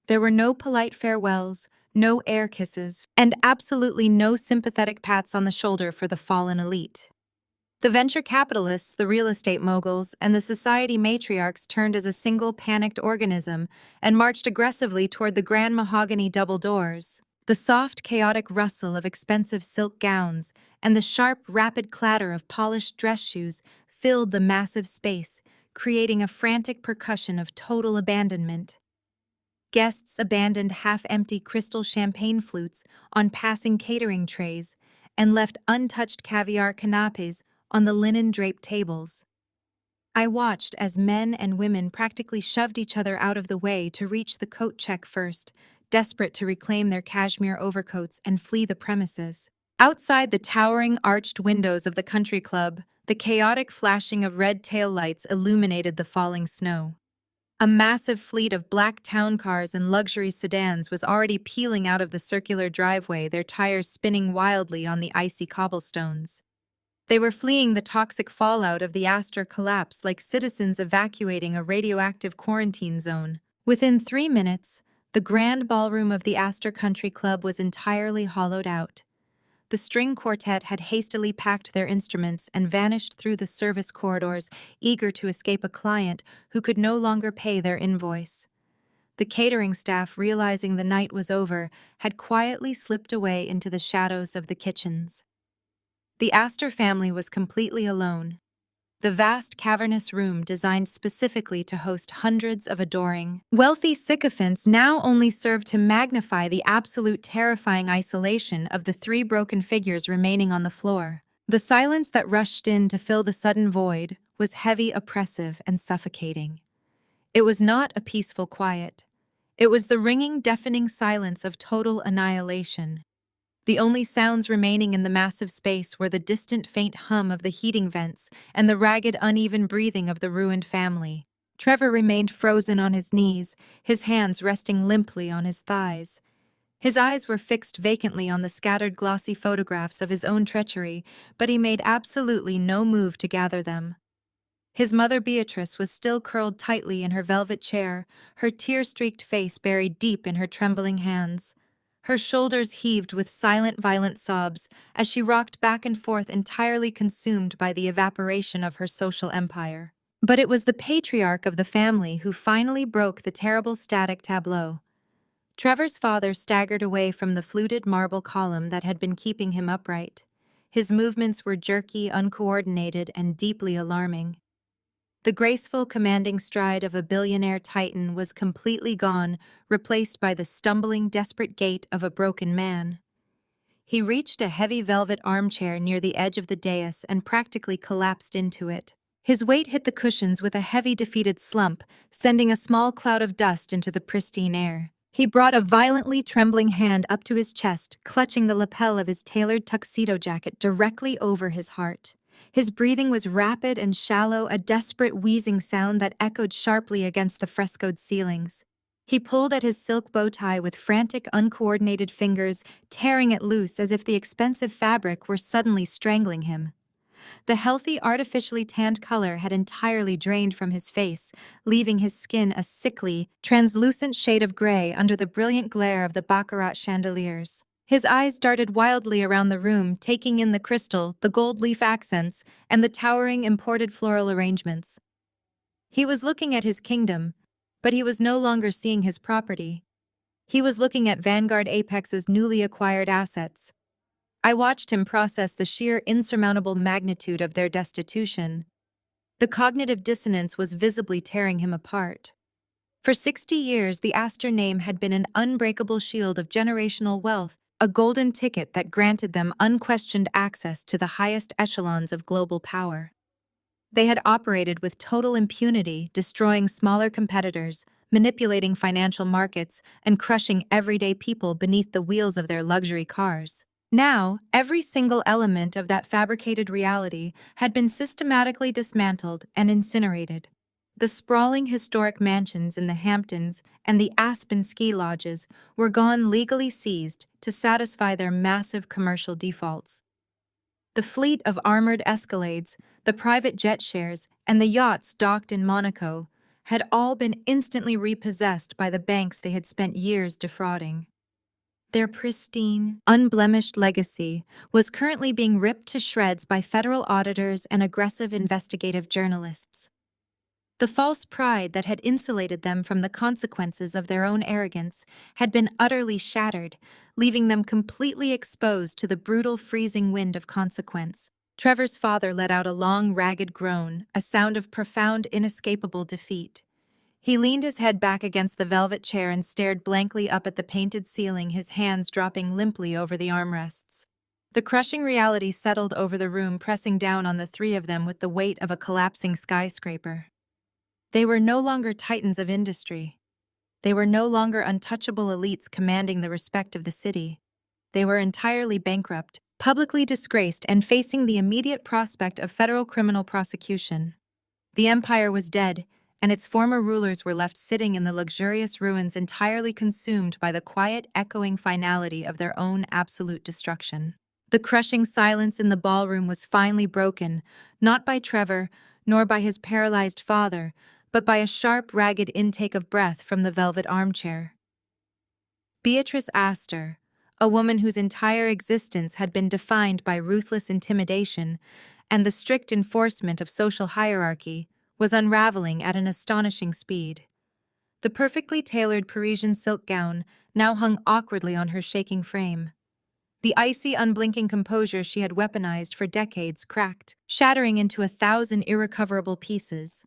There were no polite farewells, no air kisses, and absolutely no sympathetic pats on the shoulder for the fallen elite. The venture capitalists, the real estate moguls, and the society matriarchs turned as a single panicked organism and marched aggressively toward the grand mahogany double doors. The soft, chaotic rustle of expensive silk gowns and the sharp, rapid clatter of polished dress shoes filled the massive space, creating a frantic percussion of total abandonment. Guests abandoned half-empty crystal champagne flutes on passing catering trays and left untouched caviar canapes on the linen-draped tables. I watched as men and women practically shoved each other out of the way to reach the coat check first, desperate to reclaim their cashmere overcoats and flee the premises. Outside the towering arched windows of the country club, the chaotic flashing of red tail lights illuminated the falling snow. A massive fleet of black town cars and luxury sedans was already peeling out of the circular driveway, their tires spinning wildly on the icy cobblestones. They were fleeing the toxic fallout of the Astor collapse like citizens evacuating a radioactive quarantine zone. Within 3 minutes, the grand ballroom of the Astor Country Club was entirely hollowed out. The string quartet had hastily packed their instruments and vanished through the service corridors, eager to escape a client who could no longer pay their invoice. The catering staff, realizing the night was over, had quietly slipped away into the shadows of the kitchens. The Astor family was completely alone. the vast cavernous room designed specifically to host hundreds of adoring, wealthy sycophants now only served to magnify the absolute terrifying isolation of the three broken figures remaining on the floor. The silence that rushed in to fill the sudden void was heavy, oppressive, and suffocating. It was not a peaceful quiet. It was the ringing, deafening silence of total annihilation. The only sounds remaining in the massive space were the distant faint hum of the heating vents and the ragged, uneven breathing of the ruined family. Trevor remained frozen on his knees, his hands resting limply on his thighs. His eyes were fixed vacantly on the scattered glossy photographs of his own treachery, but he made absolutely no move to gather them. His mother Beatrice was still curled tightly in her velvet chair, her tear-streaked face buried deep in her trembling hands. Her shoulders heaved with silent, violent sobs as she rocked back and forth, entirely consumed by the evaporation of her social empire. But it was the patriarch of the family who finally broke the terrible static tableau. Trevor's father staggered away from the fluted marble column that had been keeping him upright. His movements were jerky, uncoordinated, and deeply alarming. The graceful, commanding stride of a billionaire titan was completely gone, replaced by the stumbling, desperate gait of a broken man. He reached a heavy velvet armchair near the edge of the dais and practically collapsed into it. His weight hit the cushions with a heavy, defeated slump, sending a small cloud of dust into the pristine air. He brought a violently trembling hand up to his chest, clutching the lapel of his tailored tuxedo jacket directly over his heart. His breathing was rapid and shallow, a desperate wheezing sound that echoed sharply against the frescoed ceilings. He pulled at his silk bow tie with frantic, uncoordinated fingers, tearing it loose as if the expensive fabric were suddenly strangling him. The healthy, artificially tanned color had entirely drained from his face, leaving his skin a sickly, translucent shade of gray under the brilliant glare of the baccarat chandeliers. His eyes darted wildly around the room, taking in the crystal, the gold leaf accents, and the towering imported floral arrangements. He was looking at his kingdom, but he was no longer seeing his property. He was looking at Vanguard Apex's newly acquired assets. I watched him process the sheer insurmountable magnitude of their destitution. The cognitive dissonance was visibly tearing him apart. For 60 years, the Astor name had been an unbreakable shield of generational wealth, a golden ticket that granted them unquestioned access to the highest echelons of global power. They had operated with total impunity, destroying smaller competitors, manipulating financial markets, and crushing everyday people beneath the wheels of their luxury cars. Now, every single element of that fabricated reality had been systematically dismantled and incinerated. The sprawling historic mansions in the Hamptons and the Aspen ski lodges were gone, legally seized to satisfy their massive commercial defaults. The fleet of armored Escalades, the private jet shares, and the yachts docked in Monaco had all been instantly repossessed by the banks they had spent years defrauding. Their pristine, unblemished legacy was currently being ripped to shreds by federal auditors and aggressive investigative journalists. The false pride that had insulated them from the consequences of their own arrogance had been utterly shattered, leaving them completely exposed to the brutal, freezing wind of consequence. Trevor's father let out a long, ragged groan, a sound of profound, inescapable defeat. He leaned his head back against the velvet chair and stared blankly up at the painted ceiling, his hands dropping limply over the armrests. The crushing reality settled over the room, pressing down on the three of them with the weight of a collapsing skyscraper. They were no longer titans of industry. They were no longer untouchable elites commanding the respect of the city. They were entirely bankrupt, publicly disgraced, and facing the immediate prospect of federal criminal prosecution. The empire was dead, and its former rulers were left sitting in the luxurious ruins, entirely consumed by the quiet, echoing finality of their own absolute destruction. The crushing silence in the ballroom was finally broken, not by Trevor, nor by his paralyzed father, but by a sharp, ragged intake of breath from the velvet armchair. Beatrice Astor, a woman whose entire existence had been defined by ruthless intimidation and the strict enforcement of social hierarchy, was unraveling at an astonishing speed. The perfectly tailored Parisian silk gown now hung awkwardly on her shaking frame. The icy, unblinking composure she had weaponized for decades cracked, shattering into 1,000 irrecoverable pieces.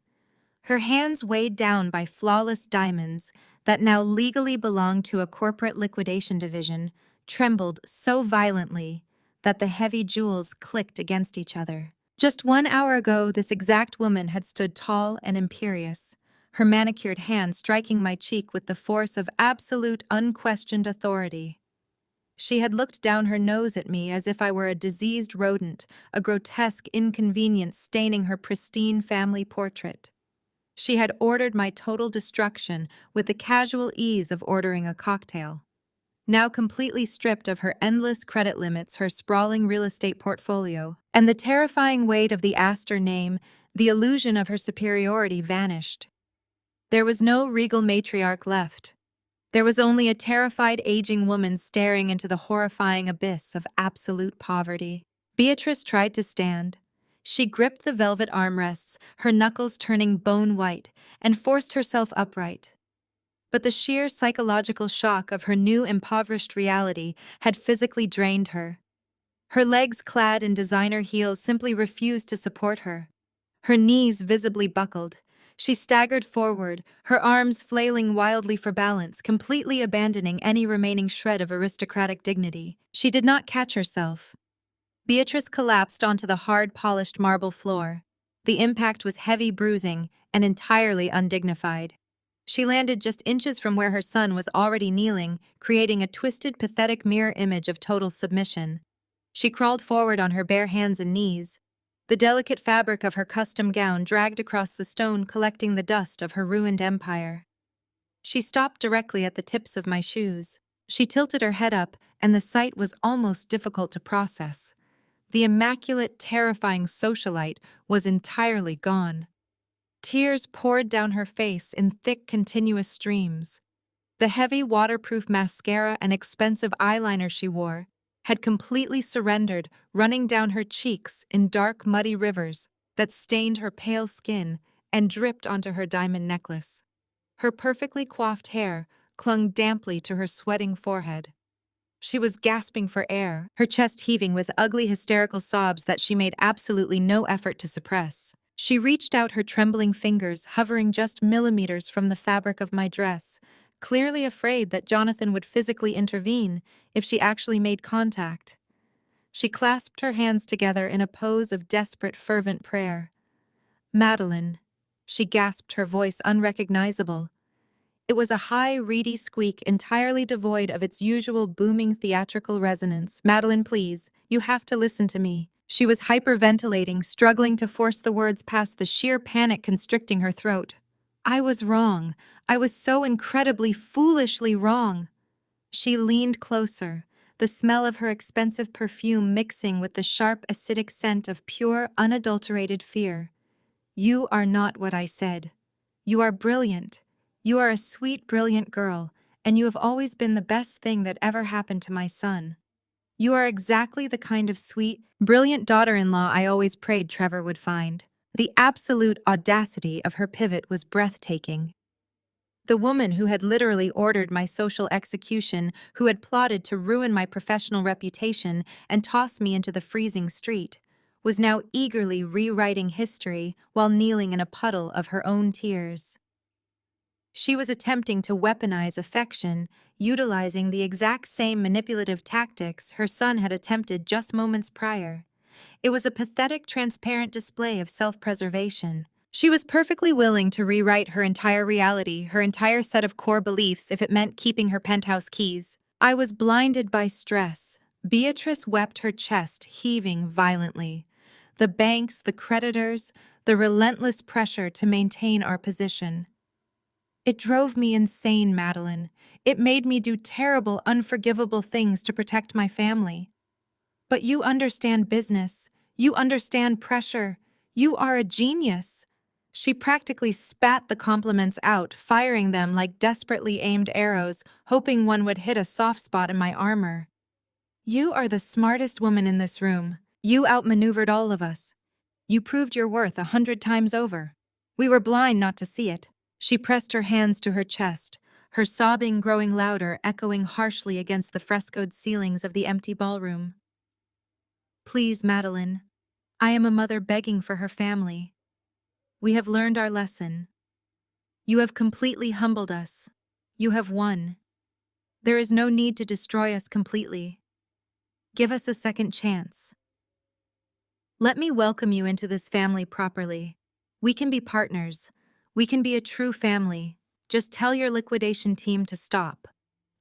Her hands weighed down by flawless diamonds that now legally belonged to a corporate liquidation division trembled so violently that the heavy jewels clicked against each other. Just 1 hour ago, this exact woman had stood tall and imperious, her manicured hand striking my cheek with the force of absolute, unquestioned authority. She had looked down her nose at me as if I were a diseased rodent, a grotesque inconvenience staining her pristine family portrait. She had ordered my total destruction with the casual ease of ordering a cocktail. Now completely stripped of her endless credit limits, her sprawling real estate portfolio, and the terrifying weight of the Astor name, the illusion of her superiority vanished. There was no regal matriarch left. There was only a terrified aging woman staring into the horrifying abyss of absolute poverty. Beatrice tried to stand. She gripped the velvet armrests, her knuckles turning bone white, and forced herself upright. But the sheer psychological shock of her new impoverished reality had physically drained her. Her legs clad in designer heels simply refused to support her. Her knees visibly buckled. She staggered forward, her arms flailing wildly for balance, completely abandoning any remaining shred of aristocratic dignity. She did not catch herself. Beatrice collapsed onto the hard, polished marble floor. The impact was heavy bruising and entirely undignified. She landed just inches from where her son was already kneeling, creating a twisted, pathetic mirror image of total submission. She crawled forward on her bare hands and knees. The delicate fabric of her custom gown dragged across the stone, collecting the dust of her ruined empire. She stopped directly at the tips of my shoes. She tilted her head up, and the sight was almost difficult to process. The immaculate, terrifying socialite was entirely gone. Tears poured down her face in thick, continuous streams. The heavy, waterproof mascara and expensive eyeliner she wore had completely surrendered, running down her cheeks in dark, muddy rivers that stained her pale skin and dripped onto her diamond necklace. Her perfectly coiffed hair clung damply to her sweating forehead. She was gasping for air, her chest heaving with ugly, hysterical sobs that she made absolutely no effort to suppress. She reached out her trembling fingers, hovering just millimeters from the fabric of my dress, clearly afraid that Jonathan would physically intervene if she actually made contact. She clasped her hands together in a pose of desperate, fervent prayer. "Madeline," she gasped, her voice unrecognizable. It was a high, reedy squeak entirely devoid of its usual booming theatrical resonance. "Madeline, please, you have to listen to me." She was hyperventilating, struggling to force the words past the sheer panic constricting her throat. "I was wrong. I was so incredibly, foolishly wrong." She leaned closer, the smell of her expensive perfume mixing with the sharp, acidic scent of pure, unadulterated fear. "You are not what I said. You are brilliant. You are a sweet, brilliant girl, and you have always been the best thing that ever happened to my son. You are exactly the kind of sweet, brilliant daughter-in-law I always prayed Trevor would find." The absolute audacity of her pivot was breathtaking. The woman who had literally ordered my social execution, who had plotted to ruin my professional reputation and toss me into the freezing street, was now eagerly rewriting history while kneeling in a puddle of her own tears. She was attempting to weaponize affection, utilizing the exact same manipulative tactics her son had attempted just moments prior. It was a pathetic, transparent display of self-preservation. She was perfectly willing to rewrite her entire reality, her entire set of core beliefs, if it meant keeping her penthouse keys. I was blinded by stress. Beatrice wept, her chest heaving violently. The banks, the creditors, the relentless pressure to maintain our position. It drove me insane, Madeline. It made me do terrible, unforgivable things to protect my family. But you understand business. You understand pressure. You are a genius. She practically spat the compliments out, firing them like desperately aimed arrows, hoping one would hit a soft spot in my armor. You are the smartest woman in this room. You outmaneuvered all of us. You proved your worth 100 times over. We were blind not to see it. She pressed her hands to her chest, her sobbing growing louder, echoing harshly against the frescoed ceilings of the empty ballroom. "Please, Madeline, I am a mother begging for her family. We have learned our lesson. You have completely humbled us. You have won. There is no need to destroy us completely. Give us a second chance. Let me welcome you into this family properly. We can be partners. We can be a true family. Just tell your liquidation team to stop.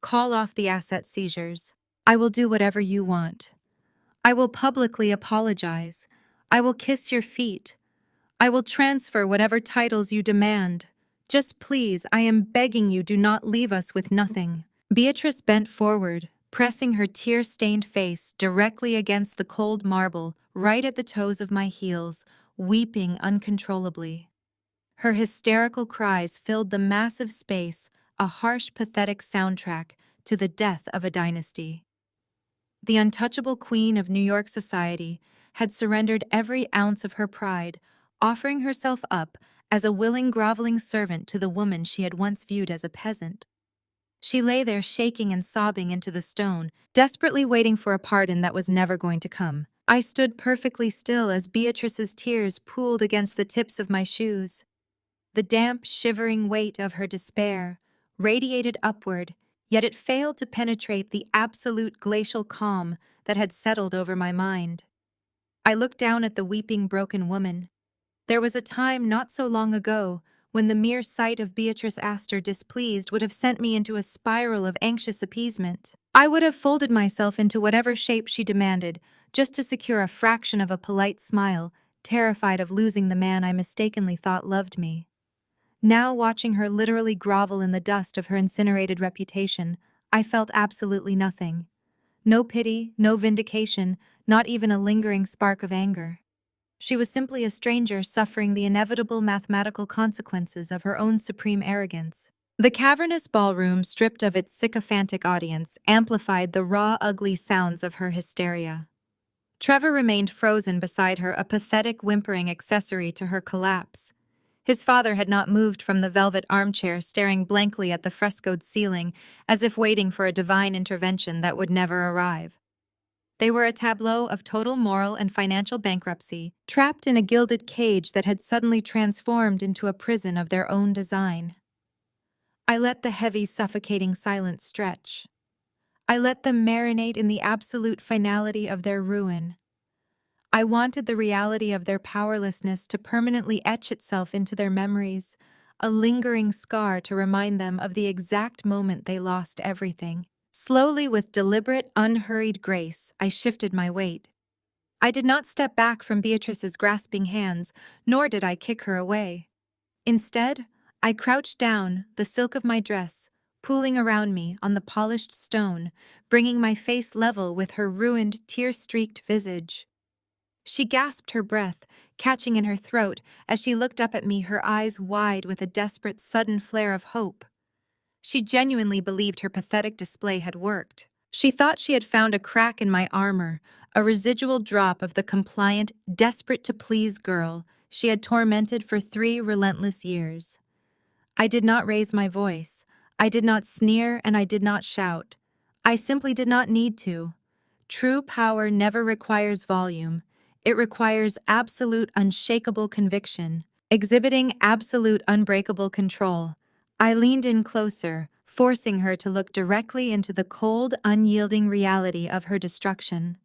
Call off the asset seizures. I will do whatever you want. I will publicly apologize. I will kiss your feet. I will transfer whatever titles you demand. Just please, I am begging you, do not leave us with nothing." Beatrice bent forward, pressing her tear-stained face directly against the cold marble, right at the toes of my heels, weeping uncontrollably. Her hysterical cries filled the massive space, a harsh, pathetic soundtrack to the death of a dynasty. The untouchable queen of New York society had surrendered every ounce of her pride, offering herself up as a willing, groveling servant to the woman she had once viewed as a peasant. She lay there shaking and sobbing into the stone, desperately waiting for a pardon that was never going to come. I stood perfectly still as Beatrice's tears pooled against the tips of my shoes. The damp, shivering weight of her despair radiated upward, yet it failed to penetrate the absolute glacial calm that had settled over my mind. I looked down at the weeping, broken woman. There was a time not so long ago when the mere sight of Beatrice Astor displeased would have sent me into a spiral of anxious appeasement. I would have folded myself into whatever shape she demanded, just to secure a fraction of a polite smile, terrified of losing the man I mistakenly thought loved me. Now, watching her literally grovel in the dust of her incinerated reputation, I felt absolutely nothing. No pity, no vindication, not even a lingering spark of anger. She was simply a stranger suffering the inevitable mathematical consequences of her own supreme arrogance. The cavernous ballroom, stripped of its sycophantic audience, amplified the raw, ugly sounds of her hysteria. Trevor remained frozen beside her, a pathetic, whimpering accessory to her collapse. His father had not moved from the velvet armchair, staring blankly at the frescoed ceiling, as if waiting for a divine intervention that would never arrive. They were a tableau of total moral and financial bankruptcy, trapped in a gilded cage that had suddenly transformed into a prison of their own design. I let the heavy, suffocating silence stretch. I let them marinate in the absolute finality of their ruin. I wanted the reality of their powerlessness to permanently etch itself into their memories, a lingering scar to remind them of the exact moment they lost everything. Slowly, with deliberate, unhurried grace, I shifted my weight. I did not step back from Beatrice's grasping hands, nor did I kick her away. Instead, I crouched down, the silk of my dress pooling around me on the polished stone, bringing my face level with her ruined, tear-streaked visage. She gasped her breath, catching in her throat as she looked up at me, her eyes wide with a desperate, sudden flare of hope. She genuinely believed her pathetic display had worked. She thought she had found a crack in my armor, a residual drop of the compliant, desperate-to-please girl she had tormented for 3 relentless years. I did not raise my voice. I did not sneer, and I did not shout. I simply did not need to. True power never requires volume. It requires absolute, unshakable conviction. Exhibiting absolute, unbreakable control, I leaned in closer, forcing her to look directly into the cold, unyielding reality of her destruction.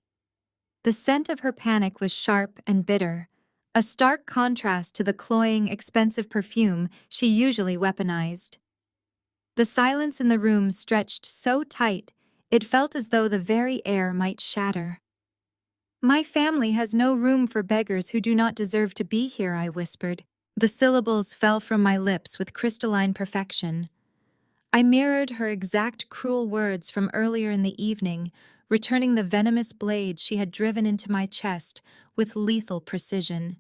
The scent of her panic was sharp and bitter, a stark contrast to the cloying, expensive perfume she usually weaponized. The silence in the room stretched so tight, it felt as though the very air might shatter. "My family has no room for beggars who do not deserve to be here," I whispered. The syllables fell from my lips with crystalline perfection. I mirrored her exact cruel words from earlier in the evening, returning the venomous blade she had driven into my chest with lethal precision.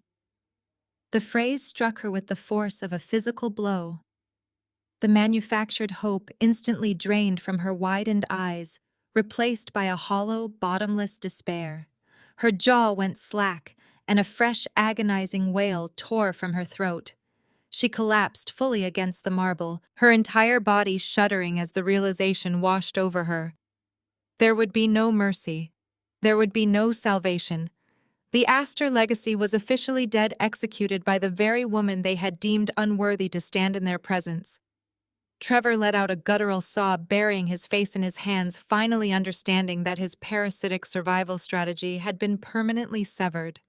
The phrase struck her with the force of a physical blow. The manufactured hope instantly drained from her widened eyes, replaced by a hollow, bottomless despair. Her jaw went slack, and a fresh, agonizing wail tore from her throat. She collapsed fully against the marble, her entire body shuddering as the realization washed over her. There would be no mercy. There would be no salvation. The Astor legacy was officially dead, executed by the very woman they had deemed unworthy to stand in their presence. Trevor let out a guttural sob, burying his face in his hands, finally understanding that his parasitic survival strategy had been permanently severed.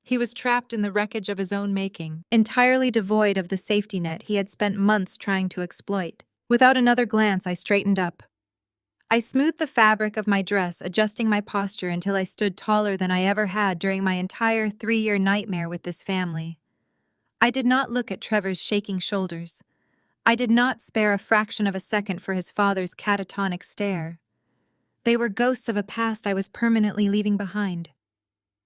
He was trapped in the wreckage of his own making, entirely devoid of the safety net he had spent months trying to exploit. Without another glance, I straightened up. I smoothed the fabric of my dress, adjusting my posture until I stood taller than I ever had during my entire 3-year nightmare with this family. I did not look at Trevor's shaking shoulders. I did not spare a fraction of a second for his father's catatonic stare. They were ghosts of a past I was permanently leaving behind.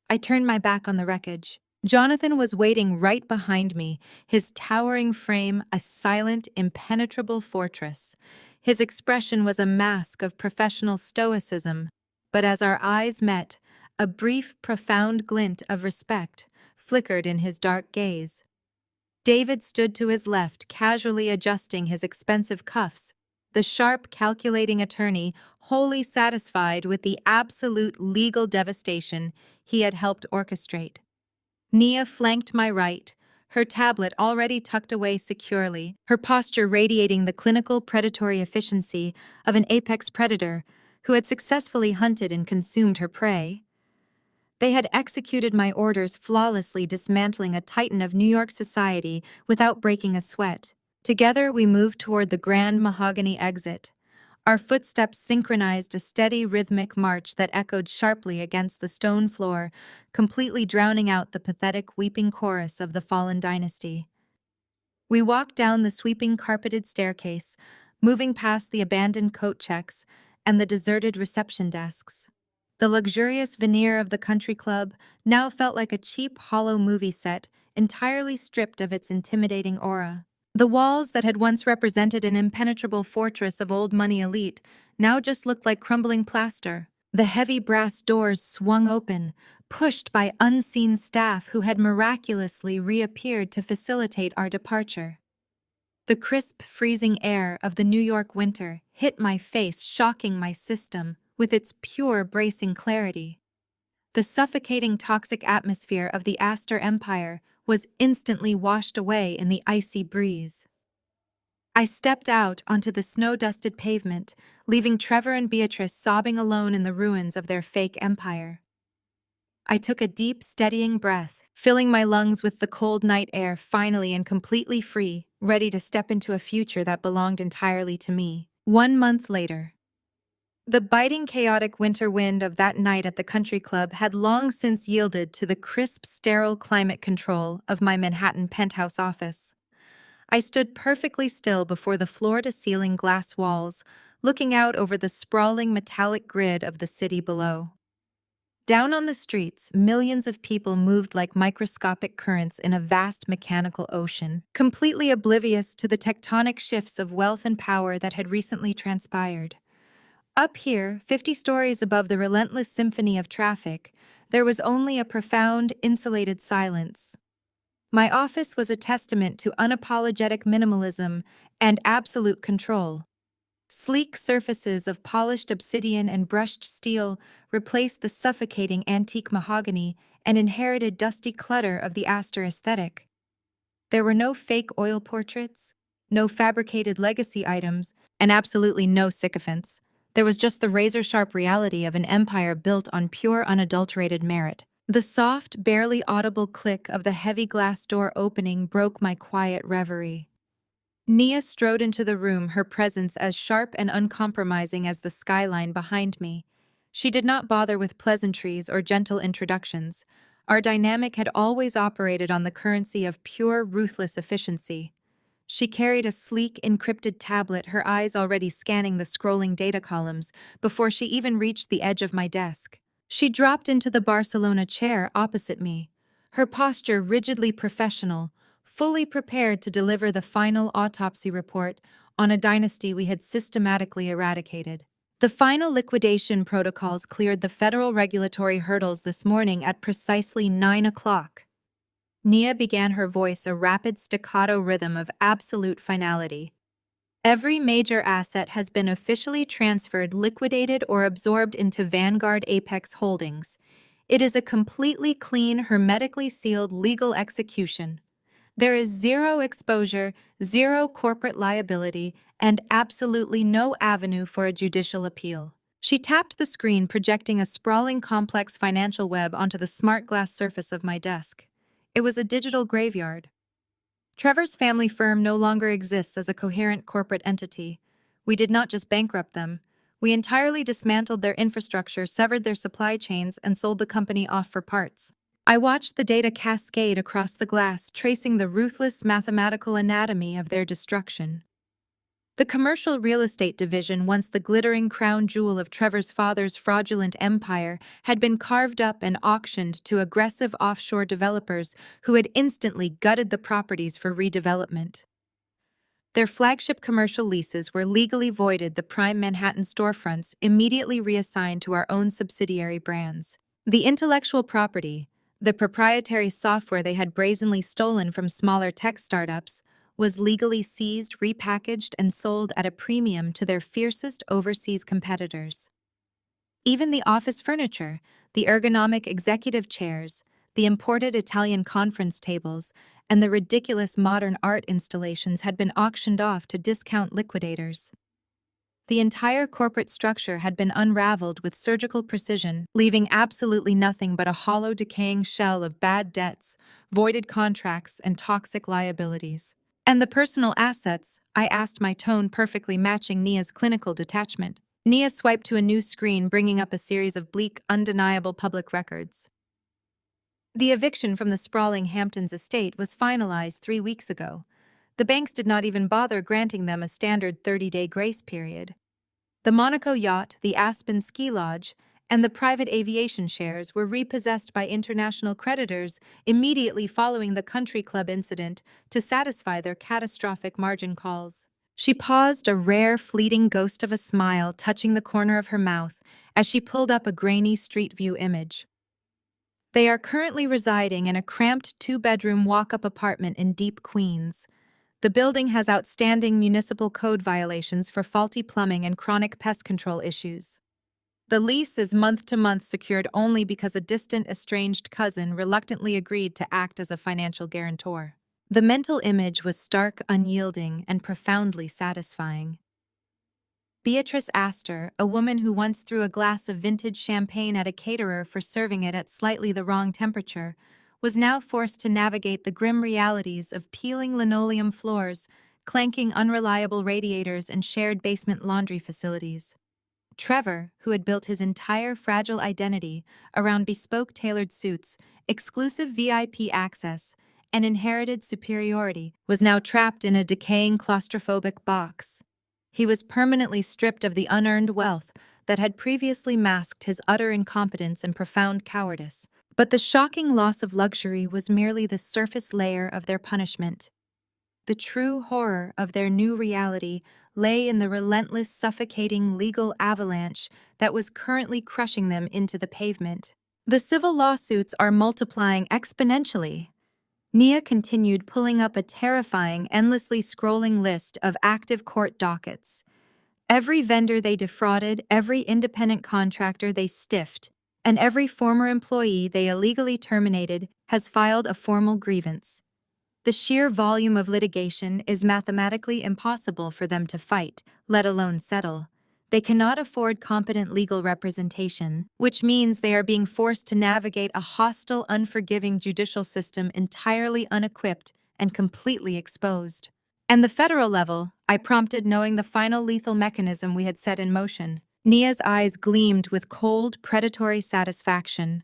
I turned my back on the wreckage. Jonathan was waiting right behind me, his towering frame a silent, impenetrable fortress. His expression was a mask of professional stoicism, but as our eyes met, a brief, profound glint of respect flickered in his dark gaze. David stood to his left, casually adjusting his expensive cuffs, the sharp, calculating attorney wholly satisfied with the absolute legal devastation he had helped orchestrate. Nia flanked my right, her tablet already tucked away securely, her posture radiating the clinical predatory efficiency of an apex predator who had successfully hunted and consumed her prey. They had executed my orders flawlessly, dismantling a titan of New York society without breaking a sweat. Together, we moved toward the grand mahogany exit. Our footsteps synchronized a steady, rhythmic march that echoed sharply against the stone floor, completely drowning out the pathetic weeping chorus of the fallen dynasty. We walked down the sweeping carpeted staircase, moving past the abandoned coat checks and the deserted reception desks. The luxurious veneer of the country club now felt like a cheap, hollow movie set, entirely stripped of its intimidating aura. The walls that had once represented an impenetrable fortress of old money elite now just looked like crumbling plaster. The heavy brass doors swung open, pushed by unseen staff who had miraculously reappeared to facilitate our departure. The crisp, freezing air of the New York winter hit my face, shocking my system with its pure, bracing clarity. The suffocating, toxic atmosphere of the Astor Empire was instantly washed away in the icy breeze. I stepped out onto the snow-dusted pavement, leaving Trevor and Beatrice sobbing alone in the ruins of their fake empire. I took a deep, steadying breath, filling my lungs with the cold night air, finally and completely free, ready to step into a future that belonged entirely to me. 1 month later. The biting, chaotic winter wind of that night at the country club had long since yielded to the crisp, sterile climate control of my Manhattan penthouse office. I stood perfectly still before the floor-to-ceiling glass walls, looking out over the sprawling metallic grid of the city below. Down on the streets, millions of people moved like microscopic currents in a vast mechanical ocean, completely oblivious to the tectonic shifts of wealth and power that had recently transpired. Up here, 50 stories above the relentless symphony of traffic, there was only a profound, insulated silence. My office was a testament to unapologetic minimalism and absolute control. Sleek surfaces of polished obsidian and brushed steel replaced the suffocating antique mahogany and inherited dusty clutter of the Astor aesthetic. There were no fake oil portraits, no fabricated legacy items, and absolutely no sycophants. There was just the razor-sharp reality of an empire built on pure, unadulterated merit. The soft, barely audible click of the heavy glass door opening broke my quiet reverie. Nia strode into the room, her presence as sharp and uncompromising as the skyline behind me. She did not bother with pleasantries or gentle introductions. Our dynamic had always operated on the currency of pure, ruthless efficiency. She carried a sleek, encrypted tablet, her eyes already scanning the scrolling data columns before she even reached the edge of my desk. She dropped into the Barcelona chair opposite me, her posture rigidly professional, fully prepared to deliver the final autopsy report on a dynasty we had systematically eradicated. The final liquidation protocols cleared the federal regulatory hurdles this morning at precisely 9 o'clock. Nia began, her voice a rapid staccato rhythm of absolute finality. Every major asset has been officially transferred, liquidated, or absorbed into Vanguard Apex Holdings. It is a completely clean, hermetically sealed legal execution. There is zero exposure, zero corporate liability, and absolutely no avenue for a judicial appeal. She tapped the screen, projecting a sprawling, complex financial web onto the smart glass surface of my desk. It was a digital graveyard. Trevor's family firm no longer exists as a coherent corporate entity. We did not just bankrupt them. We entirely dismantled their infrastructure, severed their supply chains, and sold the company off for parts. I watched the data cascade across the glass, tracing the ruthless mathematical anatomy of their destruction. The commercial real estate division, once the glittering crown jewel of Trevor's father's fraudulent empire, had been carved up and auctioned to aggressive offshore developers who had instantly gutted the properties for redevelopment. Their flagship commercial leases were legally voided, the prime Manhattan storefronts immediately reassigned to our own subsidiary brands. The intellectual property, the proprietary software they had brazenly stolen from smaller tech startups, was legally seized, repackaged, and sold at a premium to their fiercest overseas competitors. Even the office furniture, the ergonomic executive chairs, the imported Italian conference tables, and the ridiculous modern art installations had been auctioned off to discount liquidators. The entire corporate structure had been unraveled with surgical precision, leaving absolutely nothing but a hollow, decaying shell of bad debts, voided contracts, and toxic liabilities. And the personal assets, I asked, my tone perfectly matching Nia's clinical detachment. Nia swiped to a new screen, bringing up a series of bleak, undeniable public records. The eviction from the sprawling Hamptons estate was finalized 3 weeks ago. The banks did not even bother granting them a standard 30-day grace period. The Monaco yacht, the Aspen ski lodge, and the private aviation shares were repossessed by international creditors immediately following the country club incident to satisfy their catastrophic margin calls. She paused, a rare, fleeting ghost of a smile touching the corner of her mouth as she pulled up a grainy street view image. They are currently residing in a cramped 2-bedroom walk-up apartment in deep Queens. The building has outstanding municipal code violations for faulty plumbing and chronic pest control issues. The lease is month-to-month, secured only because a distant, estranged cousin reluctantly agreed to act as a financial guarantor. The mental image was stark, unyielding, and profoundly satisfying. Beatrice Astor, a woman who once threw a glass of vintage champagne at a caterer for serving it at slightly the wrong temperature, was now forced to navigate the grim realities of peeling linoleum floors, clanking unreliable radiators, and shared basement laundry facilities. Trevor, who had built his entire fragile identity around bespoke tailored suits, exclusive VIP access, and inherited superiority, was now trapped in a decaying claustrophobic box. He was permanently stripped of the unearned wealth that had previously masked his utter incompetence and profound cowardice. But the shocking loss of luxury was merely the surface layer of their punishment. The true horror of their new reality lay in the relentless, suffocating legal avalanche that was currently crushing them into the pavement. The civil lawsuits are multiplying exponentially. Nia continued, pulling up a terrifying, endlessly scrolling list of active court dockets. Every vendor they defrauded, every independent contractor they stiffed, and every former employee they illegally terminated has filed a formal grievance. The sheer volume of litigation is mathematically impossible for them to fight, let alone settle. They cannot afford competent legal representation, which means they are being forced to navigate a hostile, unforgiving judicial system entirely unequipped and completely exposed. And the federal level, I prompted, knowing the final lethal mechanism we had set in motion. Nia's eyes gleamed with cold, predatory satisfaction.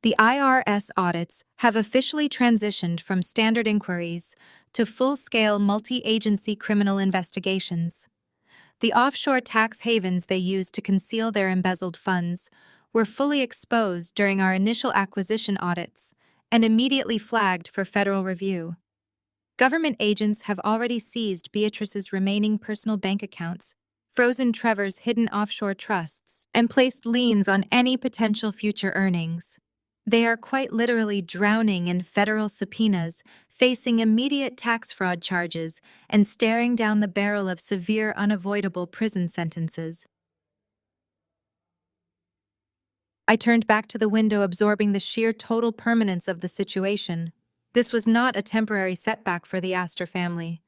The IRS audits have officially transitioned from standard inquiries to full-scale multi-agency criminal investigations. The offshore tax havens they used to conceal their embezzled funds were fully exposed during our initial acquisition audits and immediately flagged for federal review. Government agents have already seized Beatrice's remaining personal bank accounts, frozen Trevor's hidden offshore trusts, and placed liens on any potential future earnings. They are quite literally drowning in federal subpoenas, facing immediate tax fraud charges, and staring down the barrel of severe, unavoidable prison sentences. I turned back to the window, absorbing the sheer total permanence of the situation. This was not a temporary setback for the Astor family.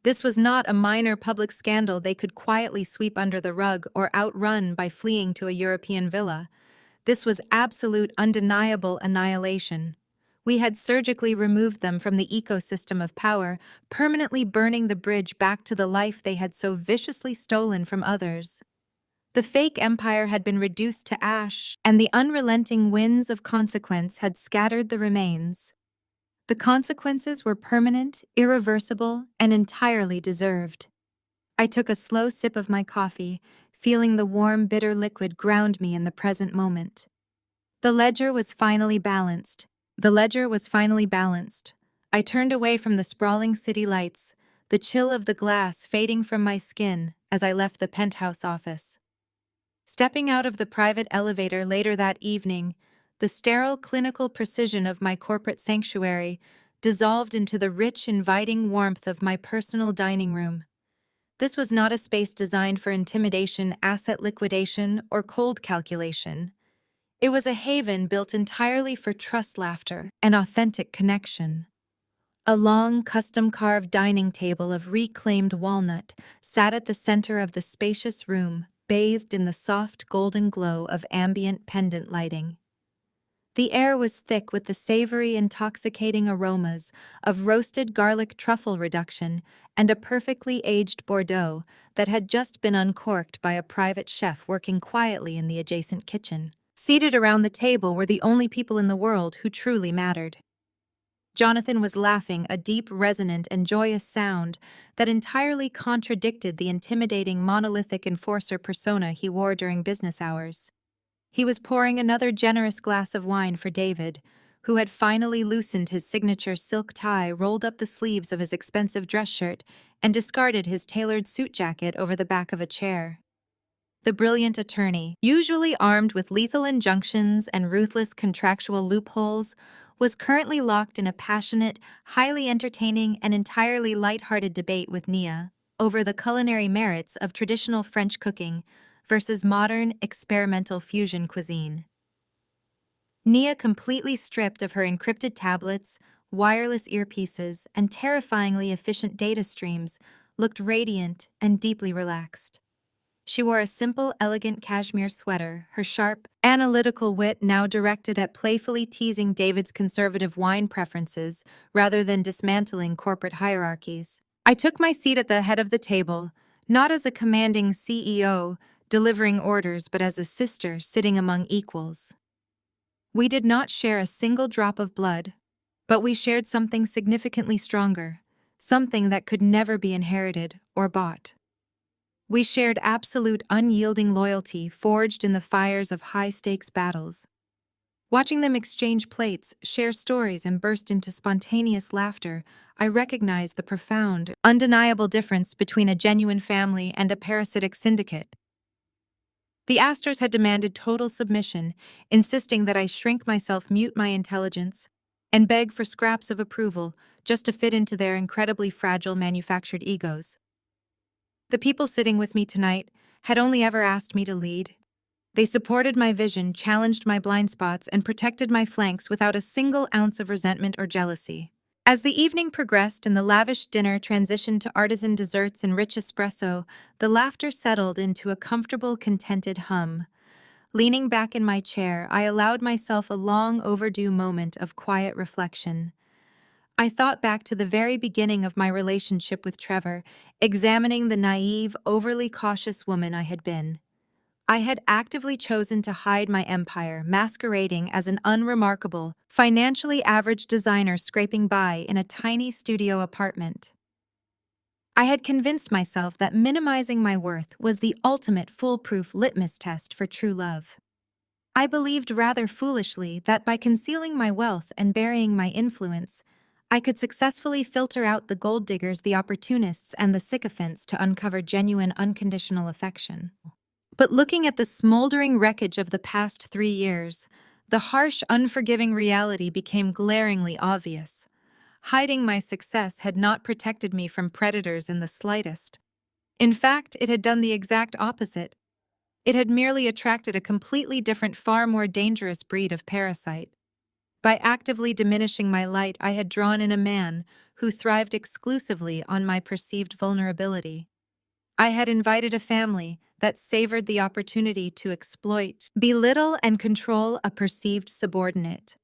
This was not a minor public scandal they could quietly sweep under the rug or outrun by fleeing to a European villa. This was absolute, undeniable annihilation. We had surgically removed them from the ecosystem of power, permanently burning the bridge back to the life they had so viciously stolen from others. The fake empire had been reduced to ash, and the unrelenting winds of consequence had scattered the remains. The consequences were permanent, irreversible, and entirely deserved. I took a slow sip of my coffee, feeling the warm, bitter liquid ground me in the present moment. The ledger was finally balanced. The ledger was finally balanced. I turned away from the sprawling city lights, the chill of the glass fading from my skin as I left the penthouse office. Stepping out of the private elevator later that evening, the sterile clinical precision of my corporate sanctuary dissolved into the rich, inviting warmth of my personal dining room. This was not a space designed for intimidation, asset liquidation, or cold calculation. It was a haven built entirely for trust, laughter, and authentic connection. A long, custom-carved dining table of reclaimed walnut sat at the center of the spacious room, bathed in the soft golden glow of ambient pendant lighting. The air was thick with the savory, intoxicating aromas of roasted garlic truffle reduction and a perfectly aged Bordeaux that had just been uncorked by a private chef working quietly in the adjacent kitchen. Seated around the table were the only people in the world who truly mattered. Jonathan was laughing, a deep, resonant, and joyous sound that entirely contradicted the intimidating monolithic enforcer persona he wore during business hours. He was pouring another generous glass of wine for David, who had finally loosened his signature silk tie, rolled up the sleeves of his expensive dress shirt, and discarded his tailored suit jacket over the back of a chair. The brilliant attorney, usually armed with lethal injunctions and ruthless contractual loopholes, was currently locked in a passionate, highly entertaining, and entirely light-hearted debate with Nia over the culinary merits of traditional French cooking versus modern, experimental fusion cuisine. Nia, completely stripped of her encrypted tablets, wireless earpieces, and terrifyingly efficient data streams, looked radiant and deeply relaxed. She wore a simple, elegant cashmere sweater, her sharp, analytical wit now directed at playfully teasing David's conservative wine preferences rather than dismantling corporate hierarchies. I took my seat at the head of the table, not as a commanding CEO delivering orders, but as a sister sitting among equals. We did not share a single drop of blood, but we shared something significantly stronger, something that could never be inherited or bought. We shared absolute, unyielding loyalty forged in the fires of high-stakes battles. Watching them exchange plates, share stories, and burst into spontaneous laughter, I recognized the profound, undeniable difference between a genuine family and a parasitic syndicate. The Astors had demanded total submission, insisting that I shrink myself, mute my intelligence, and beg for scraps of approval just to fit into their incredibly fragile manufactured egos. The people sitting with me tonight had only ever asked me to lead. They supported my vision, challenged my blind spots, and protected my flanks without a single ounce of resentment or jealousy. As the evening progressed and the lavish dinner transitioned to artisan desserts and rich espresso, the laughter settled into a comfortable, contented hum. Leaning back in my chair, I allowed myself a long overdue moment of quiet reflection. I thought back to the very beginning of my relationship with Trevor, examining the naive, overly cautious woman I had been. I had actively chosen to hide my empire, masquerading as an unremarkable, financially average designer scraping by in a tiny studio apartment. I had convinced myself that minimizing my worth was the ultimate foolproof litmus test for true love. I believed rather foolishly that by concealing my wealth and burying my influence, I could successfully filter out the gold diggers, the opportunists, and the sycophants to uncover genuine, unconditional affection. But looking at the smoldering wreckage of the past 3 years, The harsh, unforgiving reality became glaringly obvious. Hiding my success had not protected me from predators in the slightest. In fact, it had done the exact opposite. It had merely attracted a completely different, far more dangerous breed of parasite. By actively diminishing my light, I had drawn in a man who thrived exclusively on my perceived vulnerability. I had invited a family that savored the opportunity to exploit, belittle, and control a perceived subordinate.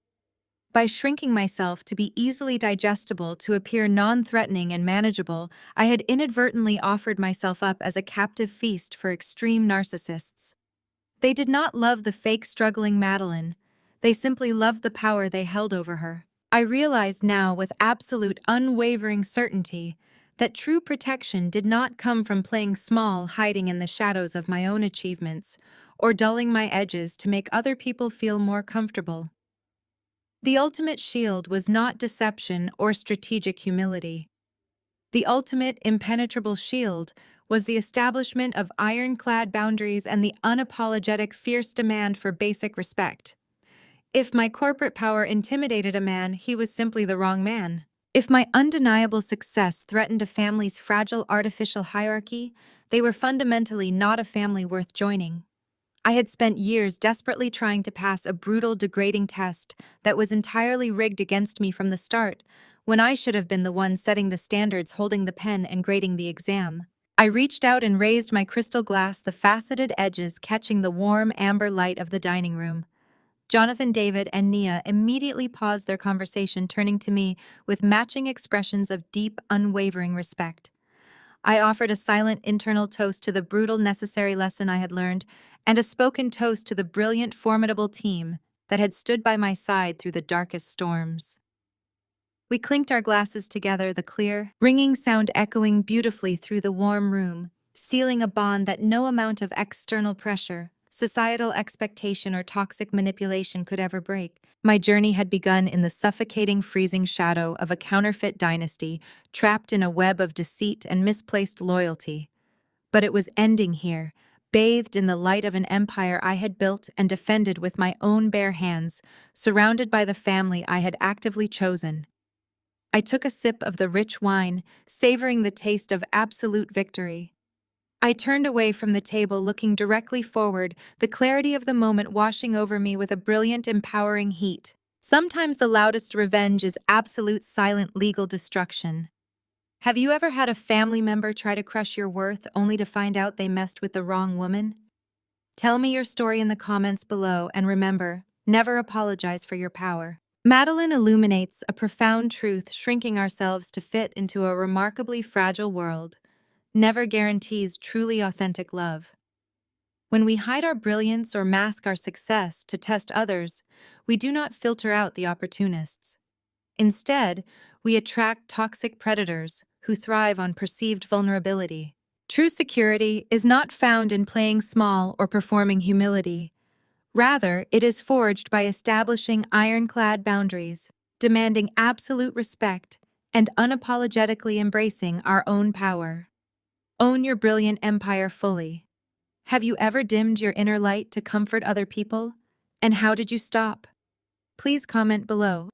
By shrinking myself to be easily digestible to appear non-threatening and manageable, I had inadvertently offered myself up as a captive feast for extreme narcissists. They did not love the fake struggling Madeline. They simply loved the power they held over her. I realized now with absolute unwavering certainty that true protection did not come from playing small, hiding in the shadows of my own achievements, or dulling my edges to make other people feel more comfortable. The ultimate shield was not deception or strategic humility. The ultimate impenetrable shield was the establishment of ironclad boundaries and the unapologetic fierce demand for basic respect. If my corporate power intimidated a man, he was simply the wrong man. If my undeniable success threatened a family's fragile artificial hierarchy, they were fundamentally not a family worth joining. I had spent years desperately trying to pass a brutal, degrading test that was entirely rigged against me from the start, when I should have been the one setting the standards, holding the pen, and grading the exam. I reached out and raised my crystal glass, the faceted edges catching the warm amber light of the dining room. Jonathan, David, and Nia immediately paused their conversation, turning to me with matching expressions of deep, unwavering respect. I offered a silent internal toast to the brutal, necessary lesson I had learned, and a spoken toast to the brilliant, formidable team that had stood by my side through the darkest storms. We clinked our glasses together, the clear, ringing sound echoing beautifully through the warm room, sealing a bond that no amount of external pressure, societal expectation, or toxic manipulation could ever break. My journey had begun in the suffocating, freezing shadow of a counterfeit dynasty, trapped in a web of deceit and misplaced loyalty. But it was ending here, bathed in the light of an empire I had built and defended with my own bare hands, surrounded by the family I had actively chosen. I took a sip of the rich wine, savoring the taste of absolute victory. I turned away from the table, looking directly forward, the clarity of the moment washing over me with a brilliant, empowering heat. Sometimes the loudest revenge is absolute, silent, legal destruction. Have you ever had a family member try to crush your worth only to find out they messed with the wrong woman? Tell me your story in the comments below, and remember, never apologize for your power. Madeline illuminates a profound truth: shrinking ourselves to fit into a remarkably fragile world never guarantees truly authentic love. When we hide our brilliance or mask our success to test others, we do not filter out the opportunists. Instead, we attract toxic predators who thrive on perceived vulnerability. True security is not found in playing small or performing humility. Rather, it is forged by establishing ironclad boundaries, demanding absolute respect, and unapologetically embracing our own power. Own your brilliant empire fully. Have you ever dimmed your inner light to comfort other people? And how did you stop? Please comment below.